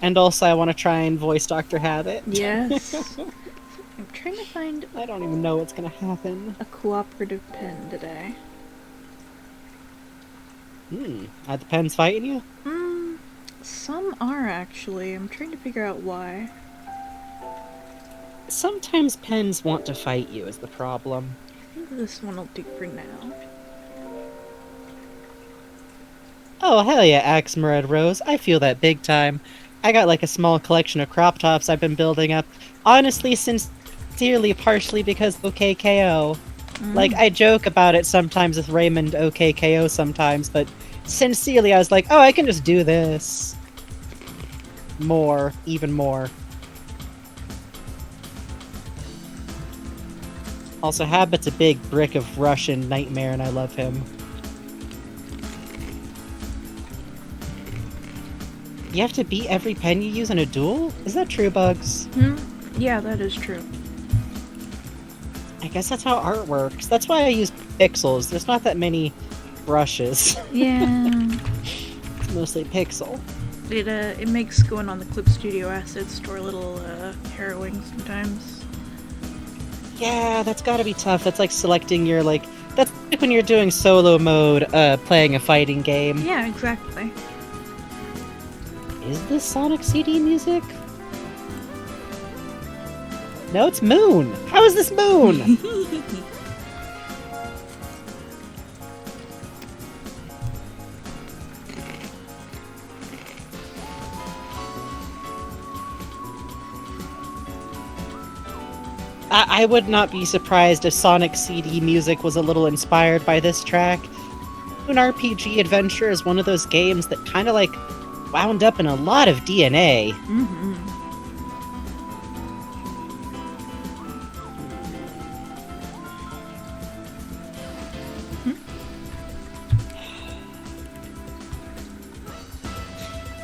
And also I want to try and voice Dr. Habit. Yes. I'm trying to find I don't even know what's gonna happen. a cooperative pen today. Are the pens fighting you? Some are actually. I'm trying to figure out why. Sometimes pens want to fight you is the problem. I think this one will do for now. Oh, hell yeah, Axe Red Rose. I feel that big time. I got like a small collection of crop tops I've been building up. Honestly, sincerely, partially because OKKO. Like, I joke about it sometimes with Raymond OKKO sometimes, but sincerely I was like, oh, I can just do this. More. Even more. Also, Habit's a big brick of Russian nightmare and I love him. You have to beat every pen you use in a duel? Is that true, Bugs? Yeah, that is true. I guess that's how art works. That's why I use pixels. There's not that many brushes. Yeah. It's mostly pixel. It makes going on the Clip Studio Asset store a little harrowing sometimes. Yeah, that's gotta be tough. That's like selecting your, like... That's like when you're doing solo mode, playing a fighting game. Yeah, exactly. Is this Sonic CD music? No, it's Moon! How is this Moon? I would not be surprised if Sonic CD music was a little inspired by this track. An RPG Adventure is one of those games that kind of like wound up in a lot of DNA. Mm-hmm.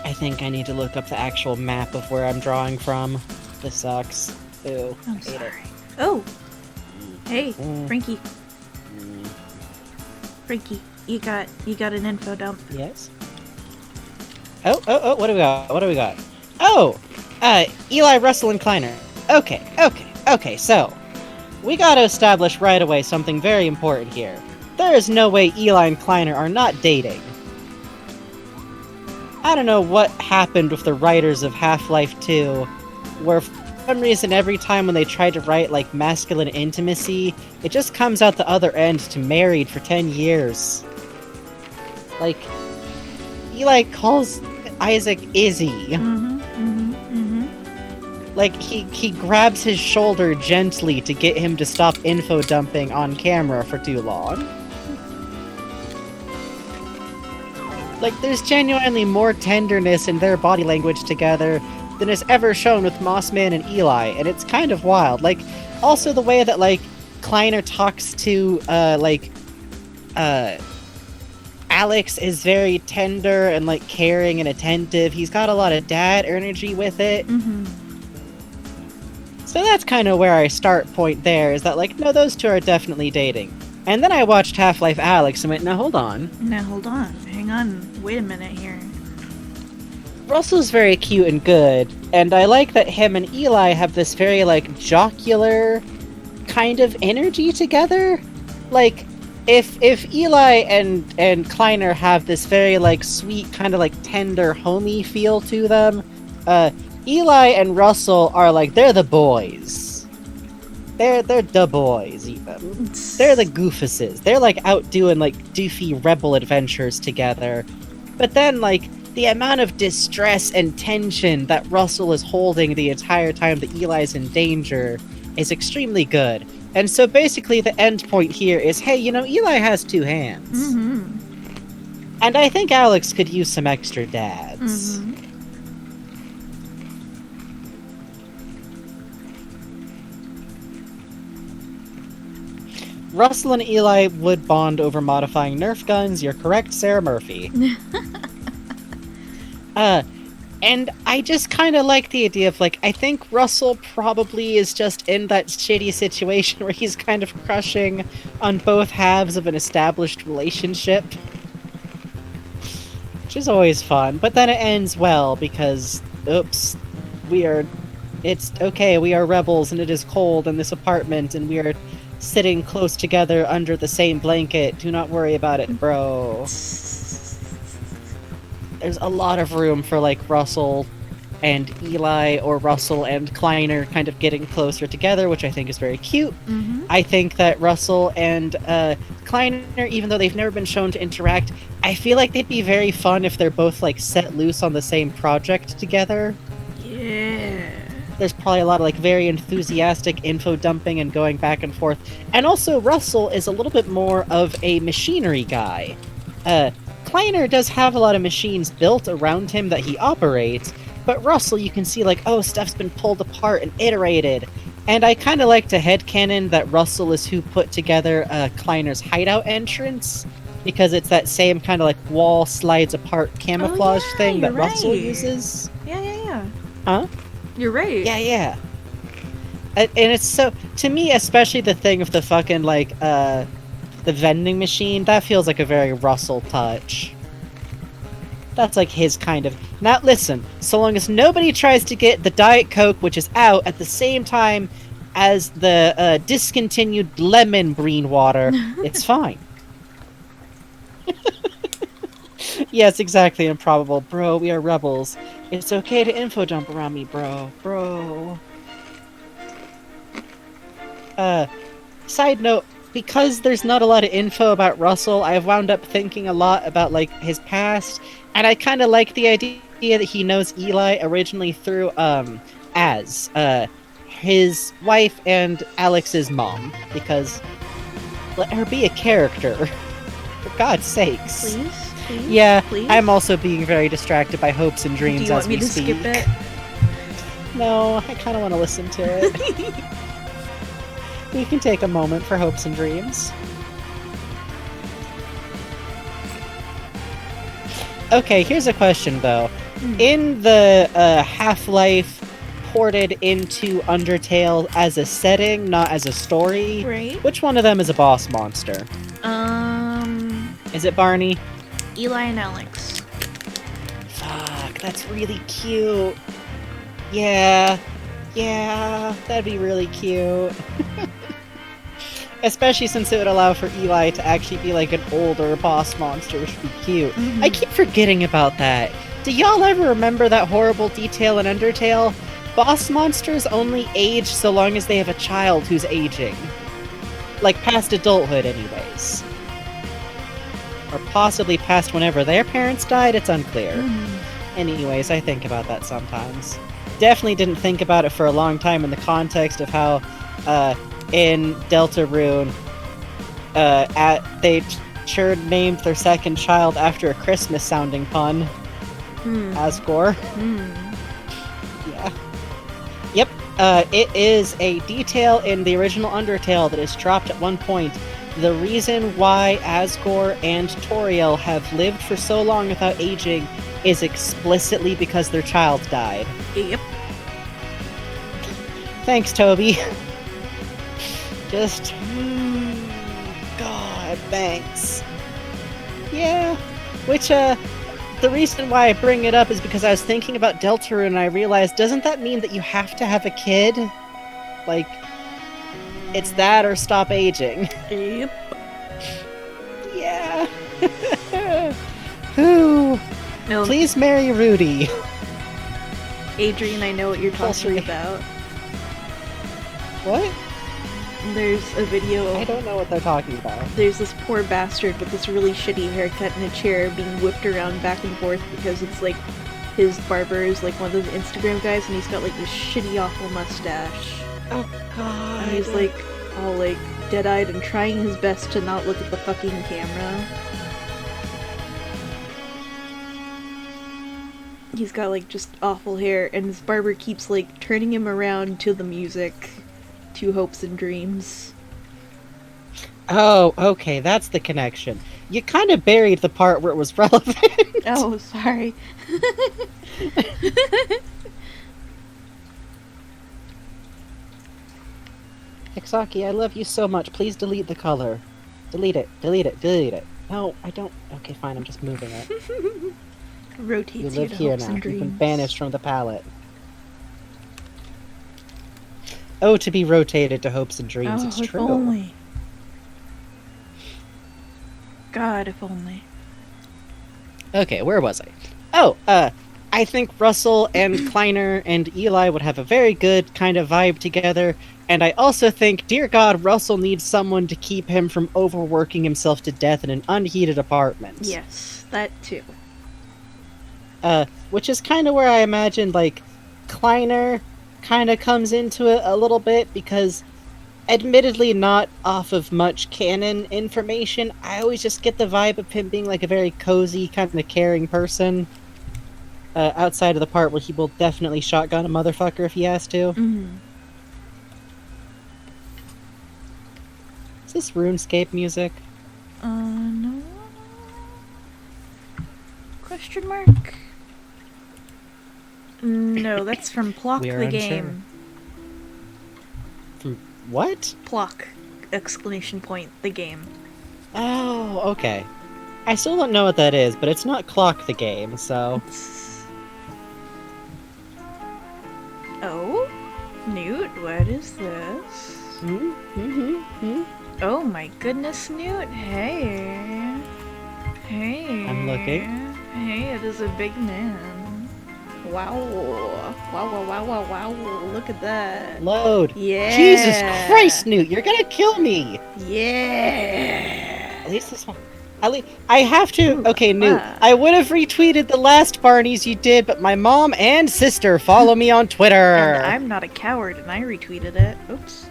I think I need to look up the actual map of where I'm drawing from. This sucks. Ew. I'm hate sorry. it. Oh! Hey, Frankie. Frankie, you got an info dump. Yes? Oh, what do we got? What do we got? Oh! Eli, Russell, and Kleiner. Okay, so... We gotta establish right away something very important here. There is no way Eli and Kleiner are not dating. I don't know what happened with the writers of Half-Life 2, where for some reason every time when they try to write, like, masculine intimacy, it just comes out the other end to married for 10 years. Like, Eli calls Isaac Izzy. Like, he grabs his shoulder gently to get him to stop info dumping on camera for too long. Like, there's genuinely more tenderness in their body language together than is ever shown with Mossman and Eli, and it's kind of wild. Like, also the way that, like, Kleiner talks to, Alex is very tender and like caring and attentive. He's got a lot of dad energy with it. Mm-hmm. So that's kind of where I start point there, is that like, no, those two are definitely dating. And then I watched Half-Life Alyx and went, now hold on. Now hold on. Hang on. Wait a minute here. Russell's very cute and good, and I like that him and Eli have this very like jocular kind of energy together. Like, if Eli and Kleiner have this very like sweet kind of like tender homey feel to them, Eli and Russell are like, they're the boys. They're the boys even. They're the goofuses. They're like out doing like doofy rebel adventures together. But then like the amount of distress and tension that Russell is holding the entire time that Eli's in danger is extremely good. And so basically the end point here is, hey, you know, Eli has two hands. Mm-hmm. And I think Alex could use some extra dads. Mm-hmm. Russell and Eli would bond over modifying Nerf guns. You're correct, Sarah Murphy. And I just kind of like the idea of, like, I think Russell probably is just in that shitty situation where he's kind of crushing on both halves of an established relationship. Which is always fun, but then it ends well because, oops, it's okay, we are rebels and it is cold in this apartment and we are sitting close together under the same blanket. Do not worry about it, bro. There's a lot of room for, like, Russell and Eli, or Russell and Kleiner kind of getting closer together, which I think is very cute. Mm-hmm. I think that Russell and Kleiner, even though they've never been shown to interact, I feel like they'd be very fun if they're both, like, set loose on the same project together. Yeah. There's probably a lot of, like, very enthusiastic info dumping and going back and forth. And also, Russell is a little bit more of a machinery guy. Kleiner does have a lot of machines built around him that he operates, but Russell, you can see, like, oh, stuff's been pulled apart and iterated. And I kind of like to headcanon that Russell is who put together Kleiner's hideout entrance, because it's that same kind of, like, wall slides apart camouflage thing that Russell uses. Yeah. Huh? You're right. Yeah. And it's so, to me, especially the thing of the fucking, like, the vending machine, that feels like a very Russell touch. That's like his kind of... Now listen, so long as nobody tries to get the Diet Coke, which is out, at the same time as the discontinued lemon green water, it's fine. Yes, exactly, improbable. Bro, we are rebels. It's okay to info dump around me, bro. Side note, because there's not a lot of info about Russell, I've wound up thinking a lot about, like, his past, and I kind of like the idea that he knows Eli originally through, his wife and Alex's mom, because let her be a character, for God's sakes. Please? Yeah, Please? I'm also being very distracted by hopes and dreams Do you want as me we to speak. skip it? No, I kind of want to listen to it. We can take a moment for hopes and dreams. Okay, here's a question, though. In the Half-Life ported into Undertale as a setting, not as a story, Right. which one of them is a boss monster? Is it Barney? Eli and Alex. Fuck, that's really cute. Yeah, that'd be really cute. Especially since it would allow for Eli to actually be like an older boss monster, which would be cute. Mm-hmm. I keep forgetting about that. Do y'all ever remember that horrible detail in Undertale? Boss monsters only age so long as they have a child who's aging. Like, past adulthood, anyways. Or possibly past whenever their parents died, it's unclear. Anyways, I think about that sometimes. Definitely didn't think about it for a long time in the context of how, in Deltarune, they sure named their second child after a Christmas-sounding pun. Asgore. Yeah. Yep. It is a detail in the original Undertale that is dropped at one point. the reason why Asgore and Toriel have lived for so long without aging is explicitly because their child died. Yep. Thanks, Toby. Just... God, thanks. Yeah, which, the reason why I bring it up is because I was thinking about Deltarune and I realized, doesn't that mean that you have to have a kid? Like, it's that or stop aging. Yep. Yeah. Who? No, Please marry Rudy. Adrian, I know what you're talking Sorry. about. What? There's a video. I don't know what they're talking about. There's this poor bastard with this really shitty haircut in a chair being whipped around back and forth because it's like his barber is like one of those Instagram guys and he's got like this shitty awful mustache. Oh god. And he's like all like dead-eyed and trying his best to not look at the fucking camera. He's got like just awful hair and his barber keeps like turning him around to the music, to Hopes and Dreams. Oh, okay, that's the connection. You kind of buried the part where it was relevant. Oh, sorry. Hexaki, I love you so much. Please delete the color. Delete it. Delete it. Delete it. No, I don't. Okay, fine. I'm just moving it. Rotates You you live to here Hopes now. and You've Dreams. been banished from the palette. Oh, to be rotated to Hopes and Dreams. Oh, It's if true. only. God, if only. Okay, where was I? Oh, I think Russell and Kleiner and Eli would have a very good kind of vibe together, and I also think, dear God, Russell needs someone to keep him from overworking himself to death in an unheated apartment. Yes, that too. Which is kind of where I imagined, like, Kleiner kind of comes into it a little bit, because admittedly not off of much canon information, I always just get the vibe of him being like a very cozy, kind of caring person. Outside of the part where he will definitely shotgun a motherfucker if he has to. Mm-hmm. Is this RuneScape music? No. Question mark? No, that's from Plock We are the unsure. game. From what? Plock! Exclamation point, the game. Oh, okay. I still don't know what that is, but it's not Clock the game, so... Oh? Newt, what is this? Hmm? Oh my goodness, Newt. Hey. Hey. I'm looking. Hey, it is a big man. Wow. Wow, wow, wow, wow, wow. Look at that. Load! Yeah. Jesus Christ, Newt, you're gonna kill me! Yeah. At least this one... At least... I have to... Okay, Newt, Ah. I would have retweeted the last Barneys you did, but my mom and sister follow me on Twitter! And I'm not a coward and I retweeted it. Oops.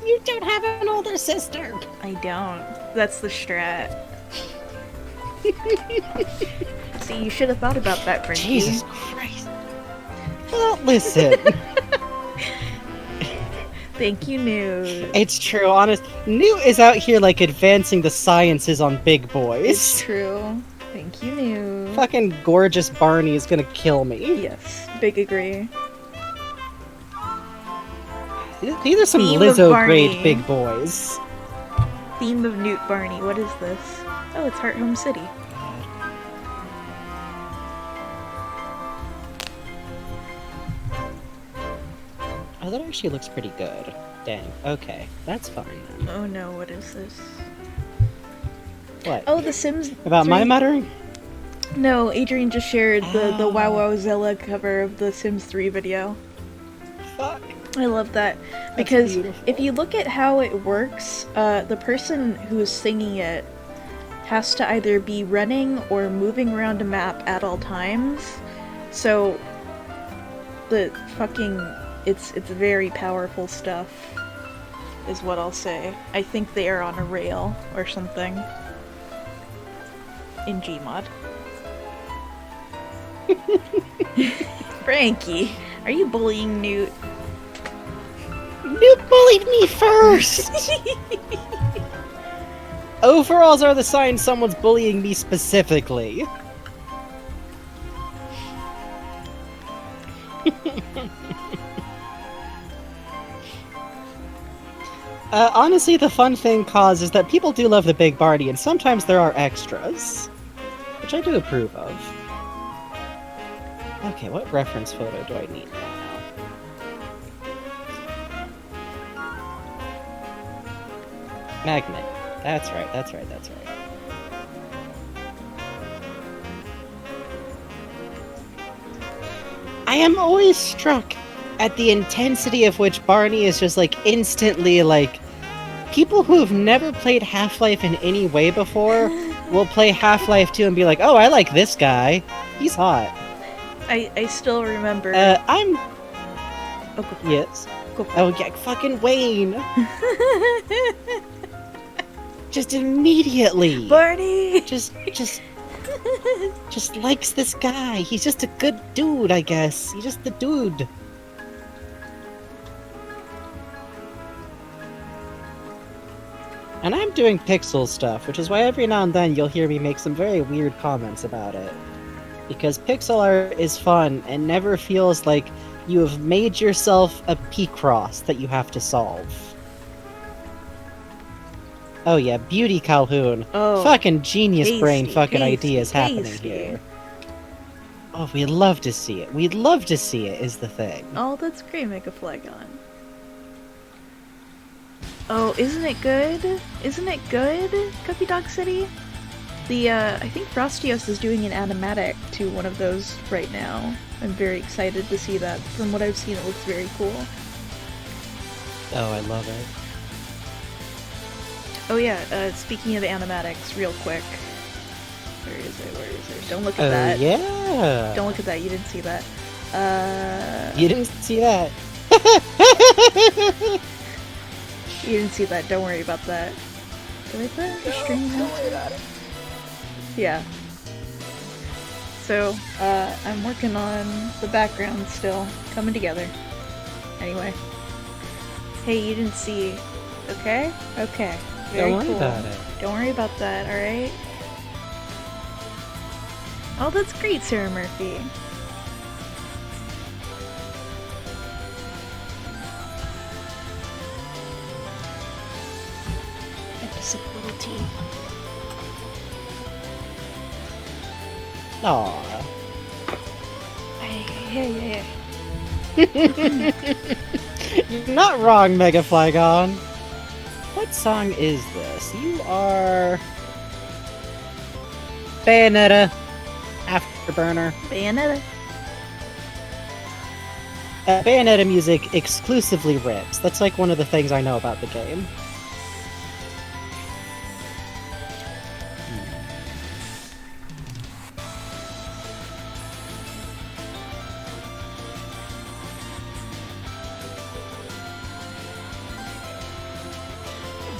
You don't have an older sister! I don't. That's the strat. See, you should have thought about that, Frankie. Jesus Christ. Well, listen. Thank you, Newt. It's true, honest. Newt is out here, like, advancing the sciences on big It's boys. true. Thank you, Newt. Fucking gorgeous Barney is gonna kill me. Yes, big agree. These are some Theme of Lizzo Barney. grade big boys. Theme of Newt Barney. What is this? Oh, it's Heart Home City. Oh, that actually looks pretty good. Dang. Okay, that's fine then. Oh no, what is this? What? Oh, The Sims. About my 3. muttering? No, Adrian just shared the Oh. Wow Wowzilla cover of the Sims 3 video. Fuck. I love that because beautiful. if you look at how it works, the person who is singing it has to either be running or moving around a map at all times. So the fucking it's very powerful stuff is what I'll say. I think they are on a rail or something in Gmod. Frankie, are you bullying Newt? Newt bullied me first! Overalls are the sign someone's bullying me specifically. Honestly, the fun thing caused is that people do love the big Barney, and sometimes there are extras. Which I do approve of. Okay, what reference photo do I need now? Magnet. That's right, that's right, that's right. I am always struck at the intensity of which Barney is just like instantly like people who have never played Half-Life in any way before will play Half-Life 2 and be like, oh, I like this guy. He's hot. I still remember. I'm... Oh, go for it. Yes. Go for Oh, yeah, fucking Wayne. Just immediately. Barney! Just likes this guy. He's just a good dude, I guess. He's just the dude. And I'm doing pixel stuff, which is why every now and then you'll hear me make some very weird comments about it. Because pixel art is fun and never feels like you have made yourself a P-cross that you have to solve. Oh yeah, Beauty Calhoun. Oh, fucking genius brain tasty, fucking tasty, ideas happening tasty. here. Oh, we'd love to see it. We'd love to see it, is the thing. Oh, that's great, Mega Flagon. Oh, isn't it good? Isn't it good, Guppy Dog City? I think Frostios is doing an animatic to one of those right now. I'm very excited to see that. From what I've seen, it looks very cool. Oh, I love it. Oh yeah, speaking of animatics, real quick. Where is it? Where is it? Don't look at that. Yeah! Don't look at that, you didn't see that. You didn't see that. You didn't see that, don't worry about that. Did I put it on the stream? Don't worry about it. Yeah. So, I'm working on the background still, coming together. Anyway. Hey, you didn't see. Okay? Okay. Very Don't worry cool. about it. Don't worry about that, alright? Oh, that's great, Sarah Murphy. Disability. Aww. Yeah. You're not wrong, Mega Flagon. What song is this? You are... Bayonetta. Afterburner. Bayonetta. Bayonetta music exclusively rips. That's like one of the things I know about the game.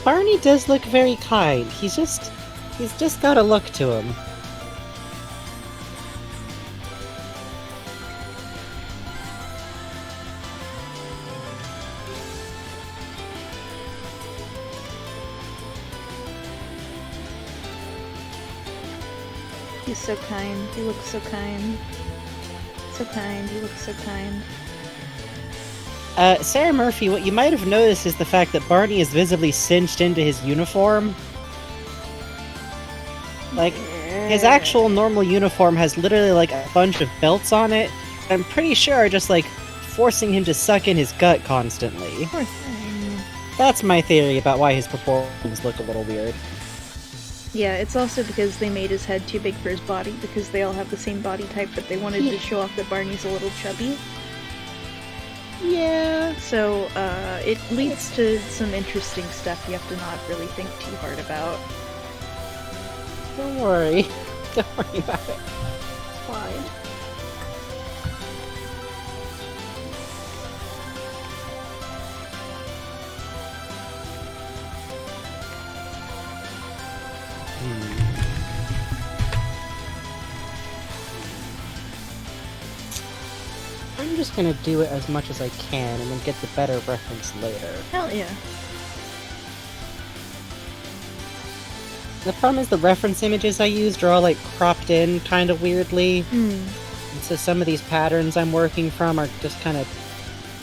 Barney does look very kind. He's just got a look to him. He's so kind. He looks so kind. So kind. He looks so kind. Sarah Murphy, what you might have noticed is the fact that Barney is visibly cinched into his uniform. Like, his actual normal uniform has literally like a bunch of belts on it. I'm pretty sure are just like forcing him to suck in his gut constantly. Poor thing. That's my theory about why his proportions look a little weird. Yeah, it's also because they made his head too big for his body, because they all have the same body type, but they wanted to show off that Barney's a little chubby. Yeah. So, it leads to some interesting stuff you have to not really think too hard about. Don't worry. Don't worry about it. It's fine. I'm just gonna do it as much as I can and then get the better reference later. Hell yeah. The problem is the reference images I used are all like cropped in kind of weirdly. And so some of these patterns I'm working from are just kind of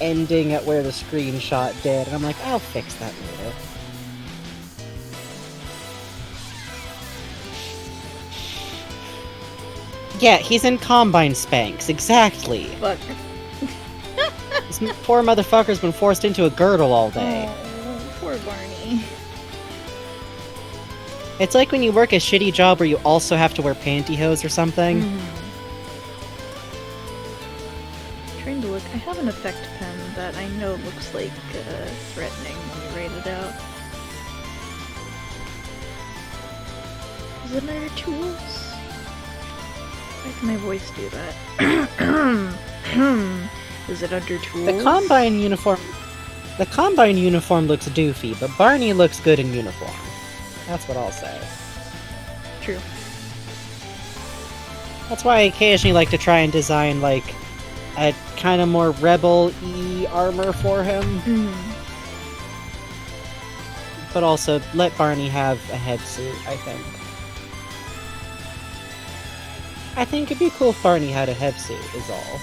ending at where the screenshot did. And I'm like, I'll fix that later. Yeah, he's in Combine Spanx, exactly. Fuck. This poor motherfucker's been forced into a girdle all day. Oh, poor Barney. It's like when you work a shitty job where you also have to wear pantyhose or something. Trying to look. I have an effect pen that I know looks like threatening when you write it out. Is it under tools? Why can my voice do that? Is it under tools? The Combine uniform looks doofy, but Barney looks good in uniform. That's what I'll say. True. That's why I occasionally like to try and design, like, a kind of more rebel-y armor for him. But also, let Barney have a head suit, I think. I think it'd be cool if Barney had a head suit, is all.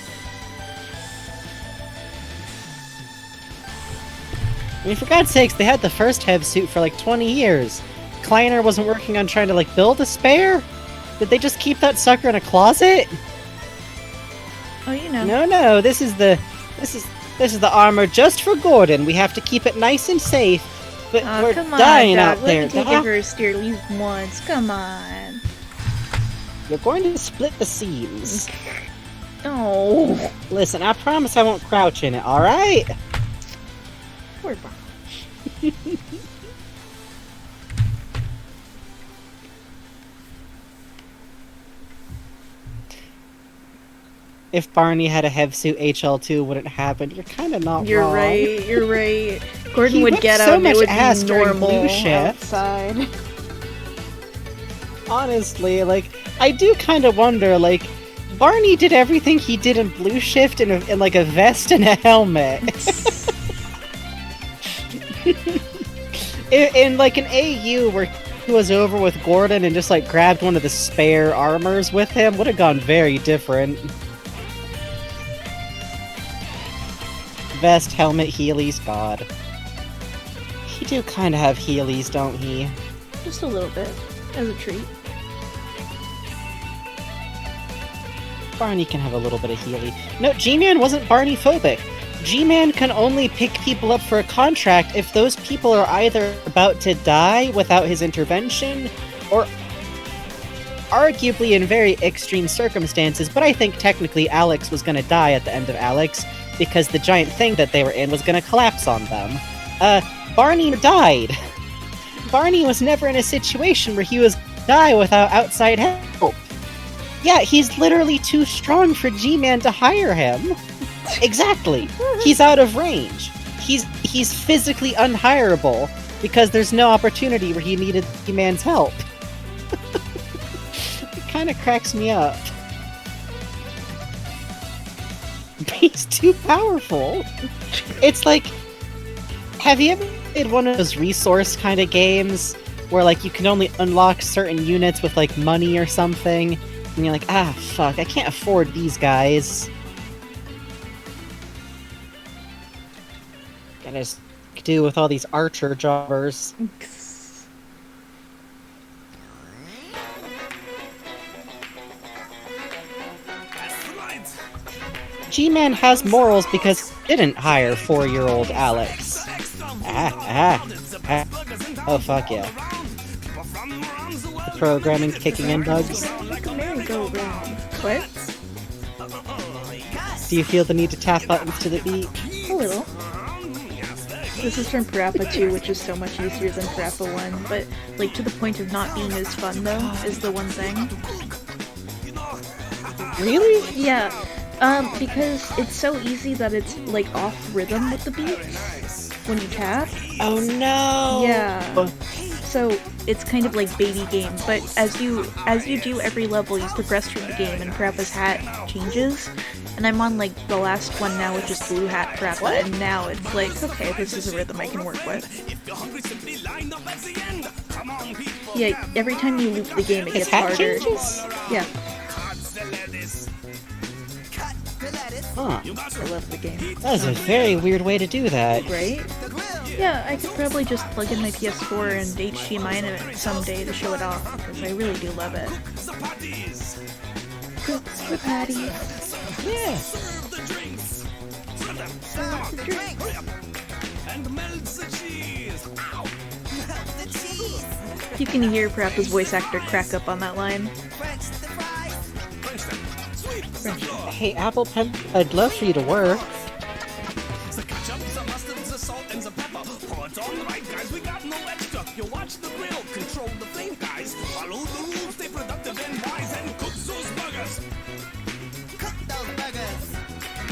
I mean, for God's sakes, they had the first Heb suit for like 20 years. Kleiner wasn't working on trying to like build a spare? Did they just keep that sucker in a closet? Oh, you know. No, this is the armor just for Gordon. We have to keep it nice and safe. But we're come on, dying Doc. out there, Let me take Doc. it for a steer at least once. Come on. You're going to split the seams. Oh. Listen, I promise I won't crouch in it, alright? Poor Barney. If Barney had a Heb suit, HL2 wouldn't happen. You're kind of not You're wrong. right. You're right. Gordon He would whipped get so out and much it would ass be during normal Blue Shift. outside. Honestly, like, I do kind of wonder, like, Barney did everything he did in Blue Shift in like a vest and a helmet. in like an AU where he was over with Gordon and just like grabbed one of the spare armors with him, would have gone very different. Vest, helmet, Heelys, God. He do kind of have Heelys, don't he? Just a little bit. As a treat. Barney can have a little bit of Healy. No, G-Man wasn't Barney phobic. G-Man can only pick people up for a contract if those people are either about to die without his intervention, or arguably in very extreme circumstances, but I think technically Alex was going to die at the end of Alex, because the giant thing that they were in was going to collapse on them. Barney died. Barney was never in a situation where he was die without outside help. Yeah, he's literally too strong for G-Man to hire him. Exactly. He's out of range. He's physically unhireable because there's no opportunity where he needed G-Man's help. It kind of cracks me up. He's too powerful. It's like, have you ever played one of those resource kind of games where like you can only unlock certain units with like money or something? And you're like, ah, fuck, I can't afford these guys. Gotta just do with all these archer jobbers. G-Man has morals because he didn't hire 4-year-old Alex. Oh, fuck yeah. The programming kicking in, Bugs. Merry-go-round. What? Do you feel the need to tap buttons to the beat? A little. This is from Parappa 2, which is so much easier than Parappa 1, but, like, to the point of not being as fun, though, is the one thing. Really? Yeah. Because it's so easy that it's, like, off rhythm with the beats when you tap. Oh no! Yeah. So it's kind of like baby game, but as you do every level, you progress through the game, and Parappa's hat changes. And I'm on like the last one now, which is Blue Hat Parappa, and now it's like, okay, this is a rhythm I can work with. Yeah, every time you loop the game, it His gets hat harder. changes? Yeah, Huh. I love the game. That is a very weird way to do that. Right? Yeah, I could probably just plug in my PS4 and HDMI in it someday to show it off, because I really do love it. The patty. Yeah. You can hear Parappa's voice actor crack up on that line. Hey, Apple Pen, I'd love for you to work.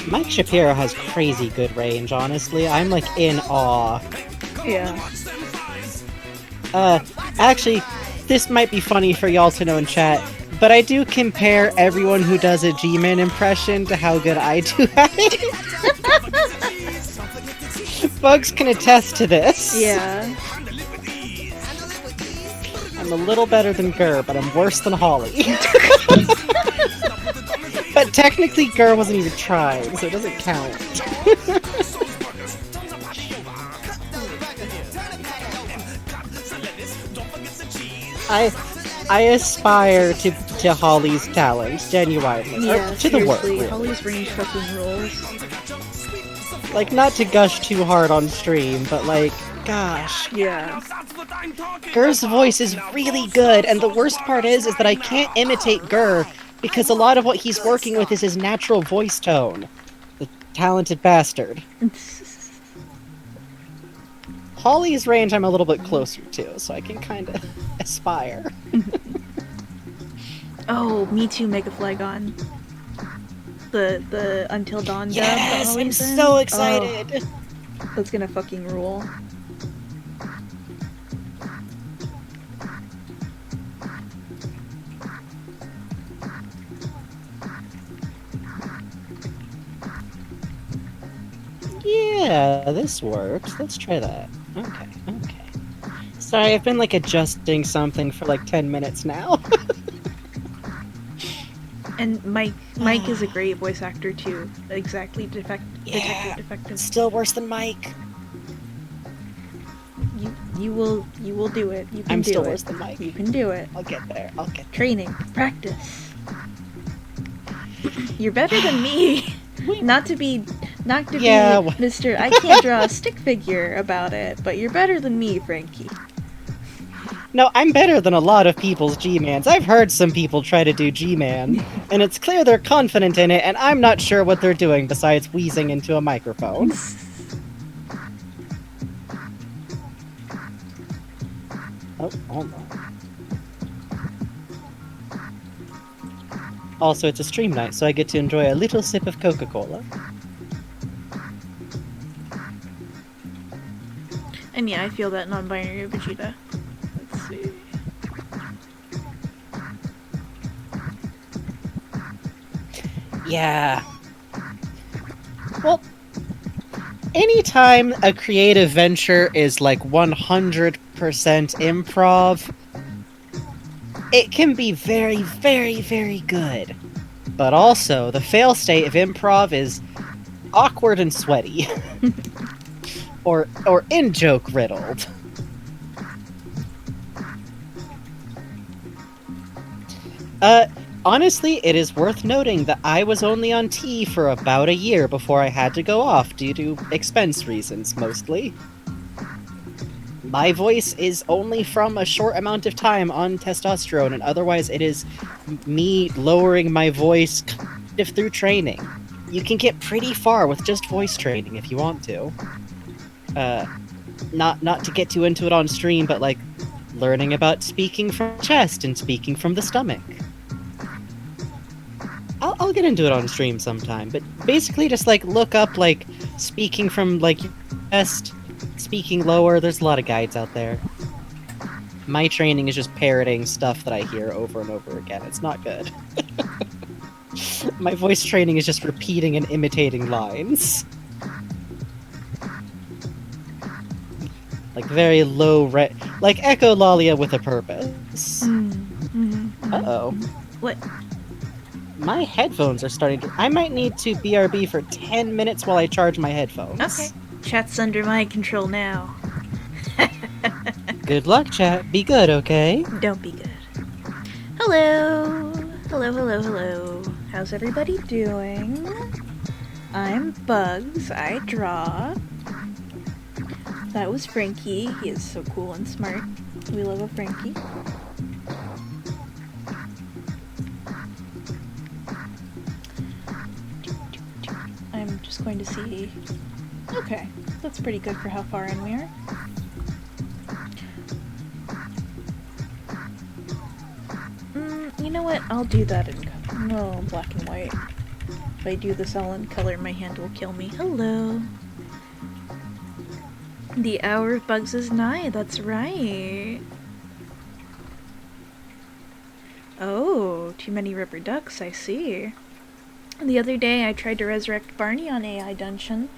Mike Shapiro has crazy good range, honestly. I'm like in awe. Yeah. Actually, this might be funny for y'all to know in chat, but I do compare everyone who does a G-Man impression to how good I do at it. Bugs can attest to this. Yeah. I'm a little better than Gur, but I'm worse than Holly. But technically, Gur wasn't even trying, so it doesn't count. I aspire to Holly's talent, genuinely. Yeah, Or to the work, seriously, really. Holly's range fucking rules. Like, not to gush too hard on stream, but like, gosh. Yeah. Gur's voice is really good, and the worst part is that I can't imitate Gur, because a lot of what he's working with is his natural voice tone. The talented bastard. Holly's range I'm a little bit closer to, so I can kind of aspire. Oh, me too, Mega Flygon. The Until Dawn dub. that Yes, I'm Holly's in. so excited! Oh, that's gonna fucking rule. Yeah, this works. Let's try that. Okay, okay. Sorry, I've been like adjusting something for like 10 minutes now. And Mike is a great voice actor too. Exactly, defective. Still worse than Mike. You will do it. You can I'm do still it. worse than Mike. You can do it. I'll get there. I'll get there. Training, practice. You're better than me. Not to be Yeah, well- Mr. I can't draw a stick figure about it, but you're better than me, Frankie. No, I'm better than a lot of people's G-Mans. I've heard some people try to do G-Man, and it's clear they're confident in it, and I'm not sure what they're doing besides wheezing into a microphone. Oh, hold on. Also, it's a stream night, so I get to enjoy a little sip of Coca-Cola. And yeah, I feel that non-binary Vegeta. Let's see. Yeah. Well, anytime a creative venture is like 100% improv, it can be very, very, very good. But also, the fail state of improv is awkward and sweaty. or in-joke riddled. Honestly, it is worth noting that I was only on T for about a year before I had to go off due to expense reasons, mostly. My voice is only from a short amount of time on testosterone, and otherwise it is me lowering my voice kind of through training. You can get pretty far with just voice training if you want to. Not to get too into it on stream, but like learning about speaking from the chest and speaking from the stomach. I'll get into it on stream sometime, but basically just like look up like speaking from like your chest, speaking lower. There's a lot of guides out there. My training is just parroting stuff that I hear over and over again. It's not good. My voice training is just repeating and imitating lines. Like very low like echolalia with a purpose. Uh-oh. What? My headphones are starting to... I might need to BRB for 10 minutes while I charge my headphones. Okay. Chat's under my control now. Good luck, chat. Be good, okay? Don't be good. Hello! Hello, hello, hello. How's everybody doing? I'm Bugs. I draw. That was Frankie. He is so cool and smart. We love a Frankie. I'm just going to see... Okay, that's pretty good for how far in we are. You know what? I'll do that in black and white. If I do this all in color, my hand will kill me. Hello! The hour of Bugs is nigh, that's right. Oh, too many rubber ducks, I see. The other day I tried to resurrect Barney on AI Dungeon,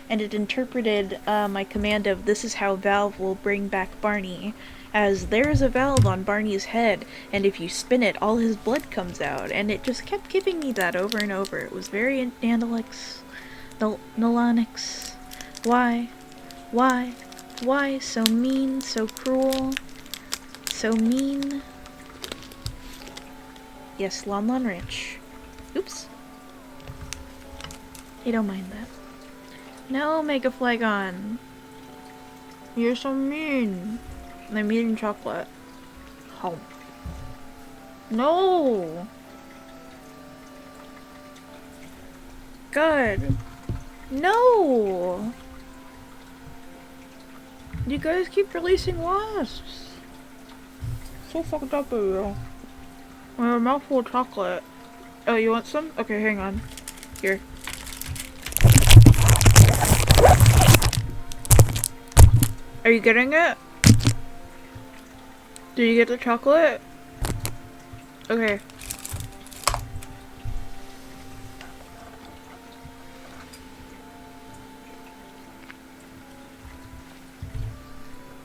and it interpreted my command of "this is how Valve will bring back Barney" as "there's a valve on Barney's head, and if you spin it, all his blood comes out," and it just kept giving me that over and over. It was very Nandalix, Nolonix. Why? Why? Why? So mean, so cruel, so mean. Yes, Lon Rich. Oops. Hey, don't mind that. No, Mega Flygon. You're so mean. I'm eating chocolate. Home. No! Good. No! You guys keep releasing wasps. So fucked up of you. I have a mouthful of chocolate. Oh, you want some? Okay, hang on. Here. Are you getting it? Did you get the chocolate? Okay.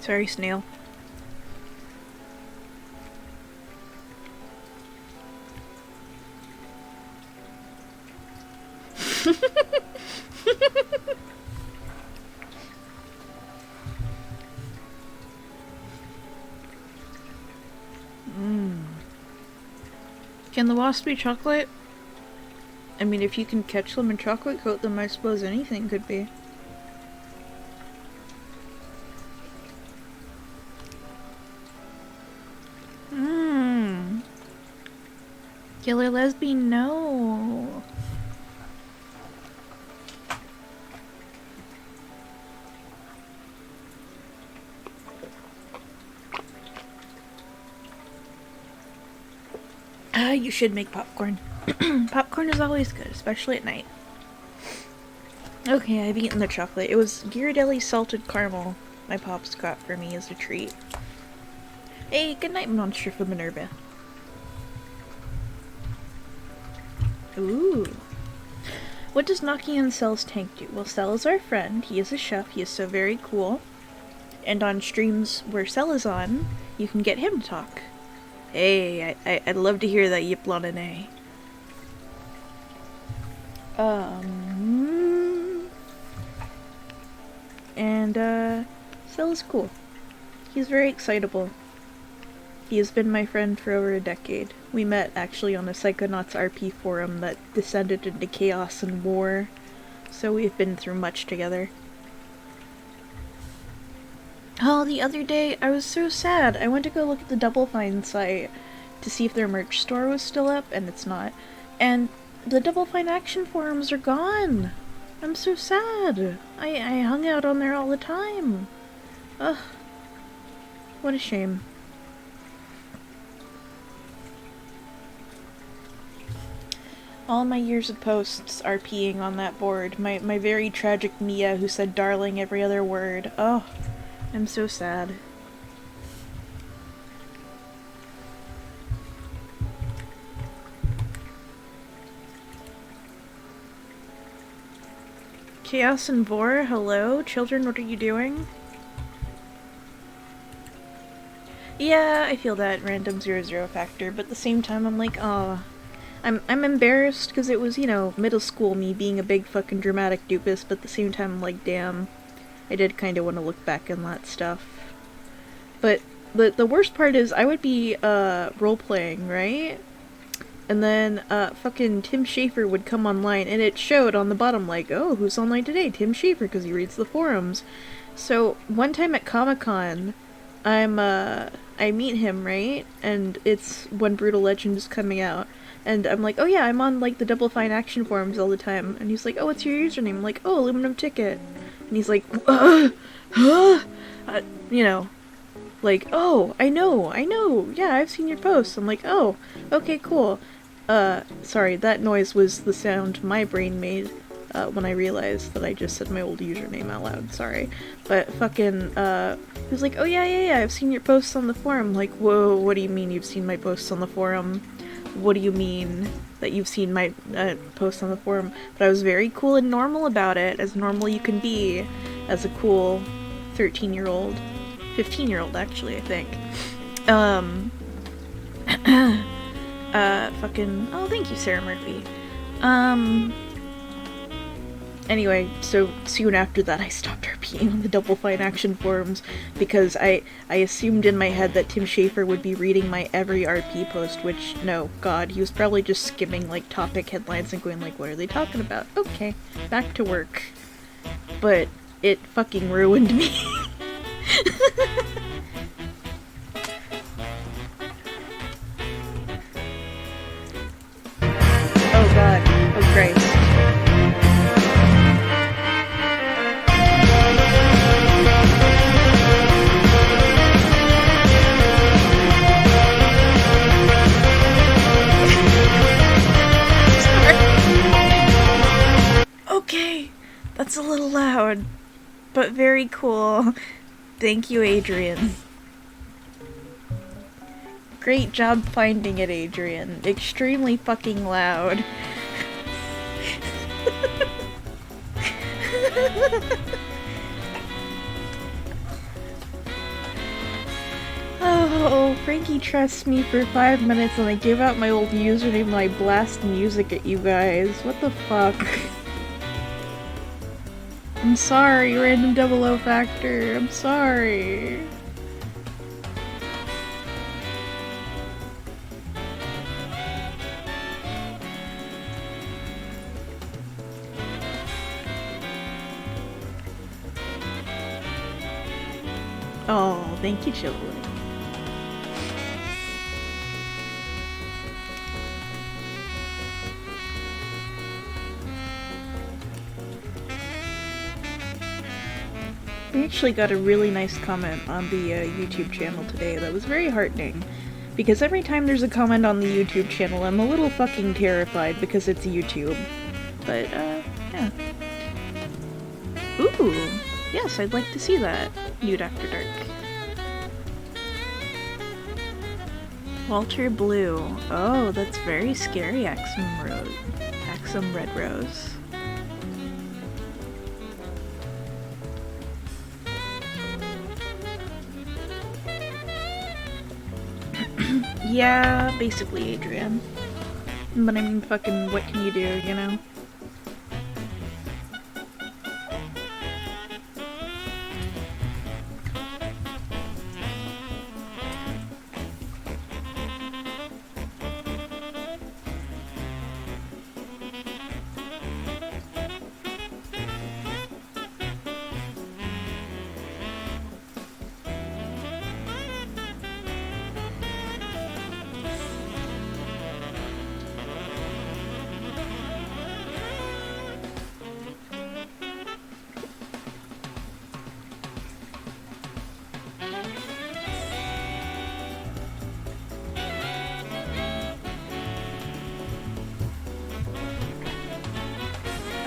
Sorry, snail. Can the wasps be chocolate? I mean, if you can catch them and chocolate coat them, I suppose anything could be. Killer lesbian, no. You should make popcorn. Popcorn is always good, especially at night. Okay, I've eaten the chocolate. It was Ghirardelli salted caramel my pops got for me as a treat. Hey, good night, Monster from Minerva. Ooh. What does knocking on Cell's tank do? Well, Cell is our friend. He is a chef. He is so very cool. And on streams where Cell is on, you can get him to talk. Hey, I'd love to hear that Yiplon and A. Cell is cool. He's very excitable. He has been my friend for over a decade. We met actually on a Psychonauts RP forum that descended into chaos and war, so we've been through much together. Oh, the other day, I was so sad. I went to go look at the Double Fine site to see if their merch store was still up, and it's not. And the Double Fine Action forums are gone. I'm so sad. I hung out on there all the time. Ugh. What a shame. All my years of posts are peeing on that board. My very tragic Mia who said darling every other word. Oh, I'm so sad. Chaos and Vor, hello? Children, what are you doing? Yeah, I feel that random 0 factor, but at the same time, I'm like, oh, I'm embarrassed because it was, you know, middle school me being a big fucking dramatic doofus, but at the same time, I'm like, damn, I did kind of want to look back on that stuff. But the worst part is I would be role playing, right? And then fucking Tim Schafer would come online, and it showed on the bottom like, oh, who's online today? Tim Schafer, because he reads the forums. So one time at Comic-Con, I meet him, right? And it's when Brutal Legend is coming out. And I'm like, oh yeah, I'm on like the Double Fine Action forums all the time. And he's like, oh, what's your username? I'm like, oh, Aluminum Ticket. And he's like, huh? You know, like, oh, I know, yeah, I've seen your posts. I'm like, oh, okay, cool. Sorry, that noise was the sound my brain made, when I realized that I just said my old username out loud, sorry. But fucking, he was like, oh yeah, I've seen your posts on the forum. Like, whoa, what do you mean you've seen my posts on the forum? What do you mean that you've seen my post on the forum? But I was very cool and normal about it, as normal you can be as a cool 13-year-old. 15-year-old, actually, I think. Fucking... Oh, thank you, Sarah Murphy. Anyway, so soon after that I stopped RPing on the Double Fine Action forums because I assumed in my head that Tim Schafer would be reading my every RP post, which, no, god, he was probably just skimming, like, topic headlines and going like, what are they talking about? Okay, back to work. But it fucking ruined me. Oh god, oh Christ. Okay, that's a little loud, but very cool. Thank you, Adrian. Great job finding it, Adrian. Extremely fucking loud. Oh, Frankie trusts me for 5 minutes and I give out my old username and I blast music at you guys. What the fuck? I'm sorry, random 00 factor. I'm sorry. Oh, thank you, children. We actually got a really nice comment on the YouTube channel today that was very heartening. Because every time there's a comment on the YouTube channel, I'm a little fucking terrified because it's YouTube. But, yeah. Ooh, yes, I'd like to see that. Nude After Dark. Walter Blue. Oh, that's very scary, Axum Red Rose. Yeah, basically, Adrian. But I mean, fucking, what can you do, you know?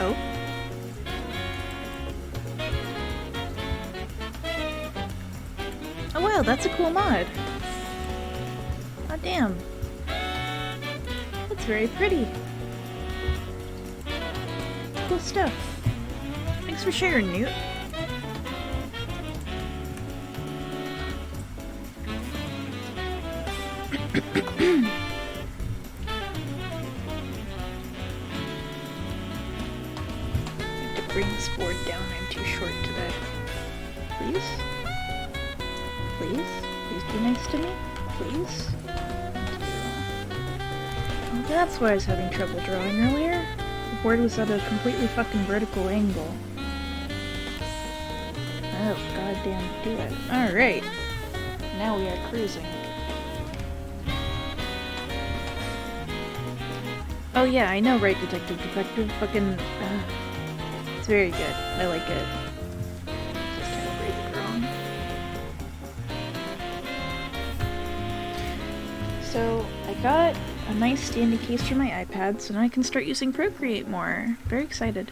Oh. Oh wow, that's a cool mod. Oh damn. That's very pretty. Cool stuff. Thanks for sharing, Newt. To bring this board down, I'm too short today. Please? Please? Please be nice to me? Please? Oh, that's why I was having trouble drawing earlier. The board was at a completely fucking vertical angle. Oh, goddamn, do it. Alright. Now we are cruising. Oh yeah, I know, right, Detective Defective? Fucking, it's very good. I like it. Just kind of read it wrong. So, I got a nice standing case for my iPad, so now I can start using Procreate more. Very excited.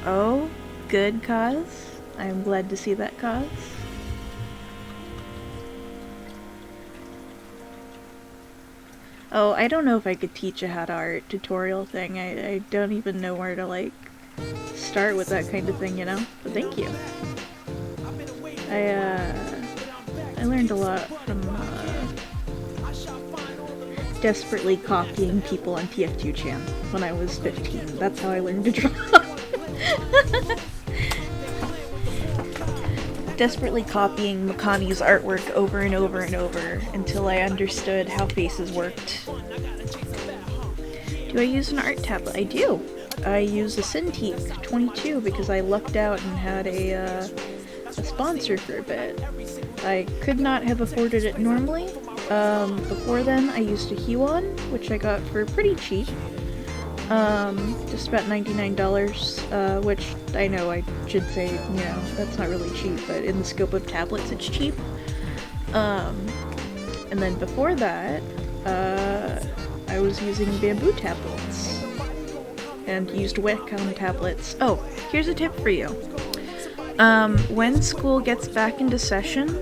Oh, good cause. I am glad to see that cause. Oh, I don't know if I could teach a how to art tutorial thing. I don't even know where to, like, start with that kind of thing, you know? But thank you. I learned a lot from, desperately copying people on TF2chan when I was 15. That's how I learned to draw. Desperately copying Makani's artwork over and over and over until I understood how faces worked. Do I use an art tablet? I do. I use a Cintiq 22 because I lucked out and had a sponsor for a bit. I could not have afforded it normally. Before then, I used a Huon, which I got for pretty cheap. Just about $99, which I know I should say, you know, that's not really cheap, but in the scope of tablets, it's cheap. And then before that, I was using bamboo tablets and used Wacom tablets. Oh, here's a tip for you. When school gets back into session,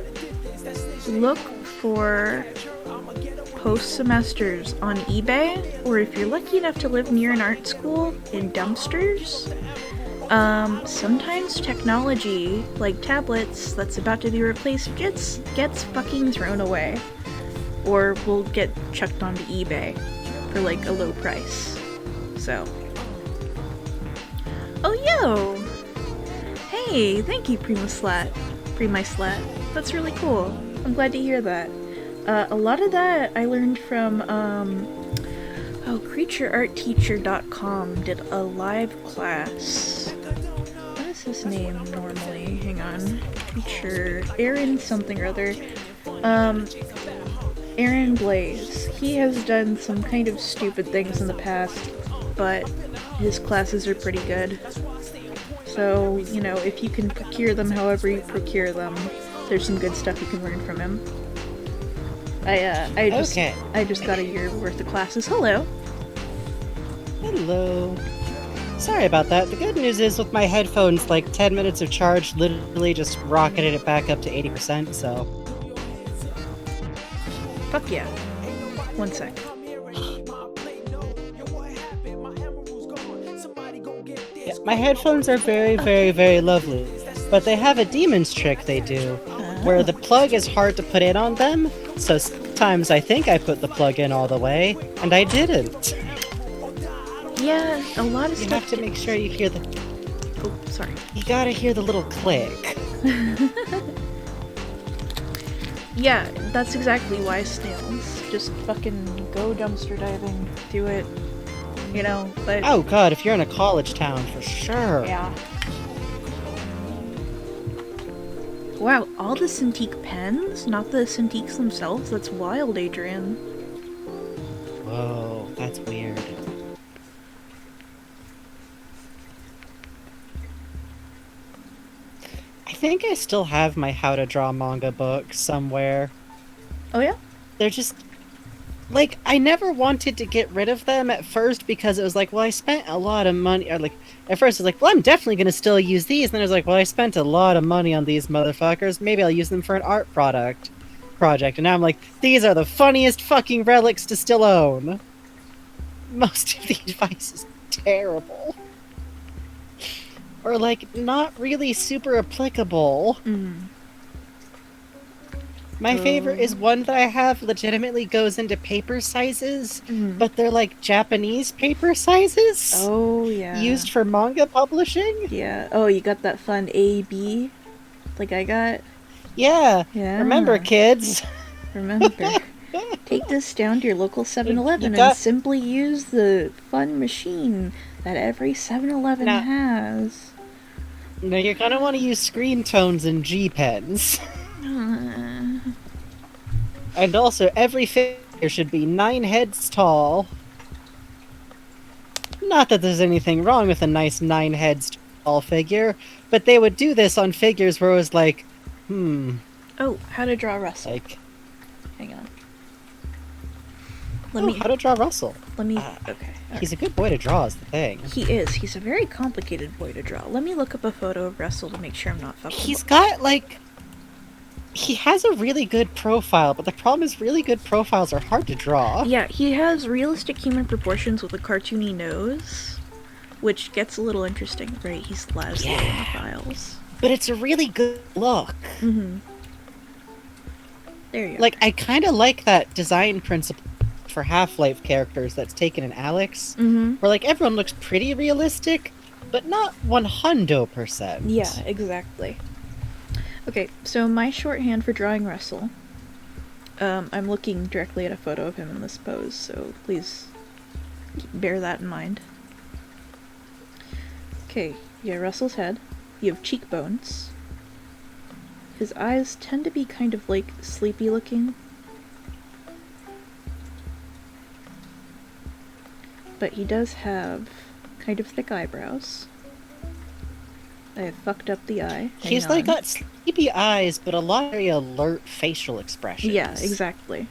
look for post-semesters on eBay, or if you're lucky enough to live near an art school, in dumpsters. Sometimes technology, like tablets, that's about to be replaced gets fucking thrown away. Or will get chucked onto eBay for like a low price. So. Oh yo! Hey, thank you, Premislat. That's really cool. I'm glad to hear that. A lot of that I learned from, CreatureArtTeacher.com did a live class. What is his name normally? Hang on. Creature... Aaron something or other. Aaron Blaze. He has done some kind of stupid things in the past, but his classes are pretty good. So, you know, if you can procure them however you procure them, there's some good stuff you can learn from him. I just got a year worth of classes. Hello. Hello. Sorry about that. The good news is with my headphones, like 10 minutes of charge literally just rocketed it back up to 80%, so. Fuck yeah. One sec. Yeah, my headphones are very, very, very lovely, but they have a demon's trick they do, where the plug is hard to put in on them, so sometimes I think I put the plug in all the way, and I didn't. Yeah, a lot of You stuff. have to make sure you hear the... Oh, sorry. You gotta hear the little click. Yeah, that's exactly why snails. Just fucking go dumpster diving. Do it. You know, but... Oh god, if you're in a college town, for sure. Yeah. Wow, all the Cintiq pens? Not the Cintiqs themselves? That's wild, Adrian. Whoa, that's weird. I think I still have my How to Draw Manga book somewhere. Oh yeah? They're just... Like, I never wanted to get rid of them at first because it was like, well, I spent a lot of money... Or like, at first it was like, well, I'm definitely going to still use these. And then it was like, well, I spent a lot of money on these motherfuckers. Maybe I'll use them for an art project. And now I'm like, these are the funniest fucking relics to still own. Most of the advice is terrible. Or, like, not really super applicable. Mm. My favorite is one that I have legitimately goes into paper sizes, but they're like Japanese paper sizes. Oh, yeah. Used for manga publishing? Yeah. Oh, you got that fun A-B? Like I got? Yeah. Yeah. Remember, kids. Remember. Take this down to your local 7-Eleven got- and simply use the fun machine that every 7-Eleven Now- has. No, you're gonna want to use screen tones and G-pens. And also, every figure should be 9 heads tall. Not that there's anything wrong with a nice 9 heads tall figure, but they would do this on figures where it was like, Oh, how to draw Russell. like, Hang on. how to draw Russell. Let me. Okay. He's a good boy to draw, is the thing. He is. He's a very complicated boy to draw. Let me look up a photo of Russell to make sure I'm not fucking. He's got, like... He has a really good profile, but the problem is really good profiles are hard to draw. Yeah, he has realistic human proportions with a cartoony nose, which gets a little interesting, right? He's Laszlo in the files. But it's a really good look. There you go. Like, I kind of like that design principle for Half-Life characters that's taken in Alex, where, like, everyone looks pretty realistic, but not 100%. Yeah, exactly. Okay, so my shorthand for drawing Russell, I'm looking directly at a photo of him in this pose, so please bear that in mind. Okay, yeah, Russell's head. You have cheekbones. His eyes tend to be kind of, like, sleepy looking. But he does have kind of thick eyebrows. I have fucked up the eye. He's like got sleepy eyes, but a lot of very alert facial expressions. Yeah, exactly.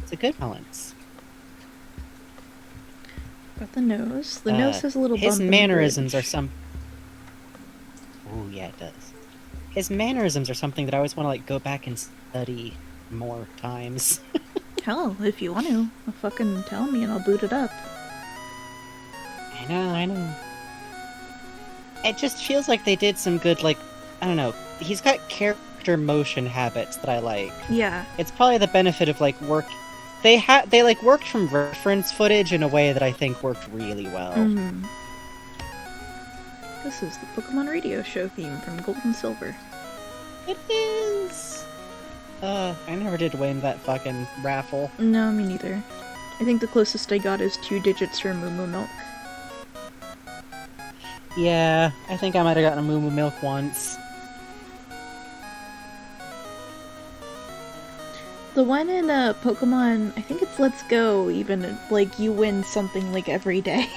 It's a good balance. Got the nose. The nose has a little bump His in the mannerisms bridge. are some... Ooh, yeah, it does. His mannerisms are something that I always want to, like, go back and study more times. Hell, if you want to, fucking tell me and I'll boot it up. I know. It just feels like they did some good, like, I don't know. He's got character motion habits that I like. Yeah. It's probably the benefit of, like, work... They like, worked from reference footage in a way that I think worked really well. This is the Pokemon radio show theme from Gold and Silver. It is! I never did win that fucking raffle. No, me neither. I think the closest I got is 2 digits for Moo Moo Milk. Yeah, I think I might have gotten a Moo Moo Milk once. The one in Pokemon, I think it's Let's Go, even, like, you win something, like, every day.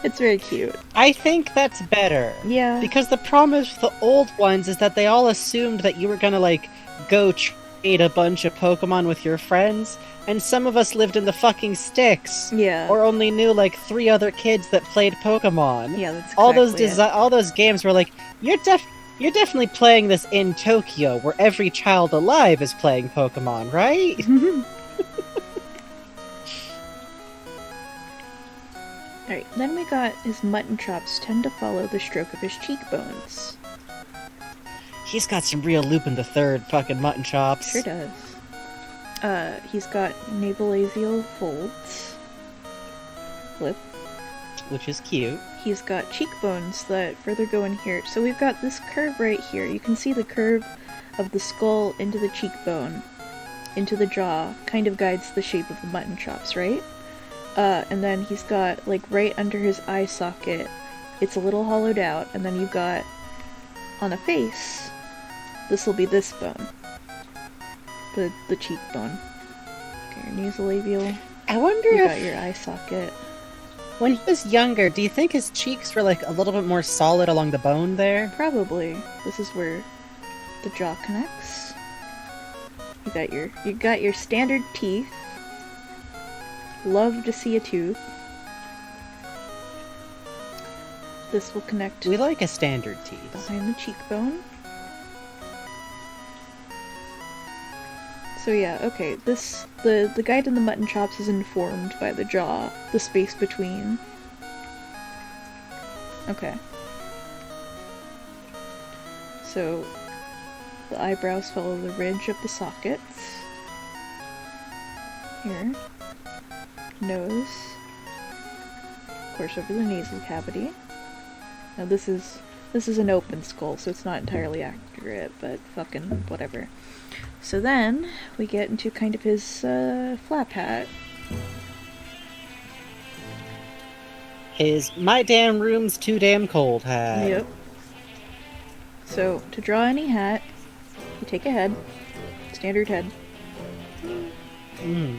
It's very cute. I think that's better. Yeah. Because the problem with the old ones is that they all assumed that you were gonna, like, go trade a bunch of Pokemon with your friends, and some of us lived in the fucking sticks. Yeah. Or only knew, like, 3 other kids that played Pokemon. Yeah, that's exactly all those games were like, you're definitely playing this in Tokyo, where every child alive is playing Pokemon, right? Alright, then we got his mutton chops tend to follow the stroke of his cheekbones. He's got some real Lupin the Third fucking mutton chops. Sure does. He's got nasolabial folds. Lip. Which is cute. He's got cheekbones that further go in here. So we've got this curve right here. You can see the curve of the skull into the cheekbone, into the jaw, kind of guides the shape of the mutton chops, right? And then he's got, like, right under his eye socket, it's a little hollowed out, and then you've got, on a face, this will be this bone. The cheekbone. Okay, your nasolabial. I wonder You if... got your eye socket. When he was younger, do you think his cheeks were, like, a little bit more solid along the bone there? Probably. This is where the jaw connects. You got your standard teeth. Love to see a tooth. This will connect We like a standard teeth. behind the cheekbone. So yeah, okay, the guide in the mutton chops is informed by the jaw, the space between. Okay. So, The eyebrows follow the ridge of the sockets. Here. Nose. Of course, over the nasal cavity. Now this is an open skull, so it's not entirely accurate, but fucking whatever. So then, we get into kind of his flap hat. His my damn room's too damn cold hat. Yep. So, to draw any hat, you take a head, standard head,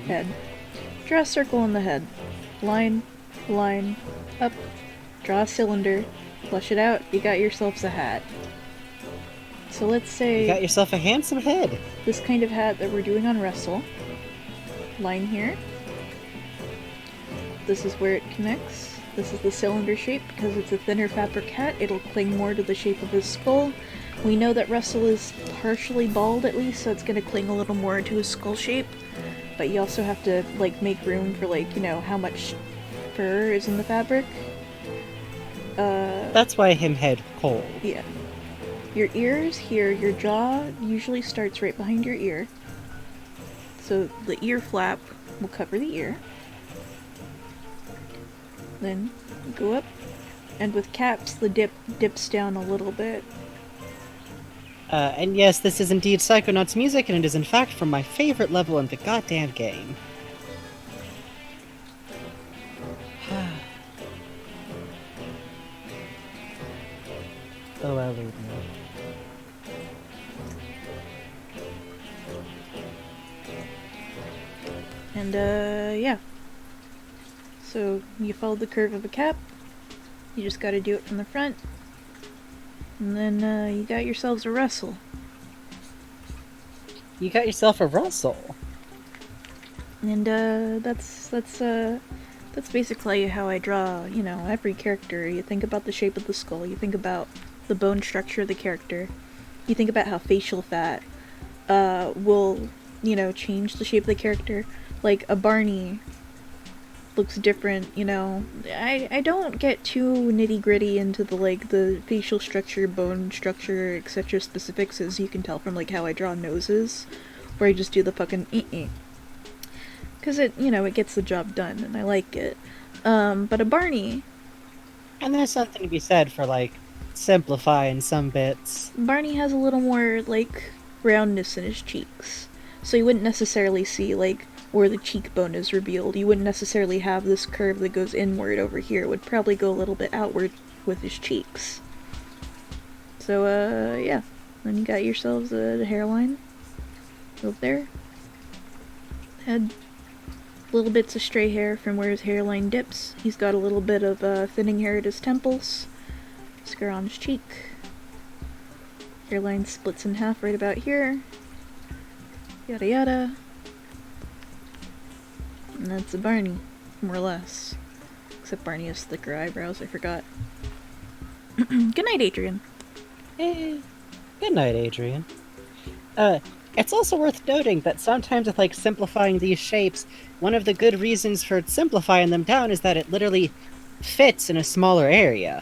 head, draw a circle on the head, line, line, up, draw a cylinder, flush it out, you got yourself a hat. So let's say... You got yourself a handsome head. This kind of hat that we're doing on Russell. Line here. This is where it connects. This is the cylinder shape. Because it's a thinner fabric hat, it'll cling more to the shape of his skull. We know that Russell is partially bald at least, so it's going to cling a little more to his skull shape. But you also have to, like, make room for, like, you know, how much fur is in the fabric. That's why him head cold. Yeah. Your ears here, your jaw usually starts right behind your ear. So the ear flap will cover the ear. Then go up, and with caps the dip dips down a little bit. And yes, this is indeed Psychonauts music, and it is in fact from my favorite level in the goddamn game. Oh, well, Lord, no. And yeah. So you follow the curve of a cap. You just gotta do it from the front. And then you got yourselves a Russell. You got yourself a Russell. And that's basically how I draw, you know, every character. You think about the shape of the skull, you think about the bone structure of the character, you think about how facial fat will, you know, change the shape of the character. Like a Barney looks different, you know. I don't get too nitty-gritty into the, like, the facial structure, bone structure, etc. specifics, as you can tell from, like, how I draw noses, where I just do the fucking because it, you know, it gets the job done, and I like it. But a Barney... And there's something to be said for, like, simplifying some bits. Barney has a little more, like, roundness in his cheeks. So you wouldn't necessarily see, like, where the cheekbone is revealed. You wouldn't necessarily have this curve that goes inward over here. It would probably go a little bit outward with his cheeks. So, yeah. Then you got yourselves a hairline. Over there. Head. Little bits of stray hair from where his hairline dips. He's got a little bit of thinning hair at his temples. Scar on his cheek. Hairline splits in half right about here. Yada yada. And that's a Barney, more or less. Except Barney has thicker eyebrows, I forgot. Good night, Adrian. Hey. Good night, Adrian. It's also worth noting that sometimes with, like, simplifying these shapes, one of the good reasons for simplifying them down is that it literally fits in a smaller area.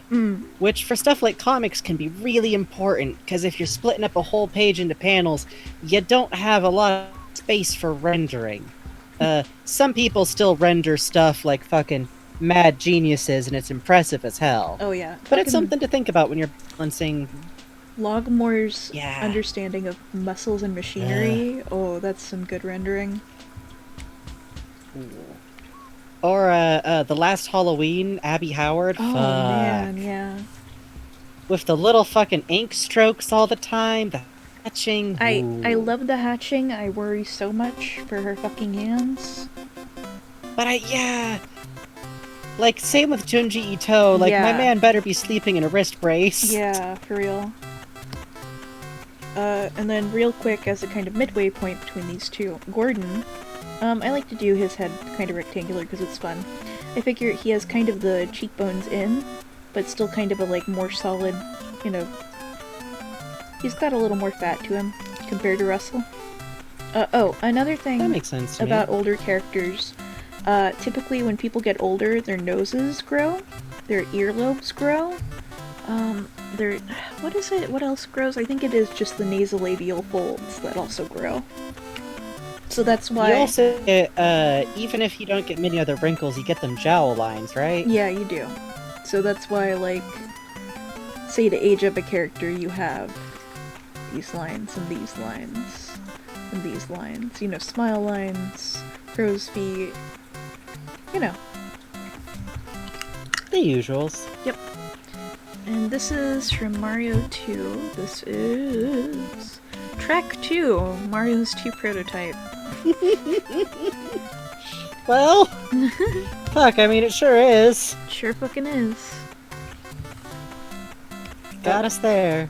Which, for stuff like comics, can be really important, because if you're splitting up a whole page into panels, you don't have a lot of space for rendering. Some people still render stuff like fucking mad geniuses, and it's impressive as hell. Oh yeah. But it's something to think about when you're balancing... Logmore's understanding of muscles and machinery. Oh, that's some good rendering. Or, The Last Halloween, Abby Howard. Oh, man, yeah. With the little fucking ink strokes all the time, the hatching. I love the hatching. I worry so much for her fucking hands. But like, same with Junji Ito. Like, my man better be sleeping in a wrist brace. Yeah, for real. And then real quick, as a kind of midway point between these two, Gordon, I like to do his head kind of rectangular because it's fun. I figure he has kind of the cheekbones in, but still kind of a, like, more solid, you know... He's got a little more fat to him compared to Russell. Oh, another thing that makes sense to about me. older characters. Typically when people get older, their noses grow, their earlobes grow, There, what is it? What else grows? I think it is just the nasolabial folds that also grow. So that's why. You also get, even if you don't get many other wrinkles, you get them jowl lines, right? Yeah, you do. So that's why, like, say to age up a character, you have these lines and these lines and these lines. You know, smile lines, crow's feet. You know. The usuals. Yep. And this is from Mario 2. This is track 2, Mario's 2 prototype. Well, fuck, I mean, it sure is. Sure fucking is. Got us there.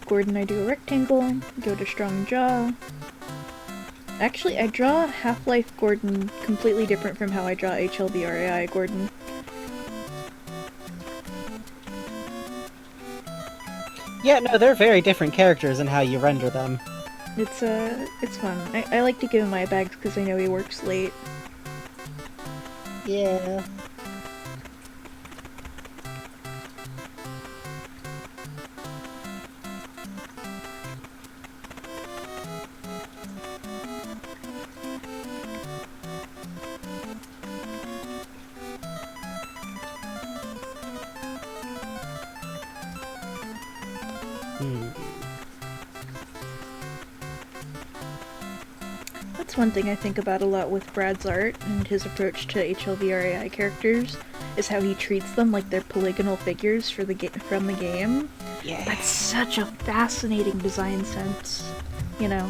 Gordon, I do a rectangle, go to strong jaw. Actually, I draw Half-Life Gordon completely different from how I draw HLBRAI Gordon. Yeah, no, they're very different characters in how you render them. It's fun. I like to give him my bags because I know he works late. Yeah. That's one thing I think about a lot with Brad's art and his approach to HLVRAI characters, is how he treats them like they're polygonal figures from the game. Yeah. That's such a fascinating design sense, you know?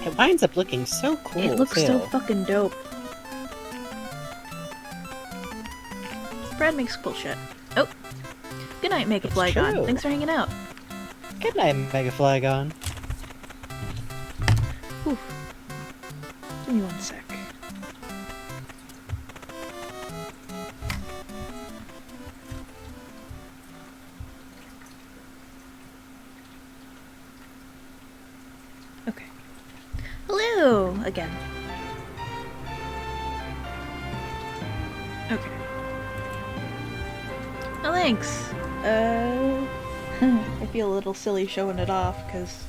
It winds up looking so cool, It looks too. so fucking dope. Brad makes cool shit. Oh! Good night, Make a It's Flag On. true. Thanks for hanging out. Good night, Mega Flagon. Whew. Give me one sec. Okay. Hello! Again. Okay. Oh, thanks! I feel a little silly showing it off, because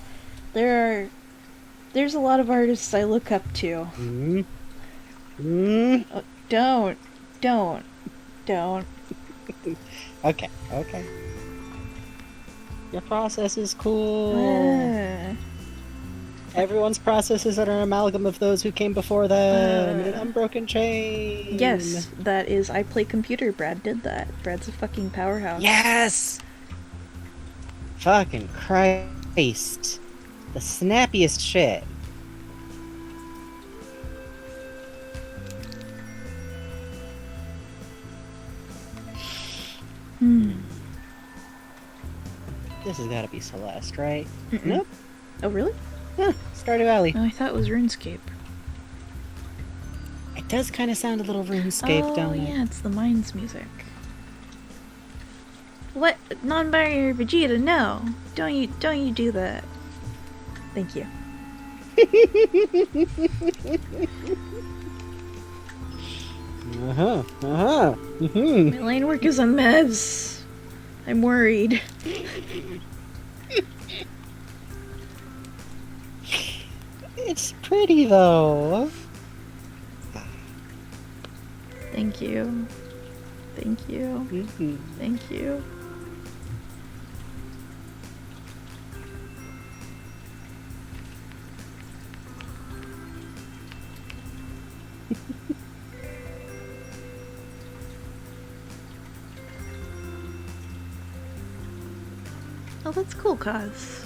there's a lot of artists I look up to. Oh, don't. Okay. Your process is cool. Everyone's processes are an amalgam of those who came before them in an unbroken chain. Yes, that is I Play Computer. Brad did that. Brad's a fucking powerhouse. Yes! Fucking Christ. The snappiest shit. This has gotta be Celeste, right? Nope. Oh, really? Huh, Stardew Valley. Oh, I thought it was RuneScape. It does kind of sound a little RuneScape, don't it? Oh, yeah, it's the Mines music. What? Non-binary Vegeta, no! Don't you do that. Thank you. My line work is on meds. I'm worried. It's pretty, though. Thank you. Thank you. Thank you. Oh, that's cool, Cuz.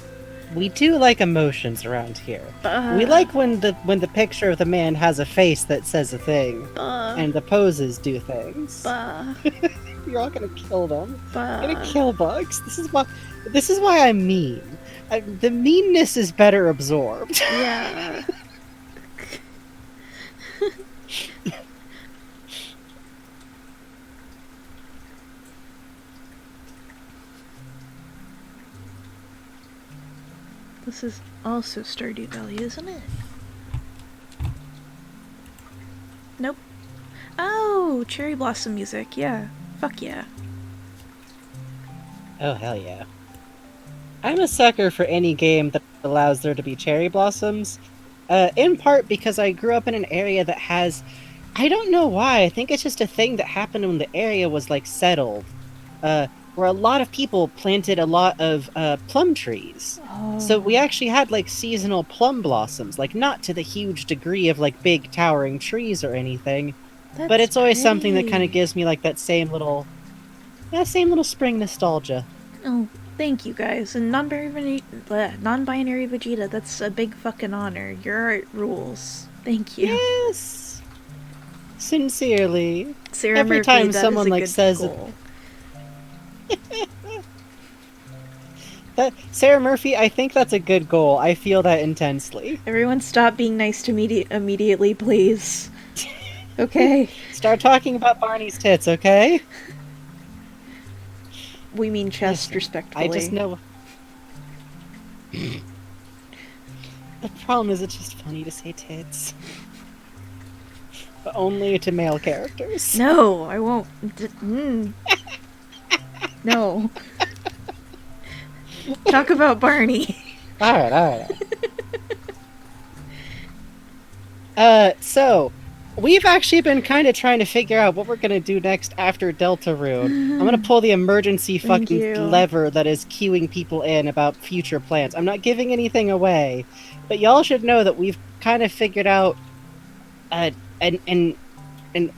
We do like emotions around here. We like when the picture of the man has a face that says a thing, and the poses do things. You're all gonna kill them. You're gonna kill Bugs. This is why I'm mean. The meanness is better absorbed. Yeah. This is also Stardew Valley, isn't it? Nope. Oh, Cherry Blossom music, yeah. Fuck yeah. Oh, hell yeah. I'm a sucker for any game that allows there to be cherry blossoms. In part because I grew up in an area that has... I don't know why, I think it's just a thing that happened when the area was, like, settled. Where a lot of people planted a lot of plum trees. So we actually had, like, seasonal plum blossoms. Like, not to the huge degree of, like, big towering trees or anything. But it's always something that kind of gives me, like, that same little spring nostalgia. Oh, thank you guys. And non-binary Vegeta, that's a big fucking honor. Your art rules. Thank you. Yes! Sincerely. Sarah Every Murphy, time that someone, is a like, good says... goal. Sarah Murphy, I think that's a good goal. I feel that intensely. Everyone stop being nice to me immediately, please. Okay? Start talking about Barney's tits, okay? We mean chest, Listen, respectfully. I just know... The problem is it's just funny to say tits. But only to male characters. No, I won't. No. Talk about Barney. Alright. So, we've actually been kind of trying to figure out what we're gonna do next after Deltarune. I'm gonna pull the emergency Thank fucking you. lever that is queuing people in about future plans. I'm not giving anything away, but y'all should know that we've kind of figured out an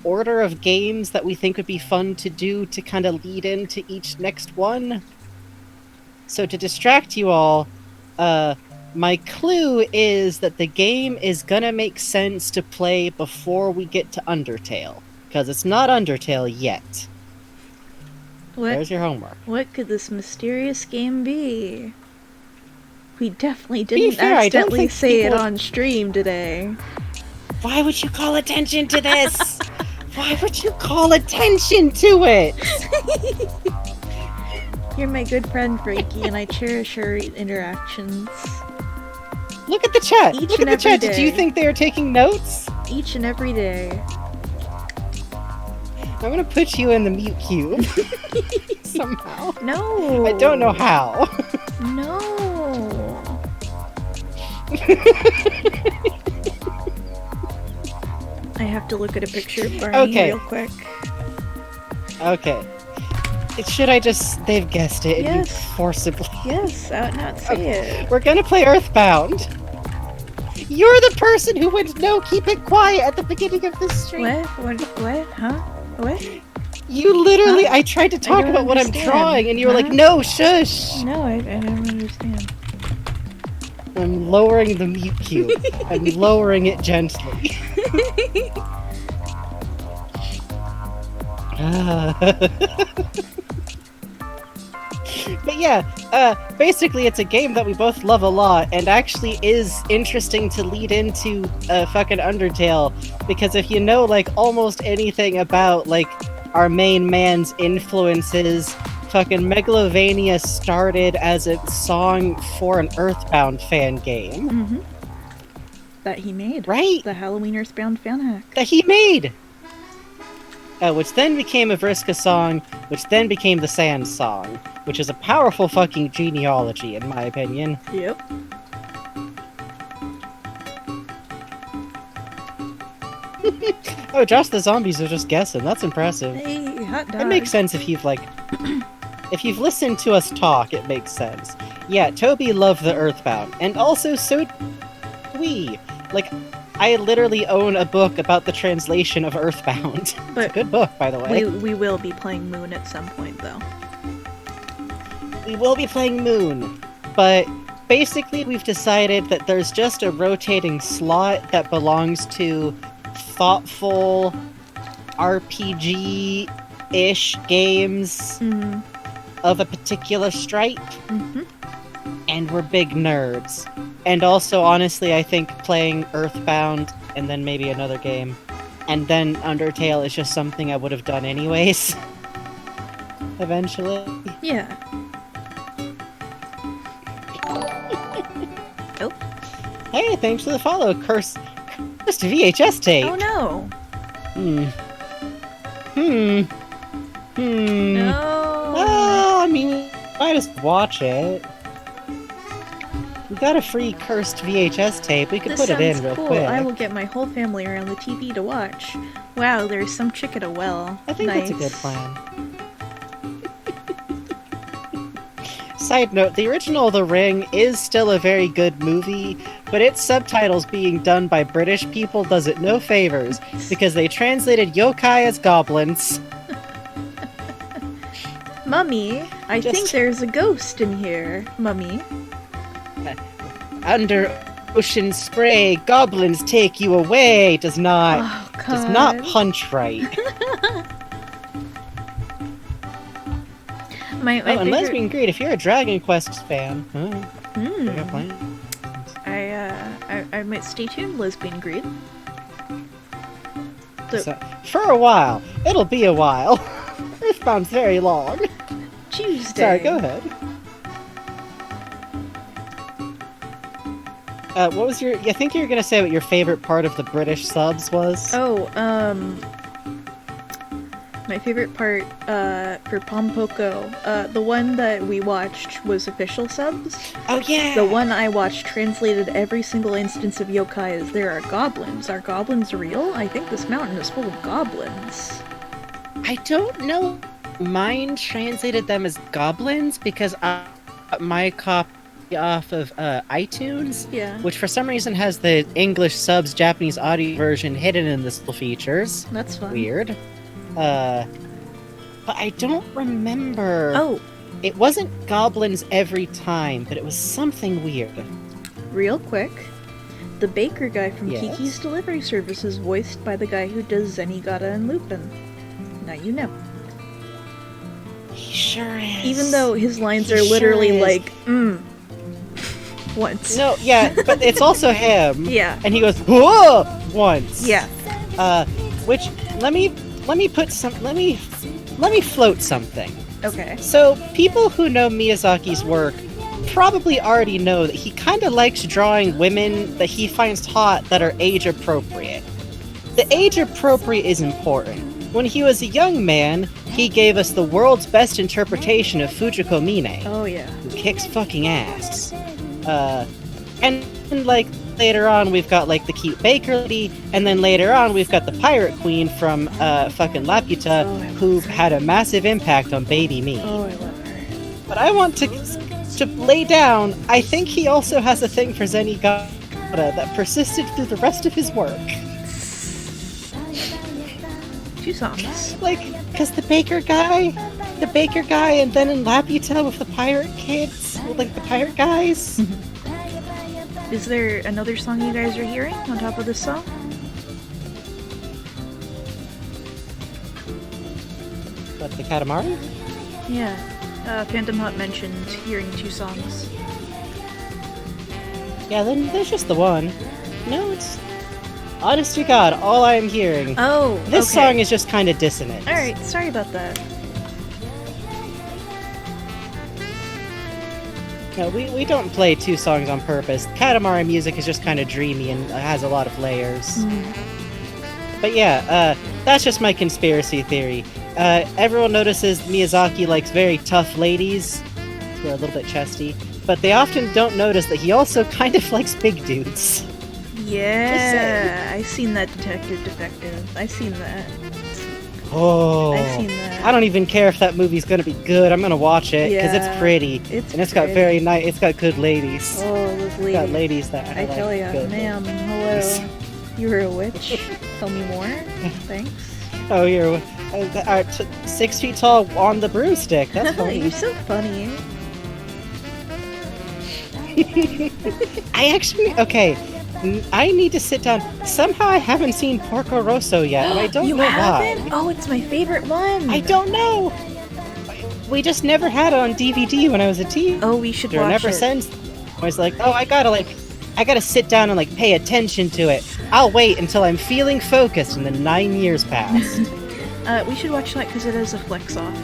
order of games that we think would be fun to do to kind of lead into each next one. So to distract you all, my clue is that the game is gonna make sense to play before we get to Undertale. Because it's not Undertale yet. There's your homework. What could this mysterious game be? We definitely be didn't fair, I don't accidentally think say it people- on stream today. Why would you call attention to this? Why would you call attention to it? You're my good friend, Frankie, and I cherish our interactions. Look at the chat. Each Look and at the every chat. Do you day. think they are taking notes? Each and every day. I'm gonna put you in the mute queue. Somehow. No! I don't know how. No! I have to look at a picture of Barney Okay. real quick. Okay. Should I just... They've guessed it, and you Yes. forcibly... Yes, out not say it. We're gonna play Earthbound. You're the person who would know keep it quiet at the beginning of this stream. What? Huh? What? You literally... Huh? I tried to talk don't about what I'm understand. drawing, and you were like, Huh? no, shush! No, I don't understand. I'm lowering the mute cube. I'm lowering it gently. But yeah, basically it's a game that we both love a lot, and actually is interesting to lead into fucking Undertale, because if you know, like, almost anything about, like, our main man's influences, fucking Megalovania started as a song for an Earthbound fan game. Mm-hmm. That he made. Right? The Halloween Earthbound fan hack. That he made! Which then became a Vriska song, which then became the Sand song, which is a powerful fucking genealogy, in my opinion. Yep. Oh, Josh the Zombies are just guessing. That's impressive. Hey, hot dog. It makes sense if you've, like... if you've listened to us talk, it makes sense. Yeah, Toby loved the Earthbound, and also so do we. Like, I literally own a book about the translation of Earthbound. It's a But good book, by the way. we will be playing Moon at some point, though. We will be playing Moon, but basically we've decided that there's just a rotating slot that belongs to thoughtful RPG-ish games Mm-hmm. of a particular stripe, Mm-hmm. and we're big nerds. And also, honestly, I think playing Earthbound and then maybe another game, and then Undertale is just something I would have done anyways. Eventually. Yeah. Oh. Hey, thanks for the follow, Cursed VHS tape! Oh no. Hmm. No. Well, I mean, Might as well watch it. We got a free cursed VHS tape. We could This put it in sounds real cool. quick. I will get my whole family around the TV to watch. Wow, there's some chick at a well. I think Nice. that's a good plan. Side note, the original The Ring is still a very good movie, but its subtitles being done by British people does it no favors, because they translated yokai as goblins. Mummy, I think there's a ghost in here, Mummy. Under ocean spray, goblins take you away does not Oh, does God. not punch right. My Oh, and favorite... Lesbian Greed, if you're a Dragon Quest fan, Hmm. fair plan. I might stay tuned, Lesbian Greed. So, for a while. It'll be a while. Earthbound's very long. Tuesday. Sorry, go ahead. What was your... I think you were gonna say what your favorite part of the British subs was? Oh, my favorite part, for Pompoko, the one that we watched was official subs. Oh, yeah! The one I watched translated every single instance of yokai as there are goblins. Are goblins real? I think this mountain is full of goblins. I don't know. Mine translated them as goblins because I got my copy off of iTunes, Yeah. which for some reason has the English subs Japanese audio version hidden in the little features. That's fun. Weird. But I don't remember. Oh, It wasn't goblins every time, but it was something weird. real quick. The baker guy from Yes? Kiki's Delivery Service is voiced by the guy who does Zenigata and Lupin. Now you know. He sure is. Even though his lines He are literally sure is. like, once. No, yeah, but it's also him. Yeah. And he goes, whoa! Once. Yeah. Which, let me float something. Okay. So, people who know Miyazaki's work probably already know that he kind of likes drawing women that he finds hot that are age appropriate. The age appropriate is important. When he was a young man, he gave us the world's best interpretation of Fujiko Mine, Oh yeah. who kicks fucking ass. And like later on, we've got like the cute baker lady, and then later on, we've got the pirate queen from fucking Laputa, Oh, I who love her. had a massive impact on baby me. Oh, I love her. But I want to lay down, I think he also has a thing for Zenigata that persisted through the rest of his work. 2 songs. Like, because the baker guy, and then in Laputa with the pirate kids, like the pirate guys. Is there another song you guys are hearing on top of this song? What, the Katamari? Yeah. Phantom Hut mentioned hearing 2 songs. Yeah, then there's just the one. No, it's... Honest to God, all I'm hearing. Oh, This okay. song is just kind of dissonant. Alright, sorry about that. No, we don't play 2 songs on purpose. Katamari music is just kind of dreamy and has a lot of layers. But yeah, that's just my conspiracy theory. Everyone notices Miyazaki likes very tough ladies. They're a little bit chesty. But they often don't notice that he also kind of likes big dudes. Yeah, I seen that Defective. I seen that. Oh, I seen that. I don't even care if that movie's gonna be good. I'm gonna watch it because Yeah, it's pretty it's and it's got pretty. very nice. It's got good ladies. Oh, those It's got ladies. ladies that I like tell ya, good ma'am, ladies. hello. You were a witch? Tell me more? Thanks. Oh, you're 6 feet tall on the broomstick. That's funny. You're so funny. Okay. I need to sit down. Somehow I haven't seen Porco Rosso yet, and I don't you know haven't? why. Oh, it's my favorite one. I don't know. We just never had it on DVD when I was a teen. Oh, we should Or watch never it. since. I was like, oh, I gotta sit down and like pay attention to it. I'll wait until I'm feeling focused, and then 9 years pass. We should watch that because it has a flex off.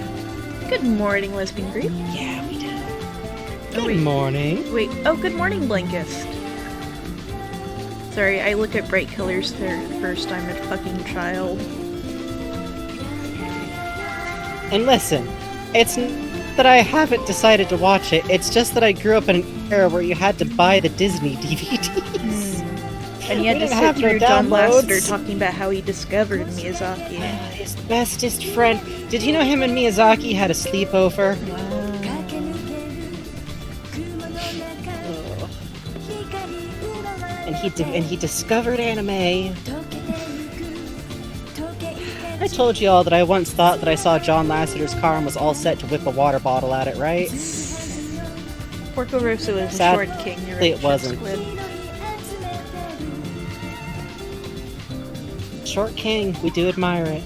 Good morning, Lesbian Grief. Yeah, we do. Oh, Good wait. morning. Wait, oh, good morning, Blankist. Sorry, I look at bright colors first. I'm a fucking child. And listen, it's that I haven't decided to watch it. It's just that I grew up in an era where you had to buy the Disney DVDs. And you had We to didn't sit have no through John downloads. Lasseter talking about how he discovered Miyazaki. His bestest friend. Did you know him and Miyazaki had a sleepover? And he discovered anime. I told you all that I once thought that I saw John Lasseter's car and was all set to whip a water bottle at it, right? Porco Rosso is a Sadly, short king. You're it right, wasn't. Squid. Short King, we do admire it.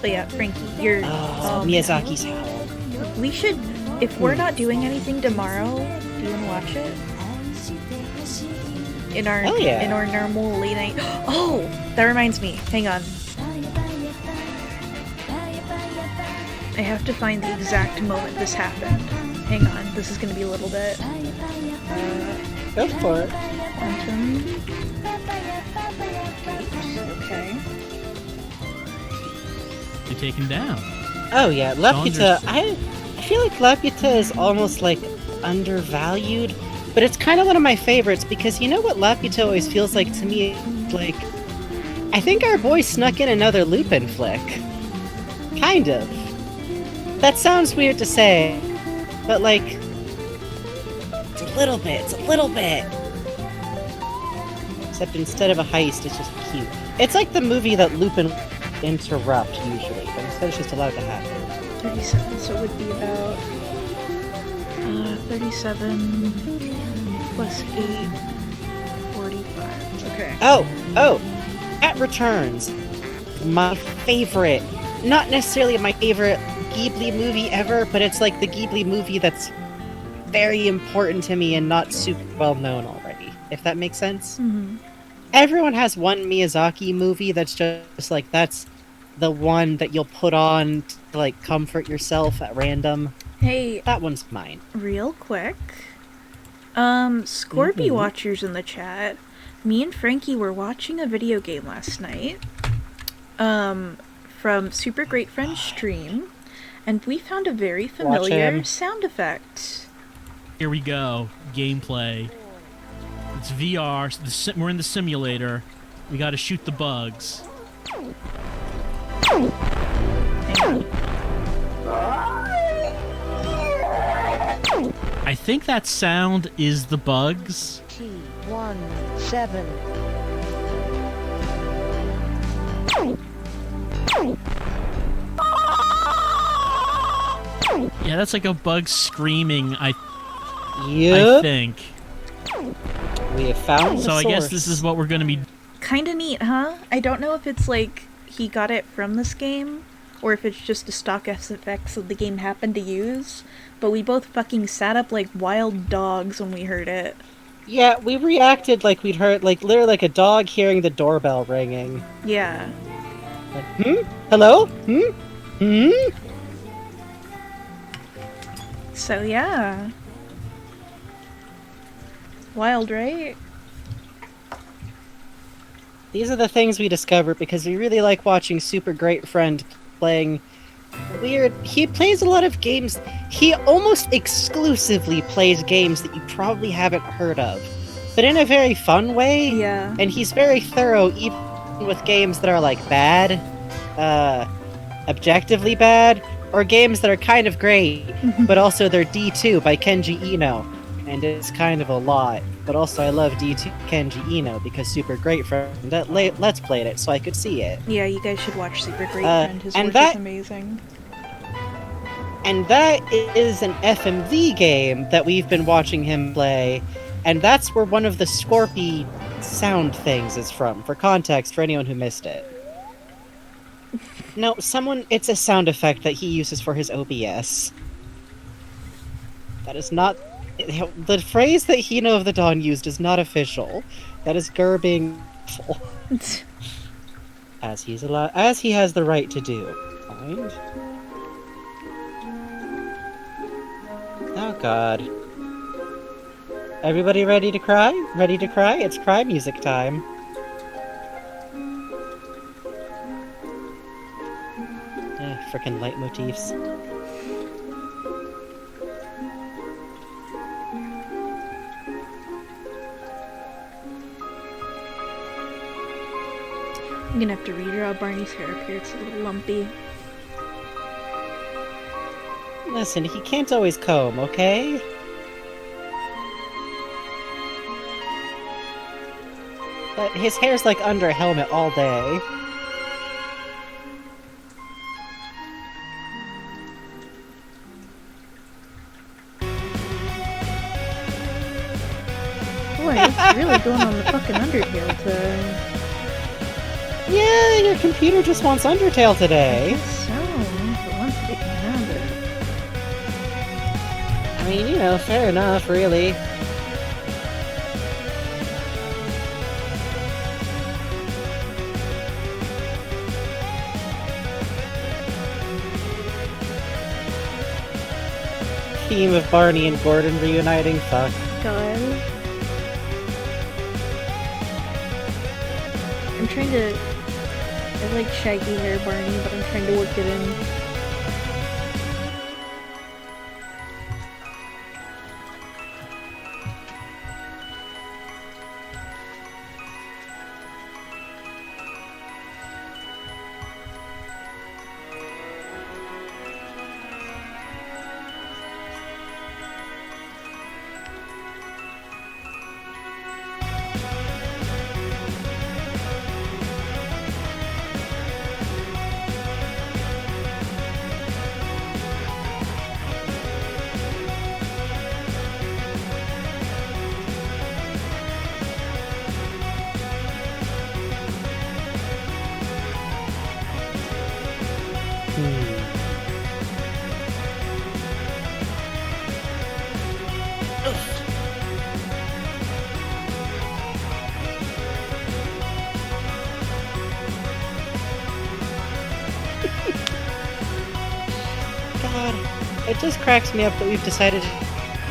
But yeah, Frankie, you're... Oh, Miyazaki's Howl. We should... If we're not doing anything tomorrow, do you want to watch it? In our Hell yeah. in our normal late night... Oh! That reminds me. Hang on. I have to find the exact moment this happened. Hang on. This is going to be a little bit... Go for it. Quantum... Okay. You're taken down. Oh yeah, Laputa. Saunders. I feel like Laputa is almost like undervalued, but it's kind of one of my favorites because you know what Laputa always feels like to me? Like, I think our boy snuck in another Lupin flick. Kind of. That sounds weird to say, but like, it's a little bit. It's a little bit. Except instead of a heist, it's just cute. It's like the movie that Lupin interrupt usually, but instead it's just allowed to happen. 37, so it would be about 37 plus 8, 45. Okay. Oh! Cat Returns. My favorite. Not necessarily my favorite Ghibli movie ever, but it's like the Ghibli movie that's very important to me and not super well known already, if that makes sense. Mm-hmm. Everyone has one Miyazaki movie that's just like, that's the one that you'll put on to like comfort yourself at random. Hey, That one's mine. real quick. Scorby Mhm. Watchers in the chat. Me and Frankie were watching a video game last night. From Super Great Friend Stream. And we found a very familiar him. sound effect. Here we go. Gameplay. It's VR. We're in the simulator. We gotta shoot the bugs. Hang on. I think that sound is the bugs. T17. Yeah, that's like a bug screaming, I Yep. think. We have found the So I guess source. this is what we're gonna be... Kinda neat, huh? I don't know if it's like he got it from this game, or if it's just a stock effects that the game happened to use, but we both fucking sat up like wild dogs when we heard it. Yeah, we reacted like we'd heard, like, literally like a dog hearing the doorbell ringing. Yeah. Like, Hello? So yeah. Wild, right? These are the things we discover because we really like watching Super Great Friend playing weird... He plays a lot of games... He almost exclusively plays games that you probably haven't heard of, but in a very fun way. Yeah. And he's very thorough even with games that are like bad, objectively bad, or games that are kind of great, but also they're D2 by Kenji Ino. And it's kind of a lot. But also I love D2 Kenji Ino because Super Great Friend that Let's Played it so I could see it. Yeah, you guys should watch Super Great Friend. His and work that- is amazing. And that is an FMV game that we've been watching him play, and that's where one of the Scorpy sound things is from, for context, for anyone who missed it. No, it's a sound effect that he uses for his OBS. That is not... The phrase that Hino of the Dawn used is not official. That is Gur being awful. As he has the right to do. Fine. Oh god. Everybody ready to cry? Ready to cry? It's cry music time. frickin' leitmotifs. I'm gonna have to redraw Barney's hair up here, it's a little lumpy. Listen, he can't always comb, okay? But his hair's like under a helmet all day. Boy, it's really going on the fucking Undertale today. Yeah, your computer just wants Undertale today. So, but once it can have it. I mean, you know, fair enough, really. Theme of Barney and Gordon reuniting, fuck. God. I'm trying to... I like shaggy hair Barney, but I'm trying to work it in. God, it just cracks me up that we've decided to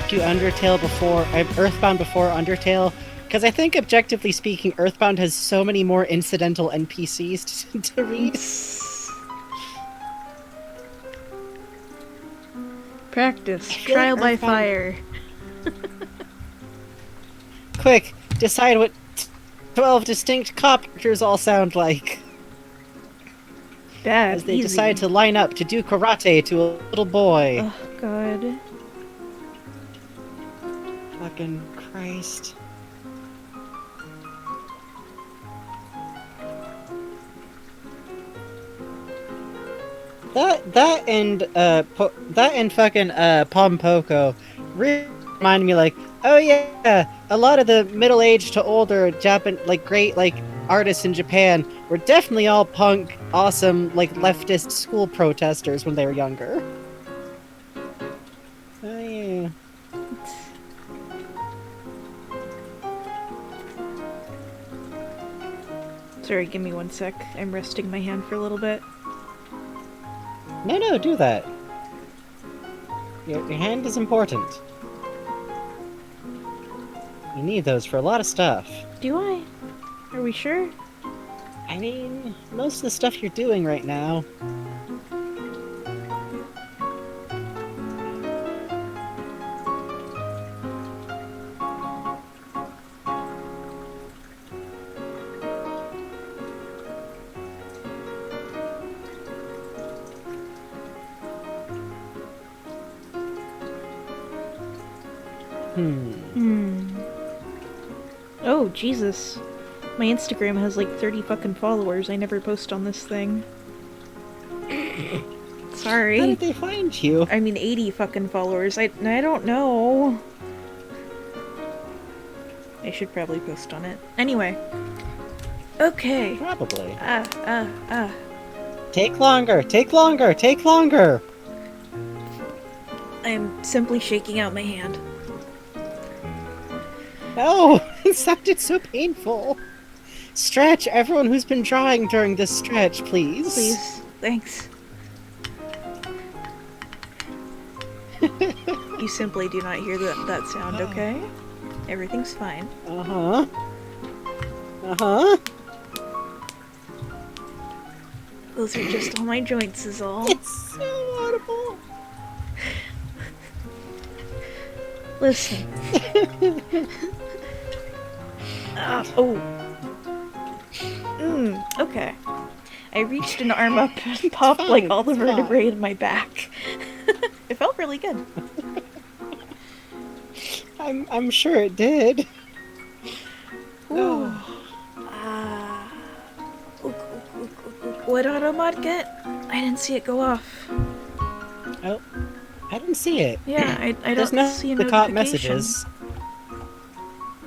do Undertale before, Earthbound before Undertale, because I think objectively speaking, Earthbound has so many more incidental NPCs to read. Practice. I feel Trial like by Earthbound- fire. Quick, decide what 12 distinct cop characters all sound like. Bad. As they easy. decide to line up to do karate to a little boy. Oh, God. Fucking Christ. That and fucking Pom Poko really remind me, like, oh yeah, a lot of the middle-aged to older great artists in Japan were definitely all punk, awesome, leftist school protesters when they were younger. Oh yeah. Sorry, give me one sec. I'm resting my hand for a little bit. No, do that. Your hand is important. You need those for a lot of stuff. Do I? Are we sure? I mean, most of the stuff you're doing right now. Oh, Jesus. My Instagram has like 30 fucking followers. I never post on this thing. Sorry. How did they find you? I mean 80 fucking followers. I don't know. I should probably post on it. Anyway. Okay. Probably. Take longer, take longer, take longer! I'm simply shaking out my hand. No! It sounded so painful. Stretch, everyone who's been drawing during this stretch, please. Please. Thanks. You simply do not hear that sound, okay? Everything's fine. Uh-huh. Uh-huh. Those are just all my joints is all. It's so audible. Listen. Oh. Okay. I reached an arm up and popped like all the vertebrae in my back. It felt really good. I'm sure it did. Ooh. What automod get? I didn't see it go off. Oh, I didn't see it. Yeah, I There's don't no see a the cop notification. messages.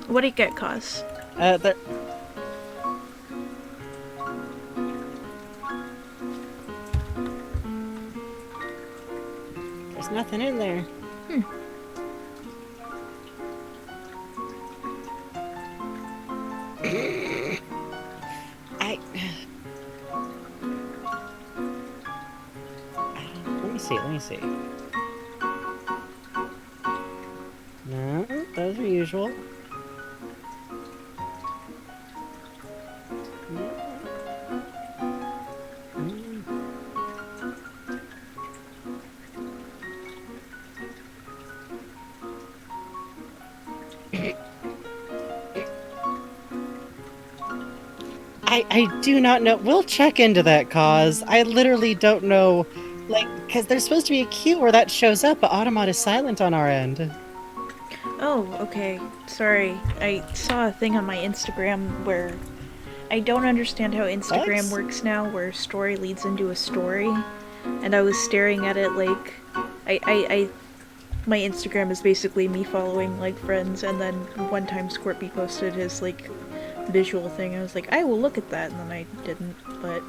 What did it get, Cause? There. There's nothing in there. I. Let me see. No, those are usual. I do not know. We'll check into that, Cause. I literally don't know, like, because there's supposed to be a queue where that shows up, but Automat is silent on our end. Oh, okay. Sorry. I saw a thing on my Instagram where I don't understand how Instagram works now, where a story leads into a story. And I was staring at it like my Instagram is basically me following like friends, and then one time Scorpy posted his like visual thing. I was like, I will look at that, and then I didn't. But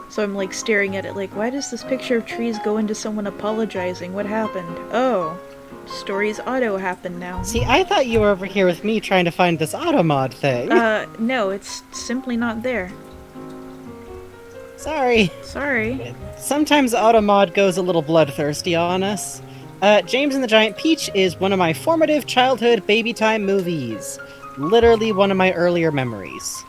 so I'm like staring at it like, why does this picture of trees go into someone apologizing? What happened? Oh, stories auto happen now. See, I thought you were over here with me trying to find this Automod thing. No, it's simply not there. Sorry. Sometimes Automod goes a little bloodthirsty on us. James and the Giant Peach is one of my formative childhood baby time movies. Literally one of my earlier memories.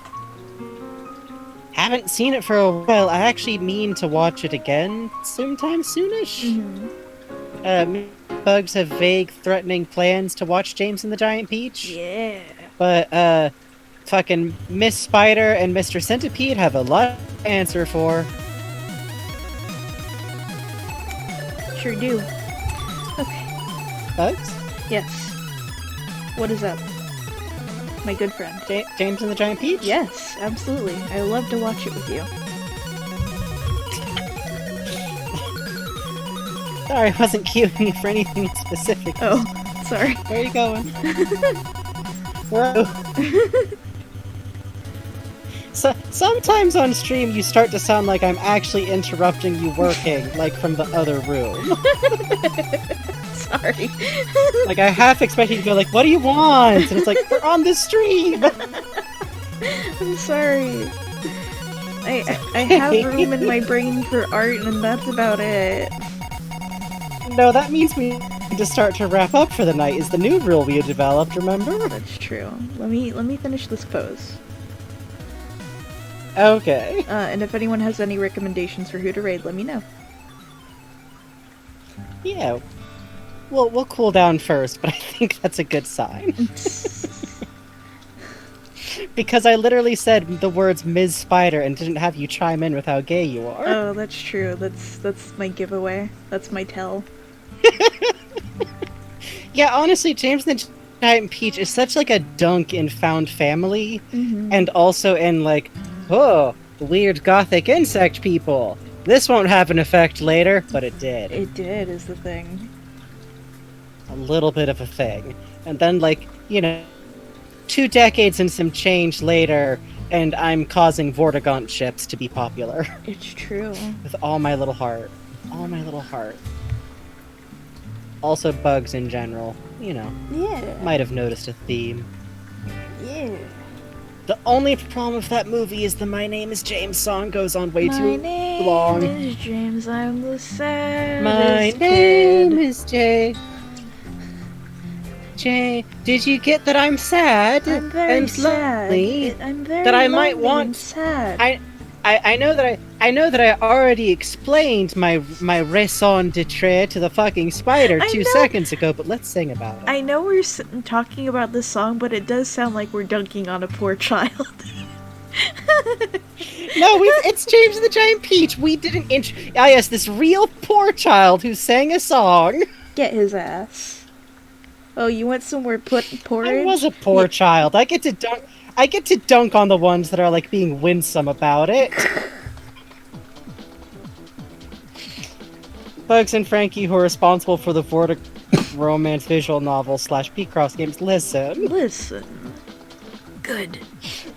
Haven't seen it for a while. I actually mean to watch it again sometime soonish. Bugs have vague, threatening plans to watch James and the Giant Peach. Yeah. But, fucking Miss Spider and Mr. Centipede have a lot to answer for. Sure do. Okay. Bugs? Yes. What is up? My good friend. James and the Giant Peach? Yes, absolutely. I love to watch it with you. Sorry, I wasn't queuing you for anything specific. Oh, sorry. Where are you going? Whoa. So, sometimes on stream you start to sound like I'm actually interrupting you working, like from the other room. Sorry. Like, I half expect you to go like, what do you want? And it's like, we're on the stream! I'm sorry. I have room in my brain for art, and that's about it. No, that means we need to start to wrap up for the night, is the new rule we have developed, remember? That's true. Let me finish this pose. Okay. And if anyone has any recommendations for who to raid, let me know. Yeah. We'll cool down first, but I think that's a good sign. Because I literally said the words Ms. Spider and didn't have you chime in with how gay you are. Oh, that's true. That's my giveaway. That's my tell. Yeah, honestly, James and the Giant Peach is such like a dunk in Found Family, and also in like, oh, weird gothic insect people. This won't have an effect later, but it did. It did, is the thing. A little bit of a thing. And then, like, you know, 2 decades and some change later, and I'm causing Vortigaunt ships to be popular. It's true. With all my little heart. All my little heart. Also Bugs in general. You know. Yeah. Might have noticed a theme. Yeah. The only problem with that movie is the My Name is James song goes on way too long. My name is James, I'm the saddest My kid. name is Jay. Jay, did you get that I'm sad I'm very and sad. lonely? I'm very that I might lonely and want sad. I know that I already explained my raison d'etre to the fucking spider I 2 know. seconds ago, but let's sing about it. I know we're talking about this song, but it does sound like we're dunking on a poor child. No, it's James the Giant Peach. We didn't yes, this real poor child who sang a song. Get his ass. Oh, you went somewhere porridge? I was a poor child. I get to dunk on the ones that are like being winsome about it. Bugs and Frankie, who are responsible for the Vortic romance visual novel / P-Cross games, listen. Listen. Good.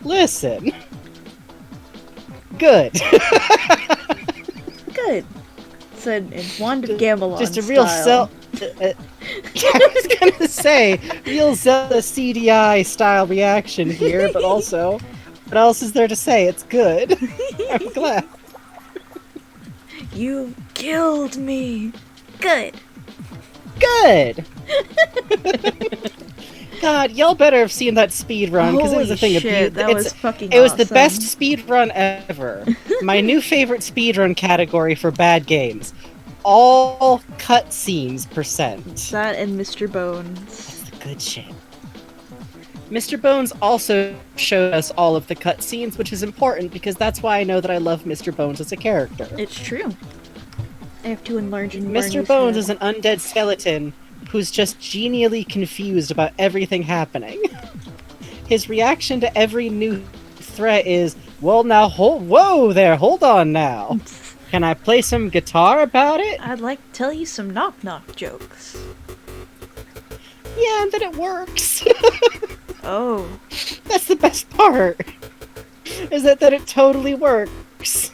Listen. Good. Good. Said in Wand of Gamelon Just a real style. I was gonna say, real Zelda CDI style reaction here, but also, what else is there to say? It's good. I'm glad. You killed me. Good. Good! God, y'all better have seen that speed run, because it was a Holy thing of shit, beauty. that was fucking It was the awesome. best speed run ever. My new favorite speed run category for bad games. All cutscenes %. That and Mr. Bones. That's the good shit. Mr. Bones also showed us all of the cutscenes, which is important because that's why I know that I love Mr. Bones as a character. It's true. I have to enlarge and Mr. Bones is an undead skeleton who's just genially confused about everything happening. His reaction to every new threat is, well now, whoa there, hold on now. Can I play some guitar about it? I'd like to tell you some knock-knock jokes. Yeah, and then it works. Oh. That's the best part. Is that it totally works.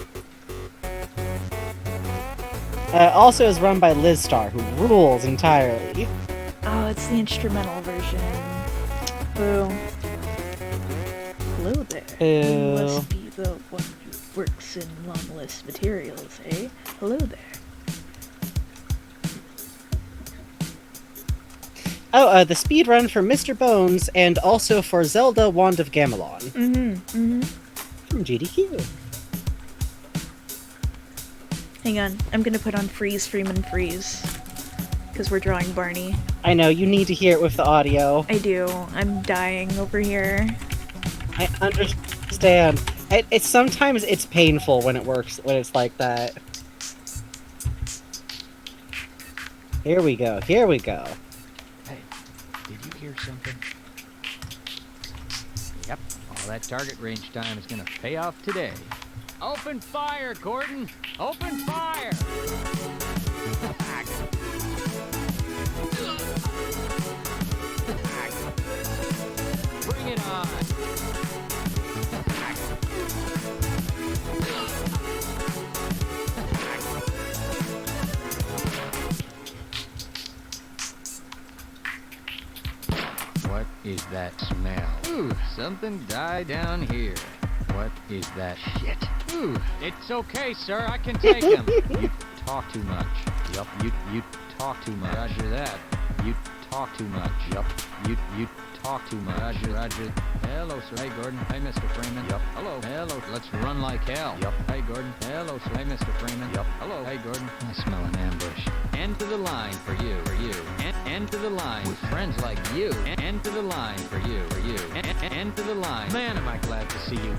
Also is run by Liz Star, who rules entirely. Oh, it's the instrumental version. Boo. Hello there. You Boo. must be the one who works in anomalous materials, eh? Hello there. Oh, the speed run for Mr. Bones and also for Zelda Wand of Gamelon. From GDQ. Hang on, I'm gonna put on Freeze, Freeman, Freeze. Because we're drawing Barney. I know, you need to hear it with the audio. I do. I'm dying over here. I understand. It's sometimes it's painful when it works, when it's like that. Here we go, here we go. Hey, did you hear something? Yep, all that target range time is gonna pay off today. Open fire, Gordon! Open fire! Bring it on! What is that smell? Ooh, something died down here. What is that shit? Ooh, it's okay, sir. I can take him. You talk too much. Yup. You talk too much. Roger that. You talk too much. Yup. You talk too much. Roger. Hello, sir. Hey, Gordon. Hey, Mr. Freeman. Yup. Hello. Hello. Let's run like hell. Yup. Hey, Gordon. Hello, sir. Hey, Mr. Freeman. Yup. Hello. Hey, Gordon. I smell an ambush. End to the line for you. End to the line with friends like you. End to the line for you. End to the line. Man, am I glad to see you.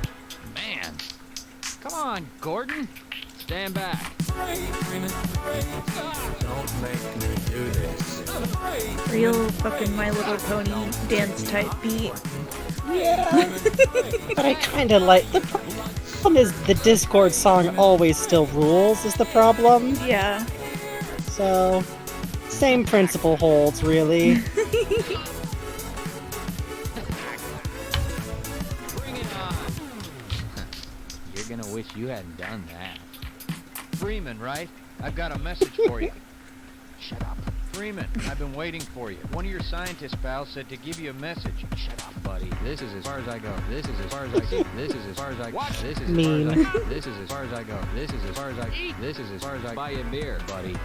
Man. Come on, Gordon. Stand back. Don't make me do this. Real fucking My Little Pony dance type beat. Yeah. But I kinda like... The problem is the Discord song always still rules is the problem. Yeah. So, same principle holds, really. Bring it on. You're gonna wish you hadn't done that. Freeman, right? I've got a message for you. Shut up. Freeman, I've been waiting for you. One of your scientist pals said to give you a message. Shut up, buddy. This is as far as I go. This is as far as I see. This is as far as I go. This is as far as I go. This is as far as I go. This is as far as I eat. This is as far as I buy a beer, buddy.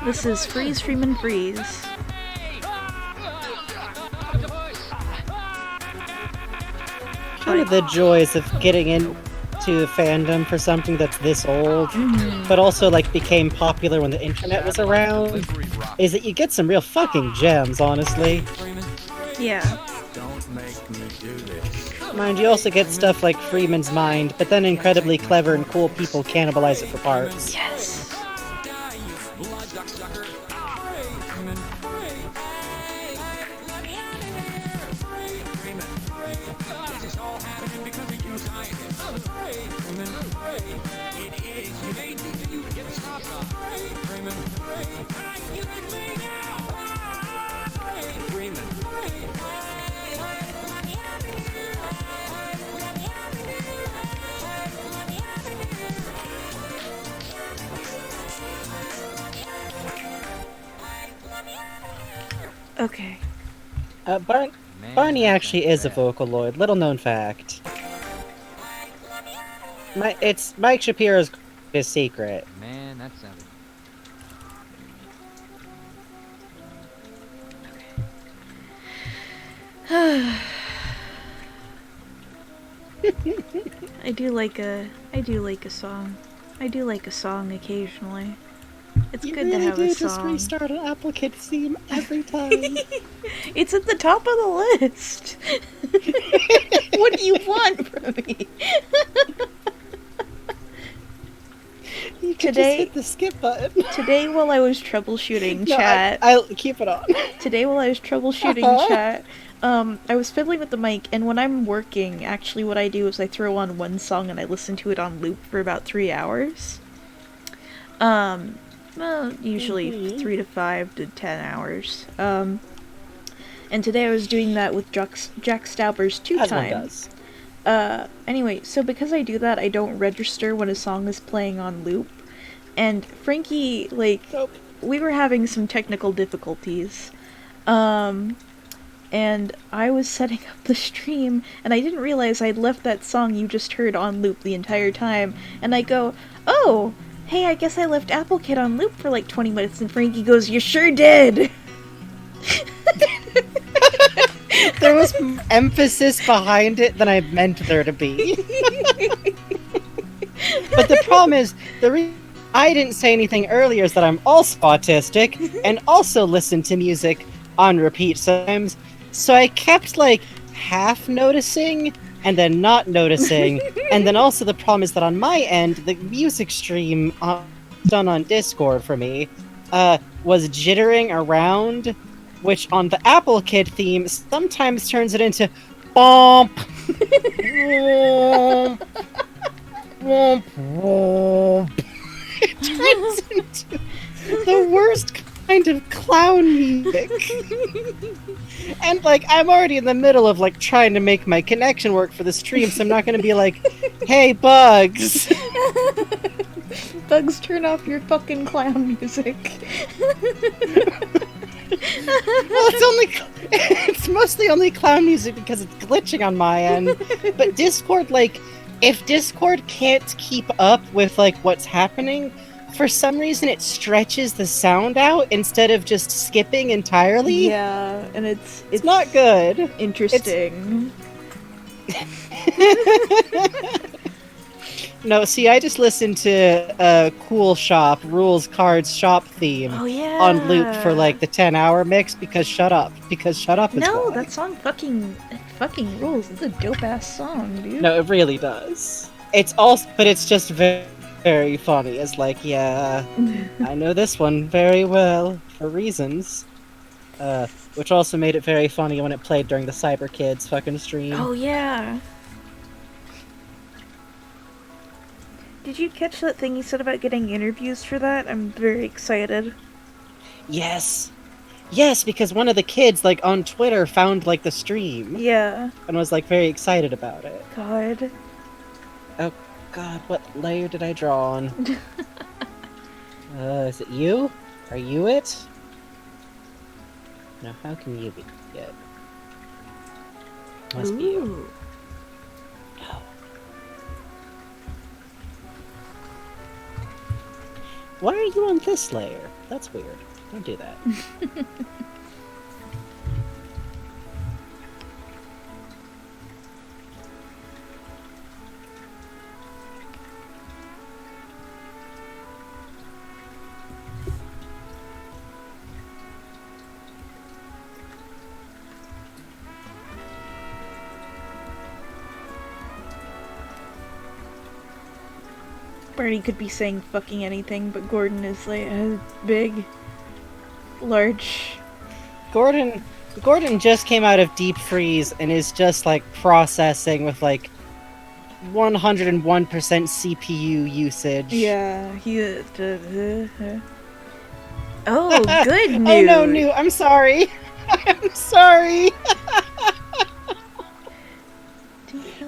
This is Freeze, Freeman, Freeze. one of the joys of getting into the fandom for something that's this old, but also like became popular when the internet was around, is that you get some real fucking gems, honestly. Yeah. Mind you, also get stuff like Freeman's Mind, but then incredibly clever and cool people cannibalize it for parts. Yes. Okay. Barney actually is a Vocaloid. Little known fact. It's Mike Shapiro's secret. Man, that sounded... I do like a song. I do like a song occasionally. It's You good really to have do a just song. restart an applicant theme every time. It's at the top of the list. What do you want from me? You can Today- just hit the skip button. Today, while I was troubleshooting No, chat, I'll keep it on. Today, while I was troubleshooting Uh-huh. chat, I was fiddling with the mic, and when I'm working, actually what I do is I throw on one song and I listen to it on loop for about 3 hours. Well, usually 3 to 5 to 10 hours. And today I was doing that with Jack Stauber's Two As one Time. does. Anyway, so because I do that, I don't register when a song is playing on loop. And Frankie, like, Nope. we were having some technical difficulties. And I was setting up the stream, and I didn't realize I'd left that song you just heard on loop the entire time. And I go, oh, hey, I guess I left Apple Kid on loop for like 20 minutes. And Frankie goes, you sure did! There was emphasis behind it than I meant there to be. But the problem is, I didn't say anything earlier is that I'm also autistic and also listen to music on repeat sometimes. So I kept like half noticing and then not noticing. And then also the problem is that on my end, the music stream done on Discord for me was jittering around, which on the Apple Kid theme sometimes turns it into bump, womp, womp, womp. It turns into the worst kind of clown music. And like I'm already in the middle of like trying to make my connection work for the stream, so I'm not gonna be like, hey Bugs. Bugs, turn off your fucking clown music. Well, it's mostly only clown music because it's glitching on my end. But Discord, like, if Discord can't keep up with like what's happening, for some reason it stretches the sound out instead of just skipping entirely. Yeah, and it's It's not good. interesting. No, see, I just listened to Cool Shop, Rules Cards Shop theme Oh yeah. on loop for like the 10-hour mix because Shut Up is No, why. that song fucking rules. It's a dope ass song, dude. No, it really does. It's also, but it's just very, very funny. It's like, yeah, I know this one very well for reasons. Which also made it very funny when it played during the Cyber Kids fucking stream. Oh yeah. Did you catch that thing he said about getting interviews for that? I'm very excited. Yes, because one of the kids like on Twitter found like the stream Yeah. and was like very excited about it. God. Oh God, what layer did I draw on? Is it you? Are you it? No, how can you be it? Must be you. Ooh. No. Why are you on this layer? That's weird. Don't do that. Barney could be saying fucking anything, but Gordon is like big, large. Gordon just came out of deep freeze and is just like processing with like 101% CPU usage. Yeah, he is. Oh, good news. Oh no, New. I'm sorry. I'm sorry.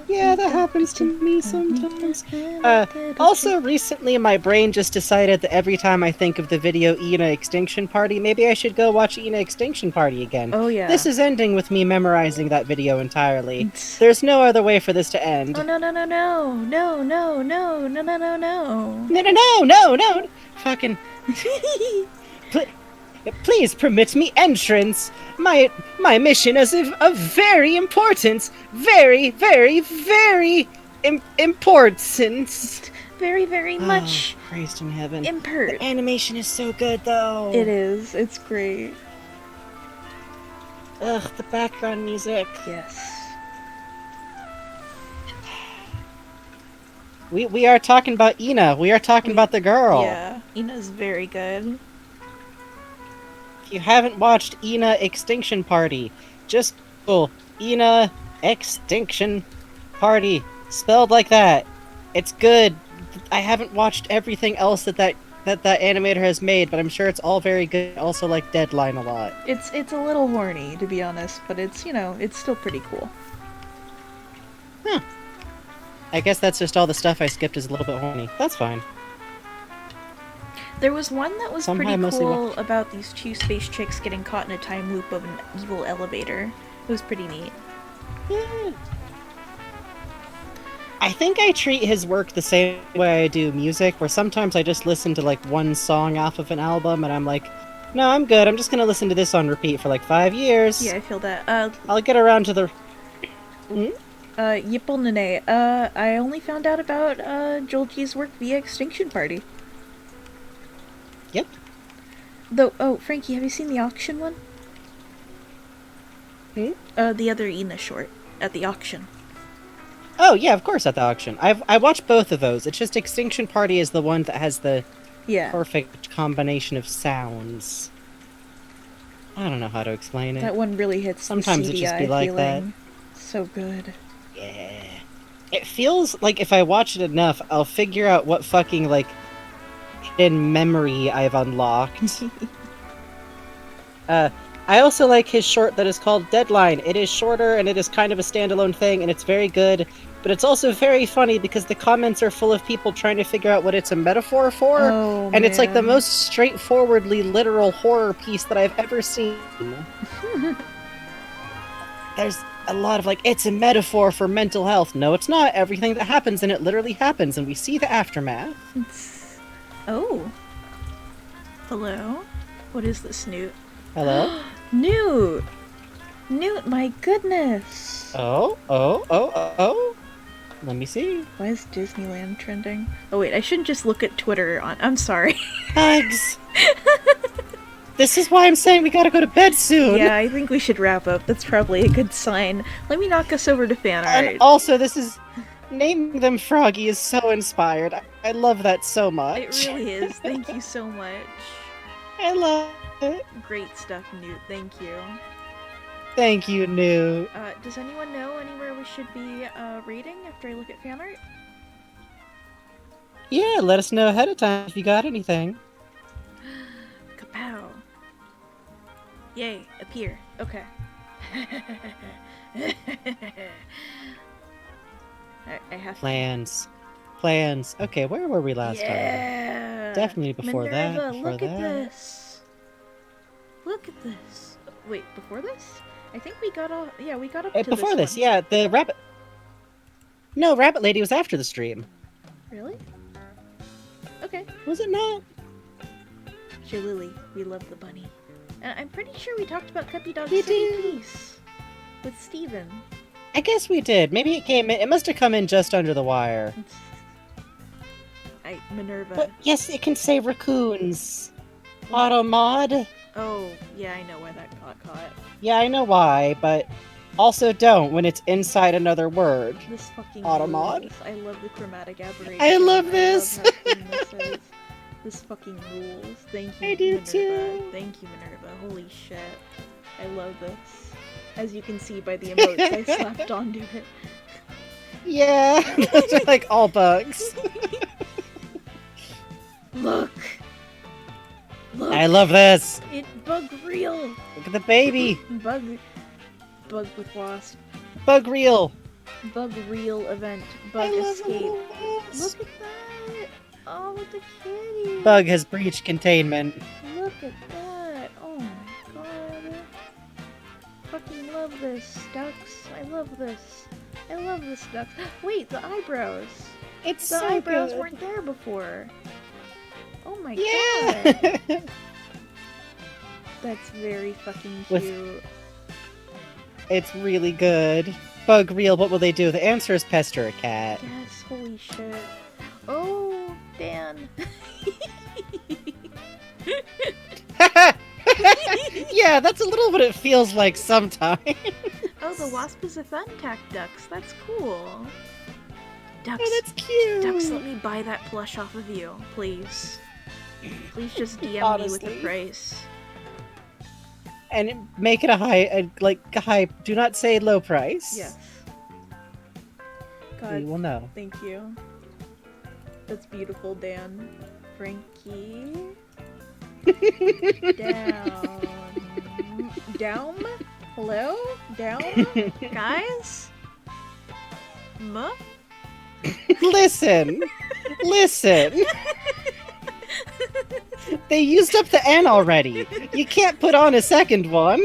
Yeah, that happens to me sometimes. Also, recently my brain just decided that every time I think of the video Ina Extinction Party, maybe I should go watch Ina Extinction Party again. Oh yeah. This is ending with me memorizing that video entirely. There's no other way for this to end. Oh no no no no no no no no no no no. No. Fucking... Please permit me entrance. My mission is of very importance. Very importance. Very much. Oh, Christ in heaven. Impert. The animation is so good, though. It is. It's great. Ugh, the background music. Yes. We are talking about Ina. We are talking about the girl. Yeah, Ina's very good. If you haven't watched Ina Extinction Party, just Google Ina Extinction Party, spelled like that. It's good. I haven't watched everything else that animator has made, but I'm sure it's all very good. Also like Deadline a lot. It's a little horny, to be honest, but it's, you know, it's still pretty cool. Huh. I guess that's just all the stuff I skipped is a little bit horny. That's fine. There was one that was Somehow I pretty mostly cool about these two space chicks getting caught in a time loop of an evil elevator. It was pretty neat. Yeah. I think I treat his work the same way I do music, where sometimes I just listen to like one song off of an album and I'm like, no, I'm good. I'm just gonna listen to this on repeat for like 5 years. Yeah, I feel that. I'll get around to the... Yippel Nene, I only found out about, Joel G's work via Extinction Party. Yep. Though, oh, Frankie, have you seen the auction one? The other Ina short, at the auction. Oh, yeah, of course, at the auction. I watched both of those. It's just Extinction Party is the one that has the perfect combination of sounds. I don't know how to explain it. That one really hits Sometimes the CDI it just be like feeling. So good. Yeah. It feels like if I watch it enough, I'll figure out what fucking, like, hidden memory I've unlocked. I also like his short that is called Deadline. It is shorter, and it is kind of a standalone thing, and it's very good, but it's also very funny because the comments are full of people trying to figure out what it's a metaphor for, and it's like the most straightforwardly literal horror piece that I've ever seen. There's a lot of like, it's a metaphor for mental health. No, it's not. Everything that happens in it literally happens, and we see the aftermath. Oh. Hello? What is this, Newt? Hello? Newt! Newt, my goodness! Oh. Let me see. Why is Disneyland trending? Oh wait, I shouldn't just look at Twitter on- I'm sorry. Bugs! This is why I'm saying we gotta go to bed soon! Yeah, I think we should wrap up. That's probably a good sign. Let me knock us over to fan art. And also, this is... Naming them Froggy is so inspired. I love that so much. It really is. Thank you so much. I love it. Great stuff, Newt. Thank you. Thank you, Newt. Does anyone know anywhere we should be rating after I look at fan art? Yeah, let us know ahead of time if you got anything. Kapow. Yay, appear. Okay. I have Plans. Okay, where were we last time? Definitely before Minerva, that. Before look that. at this. Look at this. Wait, before this? I think we got all. Yeah, we got up to before this, one. yeah, the rabbit. No, Rabbit Lady was after the stream. Really? Okay. Was it not? Lily, we love the bunny. And I'm pretty sure we talked about Cuppy Dog We City did. Peace with Steven. I guess we did. Maybe it came in. It must have come in just under the wire. Minerva. But yes, it can say raccoons. Auto mod. Oh, yeah, I know why that got caught. Yeah, I know why, but Also don't when it's inside another word. This fucking Automod. rules. I love the chromatic aberration. I love this. I love how clean this is. This fucking rules. Thank you, I do Minerva. too. Thank you, Minerva. Holy shit. I love this. As you can see by the emotes I slapped onto it. Yeah, those are like all bugs. Look! Look! I love this. It bug real! Look at the baby. Bug with wasp. Bug reel. Bug real event. Bug I love escape. little bugs. Look at that! Oh, with the kitty! Bug has breached containment. Look at that! Oh my god! Fucking love this, ducks. I love this. I love this, ducks. Wait, the eyebrows! It's The so eyebrows good. weren't there before. Oh my Yeah. god! That's very fucking With- cute. It's really good. Bug reel. What will they do? The answer is pester a cat. Yes, holy shit. Oh, Dan. Yeah, that's a little what it feels like sometimes. Oh, the wasp is a thumbtack ducks. That's cool. Ducks. Oh, that's cute. Ducks, let me buy that plush off of you, please. Please just DM me with Honestly. the price. And make it a high, high. Do not say low price. Yes. We God, will know. thank you. That's beautiful, Dan. Frankie. Down. Down? Hello? Down? Guys? Muh? Listen. Listen. They used up the N already. You can't put on a second one.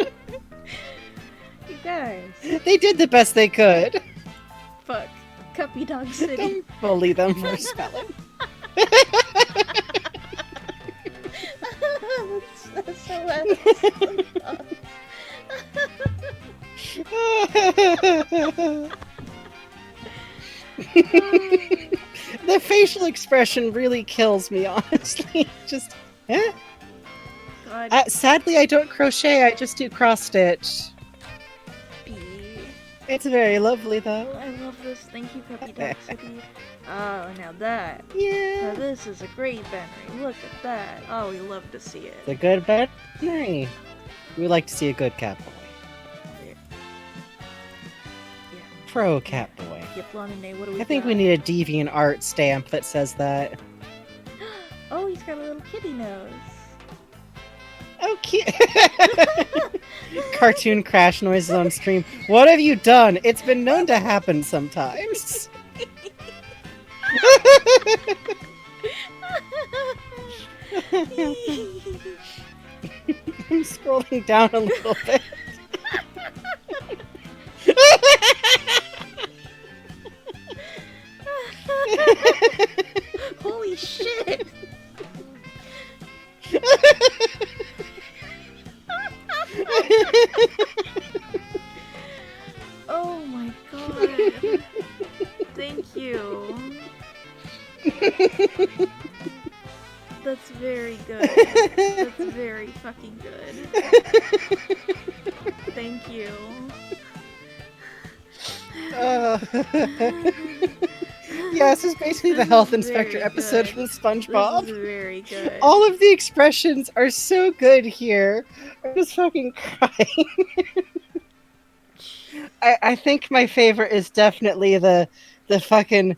You guys. They did the best they could. Fuck. Cuppy Dog City. Don't bully them for spelling. That's so The facial expression really kills me, honestly. Just, eh? God. Sadly, I don't crochet. I just do cross stitch. B. It's very lovely, though. I love this. Thank you, Cuppy Dog City. Oh, now that. Now Yeah, this is a great banner. Look at that. Oh, we love to see it. it's a good veterinary. We like to see a good cat boy. Yeah. Pro cat boy. Yep, Lonnie, what do we I think got? we need a deviant art stamp that says that. Oh, he's got a little kitty nose. Oh, cute. Cartoon crash noises on stream. What have you done? It's been known to happen sometimes. I'm scrolling down a little bit. Holy shit! Oh my god. Thank you. That's very good. That's very fucking good. Thank you. Yeah, this is basically the health This is inspector very episode good. from This SpongeBob. is very good. All of the expressions are so good here. I'm just fucking crying. I think my favorite is definitely the fucking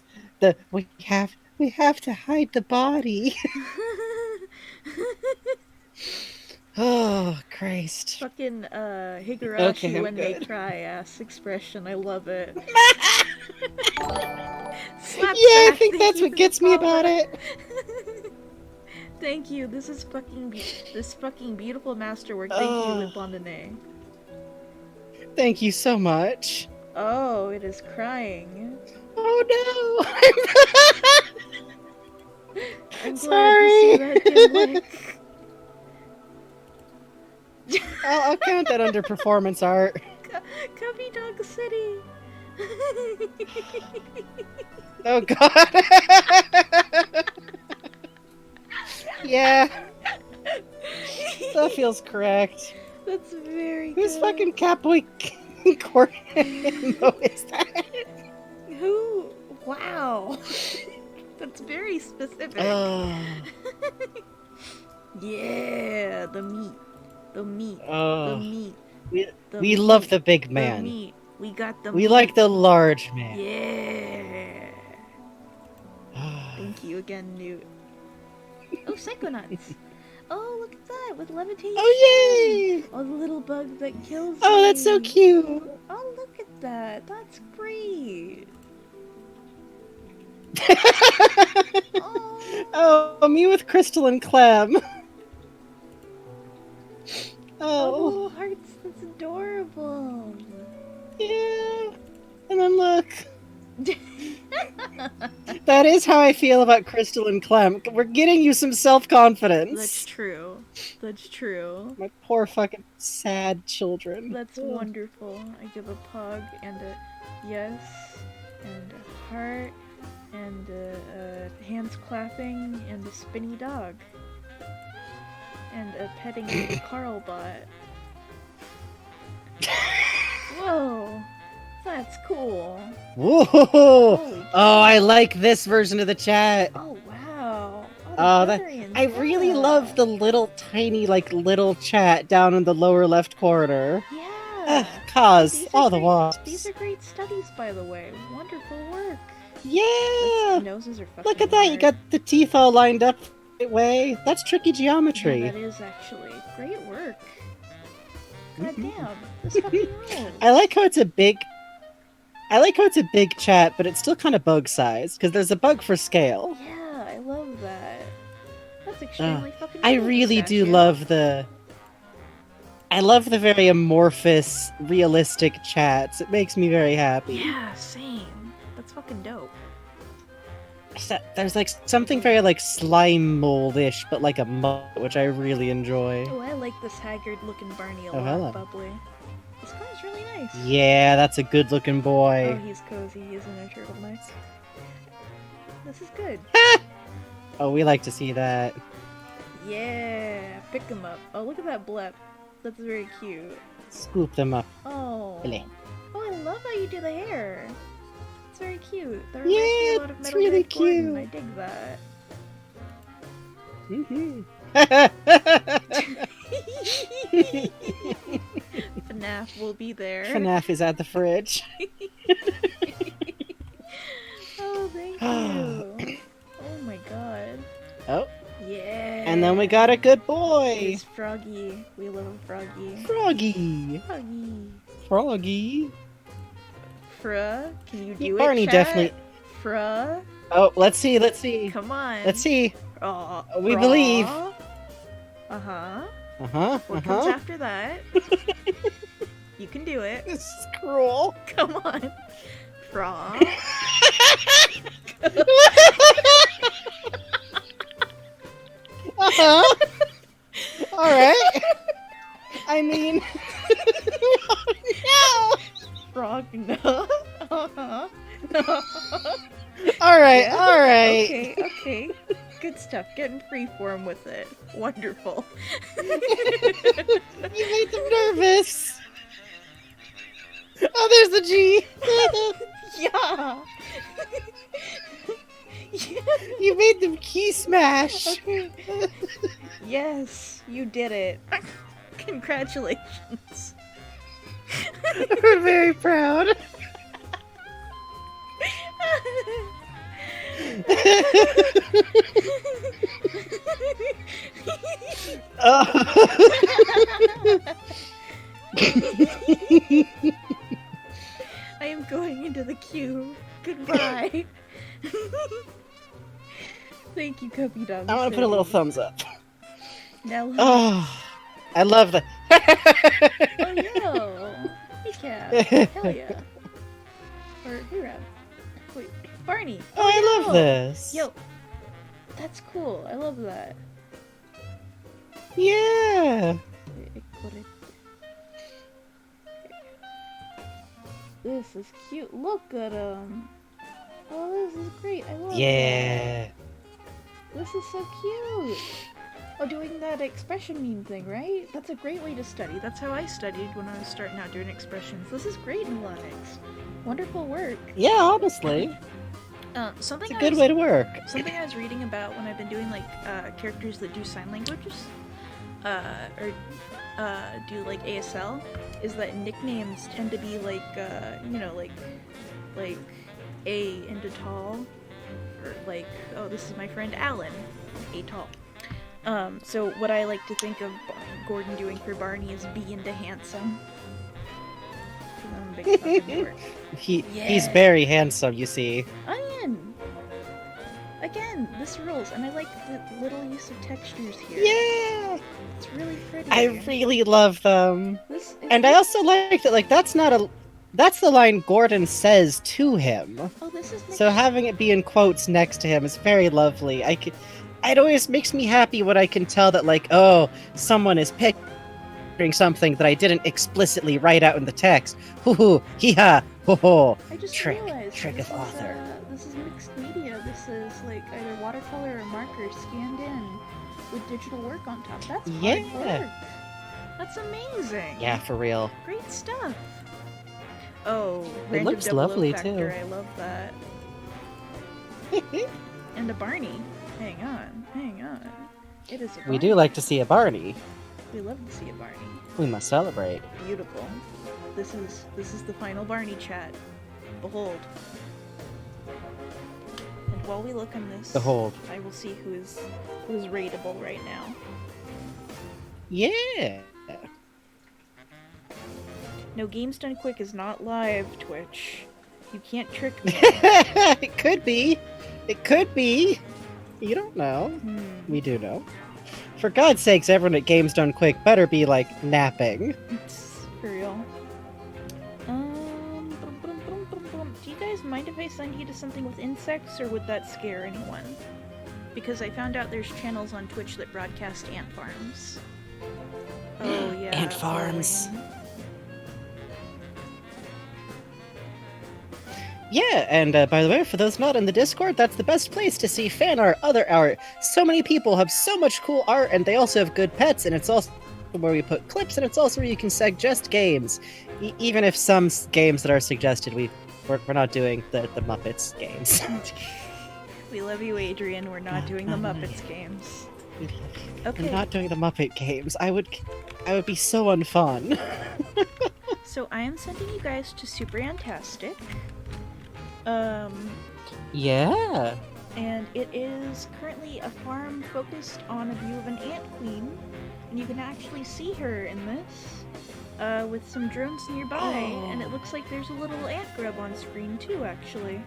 we have to hide the body. Oh Christ. Fucking Higurashi Okay, I'm when they good. try ass expression. I love it. Yeah, I think that's what gets me about it. Thank you. This is this fucking beautiful masterwork. Thank you, Oh. Le Blondinet. Thank you so much. Oh, it is crying. Oh I'm glad Sorry. to see that gimmick. no! I'll count that under performance art. Cubby Dog City. Oh god. Yeah, that feels correct. That's very Who's good. fucking Catboy? Cornamo is that? Who? Wow. That's very specific. Yeah, the meat. The meat. The Oh, meat. we, The we love meat. the big The man. meat. We got the We meat. like the large man. Yeah. Thank you again, Newt. Oh, Psychonauts. Oh, look at that, with levitation. Oh, yay! Oh, the little bug that kills Oh, that's so me. cute. Oh, look at that. That's great. Oh, Oh, me with Crystal and Clem. oh, the Oh, little hearts. That's adorable. yeah. And then look. That is how I feel about Crystal and Clem. We're getting you some self-confidence. That's true. That's true. My poor fucking sad children. That's Ugh. wonderful. I give a pug and a yes and a heart and hands clapping and a spinny dog and a petting Carl bot. Whoa, that's cool. Whoa! Holy Oh, I like this version of the chat. Oh wow. Oh, the that Bavarians, I really yeah. love the little tiny, little chat down in the lower left corner. Yeah. Cause These are all the great- wasps. These are great studies, by the way. Wonderful work. Yeah. Those noses are fucking Look at that. You hard. got the teeth all lined up the right way. That's tricky Yeah, geometry. that is actually great work. God damn, this fucking rules. I like how it's a big chat, but it's still kind of bug size because there's a bug for scale. Yeah, I love that. That's extremely fucking I cool, really do Pistachio. love the very amorphous, realistic chats. It makes me very happy. Yeah, same. That's fucking dope. There's like something very like slime moldish, but like a mud, which I really enjoy. Oh, I like this haggard-looking Barney a Oh, lot, hello. Bubbly. This guy's really nice. Yeah, that's a good looking Oh, boy. he's cozy. He is in a turtleneck. This is good. Oh, we like to see that. Yeah, pick him up. Oh, look at that blep. That's very cute. Scoop them up. Oh. Really? Oh, I love how you do the hair. It's very cute. That Yeah, reminds me a lot of it's Metal really Gear Gordon. cute. I dig that. FNAF will be there. FNAF is at the fridge. Oh, thank you. Oh my god. Oh, Yeah. and then we got a good boy. It's Froggy. We love Froggy. Froggy. Froggy. Froggy. Fra, can you do Barney it, chat? definitely- Fra, Oh, let's see. come on. Let's see. Aw, We Fra. believe. Uh-huh. Uh What comes huh. after that? You can do it. This is cruel. Come on. Fra. Uh-huh. Alright. I mean... no! Frog, no. Uh-huh. Alright, Yeah? alright. Okay, okay. Good stuff. Getting freeform with it. Wonderful. You made them nervous. Oh, there's the G. Yeah. Yeah. You made them key smash. Okay. Yes, you did it. Congratulations. We're very proud. I am going into the queue. Goodbye. Thank you, Cubby Dog. I want to put a little thumbs up. Now, Oh, I love the. oh, yo. Hey, Cap. Hell yeah. Or, hey, Rab. Wait, Barney. Oh, I love yo. this. Yo, that's cool. I love that. Yeah. This is cute. Look at him. Oh, this is great. I love Yeah. that. This is so cute. Oh, doing that expression meme thing, right? That's a great way to study. That's how I studied when I was starting out doing expressions. This is great, Nulonix. Wonderful work. Yeah, honestly. Something It's a good way to work. Something I was reading about when I've been doing like characters that do sign languages, or do like ASL, is that nicknames tend to be like like A into tall, or like, oh, this is my friend Alan, A tall. So what I like to think of Gordon doing for Barney is B into handsome. 'Cause I'm a big fucking dork. He's very handsome, you see. I am. Again, this rules, and I like the little use of textures here. Yeah! It's really pretty. I really love them. This is And I also like that, like, that's the line Gordon says to him. Oh, this is So having it be in quotes next to him is very lovely. It always makes me happy when I can tell that, like, oh, someone is picturing something that I didn't explicitly write out in the text. Hoo hoo, hee ha, ho ho. I just Trick realized of author. This is mixed media. This is like either watercolor or marker scanned in with digital work on top. That's hard Yeah. work. That's amazing. Yeah, for real. Great stuff. Oh, It random looks double O lovely, factor, too. I love that. And a Barney. Hang on. It is a Barney. We do like to see a Barney. We love to see a Barney. We must celebrate. Beautiful. This is the final Barney chat. Behold. And while we look on this, Behold. I will see who is rateable right now. Yeah. No, Games Done Quick is not live, Twitch. You can't trick me. It could be. It could be. You don't know. We do know. For God's sakes, everyone at Games Done Quick better be, like, napping. It's for real. Do you guys mind if I send you to something with insects, or would that scare anyone? Because I found out there's channels on Twitch that broadcast ant farms. Oh yeah. Ant farms. bullying. Yeah, and by the way, for those not in the Discord, that's the best place to see fan art, other art. So many people have so much cool art, and they also have good pets, and it's also where we put clips, and it's also where you can suggest games. Even if some games that are suggested, we're not doing the Muppets games. We love you, Adrian. We're not doing the Muppets games. Okay. We're not doing the Muppet games. I would be so unfun. So I am sending you guys to Superantastic. Yeah. And it is currently a farm focused on a view of an ant queen, and you can actually see her in this, with some drones nearby, and it looks like there's a little ant grub on screen too, actually.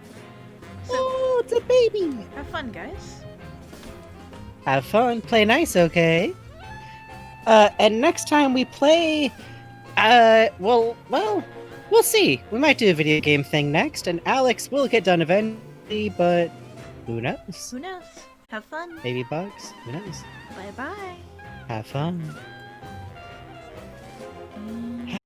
So, Oh, it's a baby! have fun, guys. Have fun. Play nice, okay? And next time we play, we'll see. We might do a video game thing next, and Alex will get done eventually, but who knows? Who knows? Have fun. Maybe Bugs? Who knows? Bye-bye. Have fun. And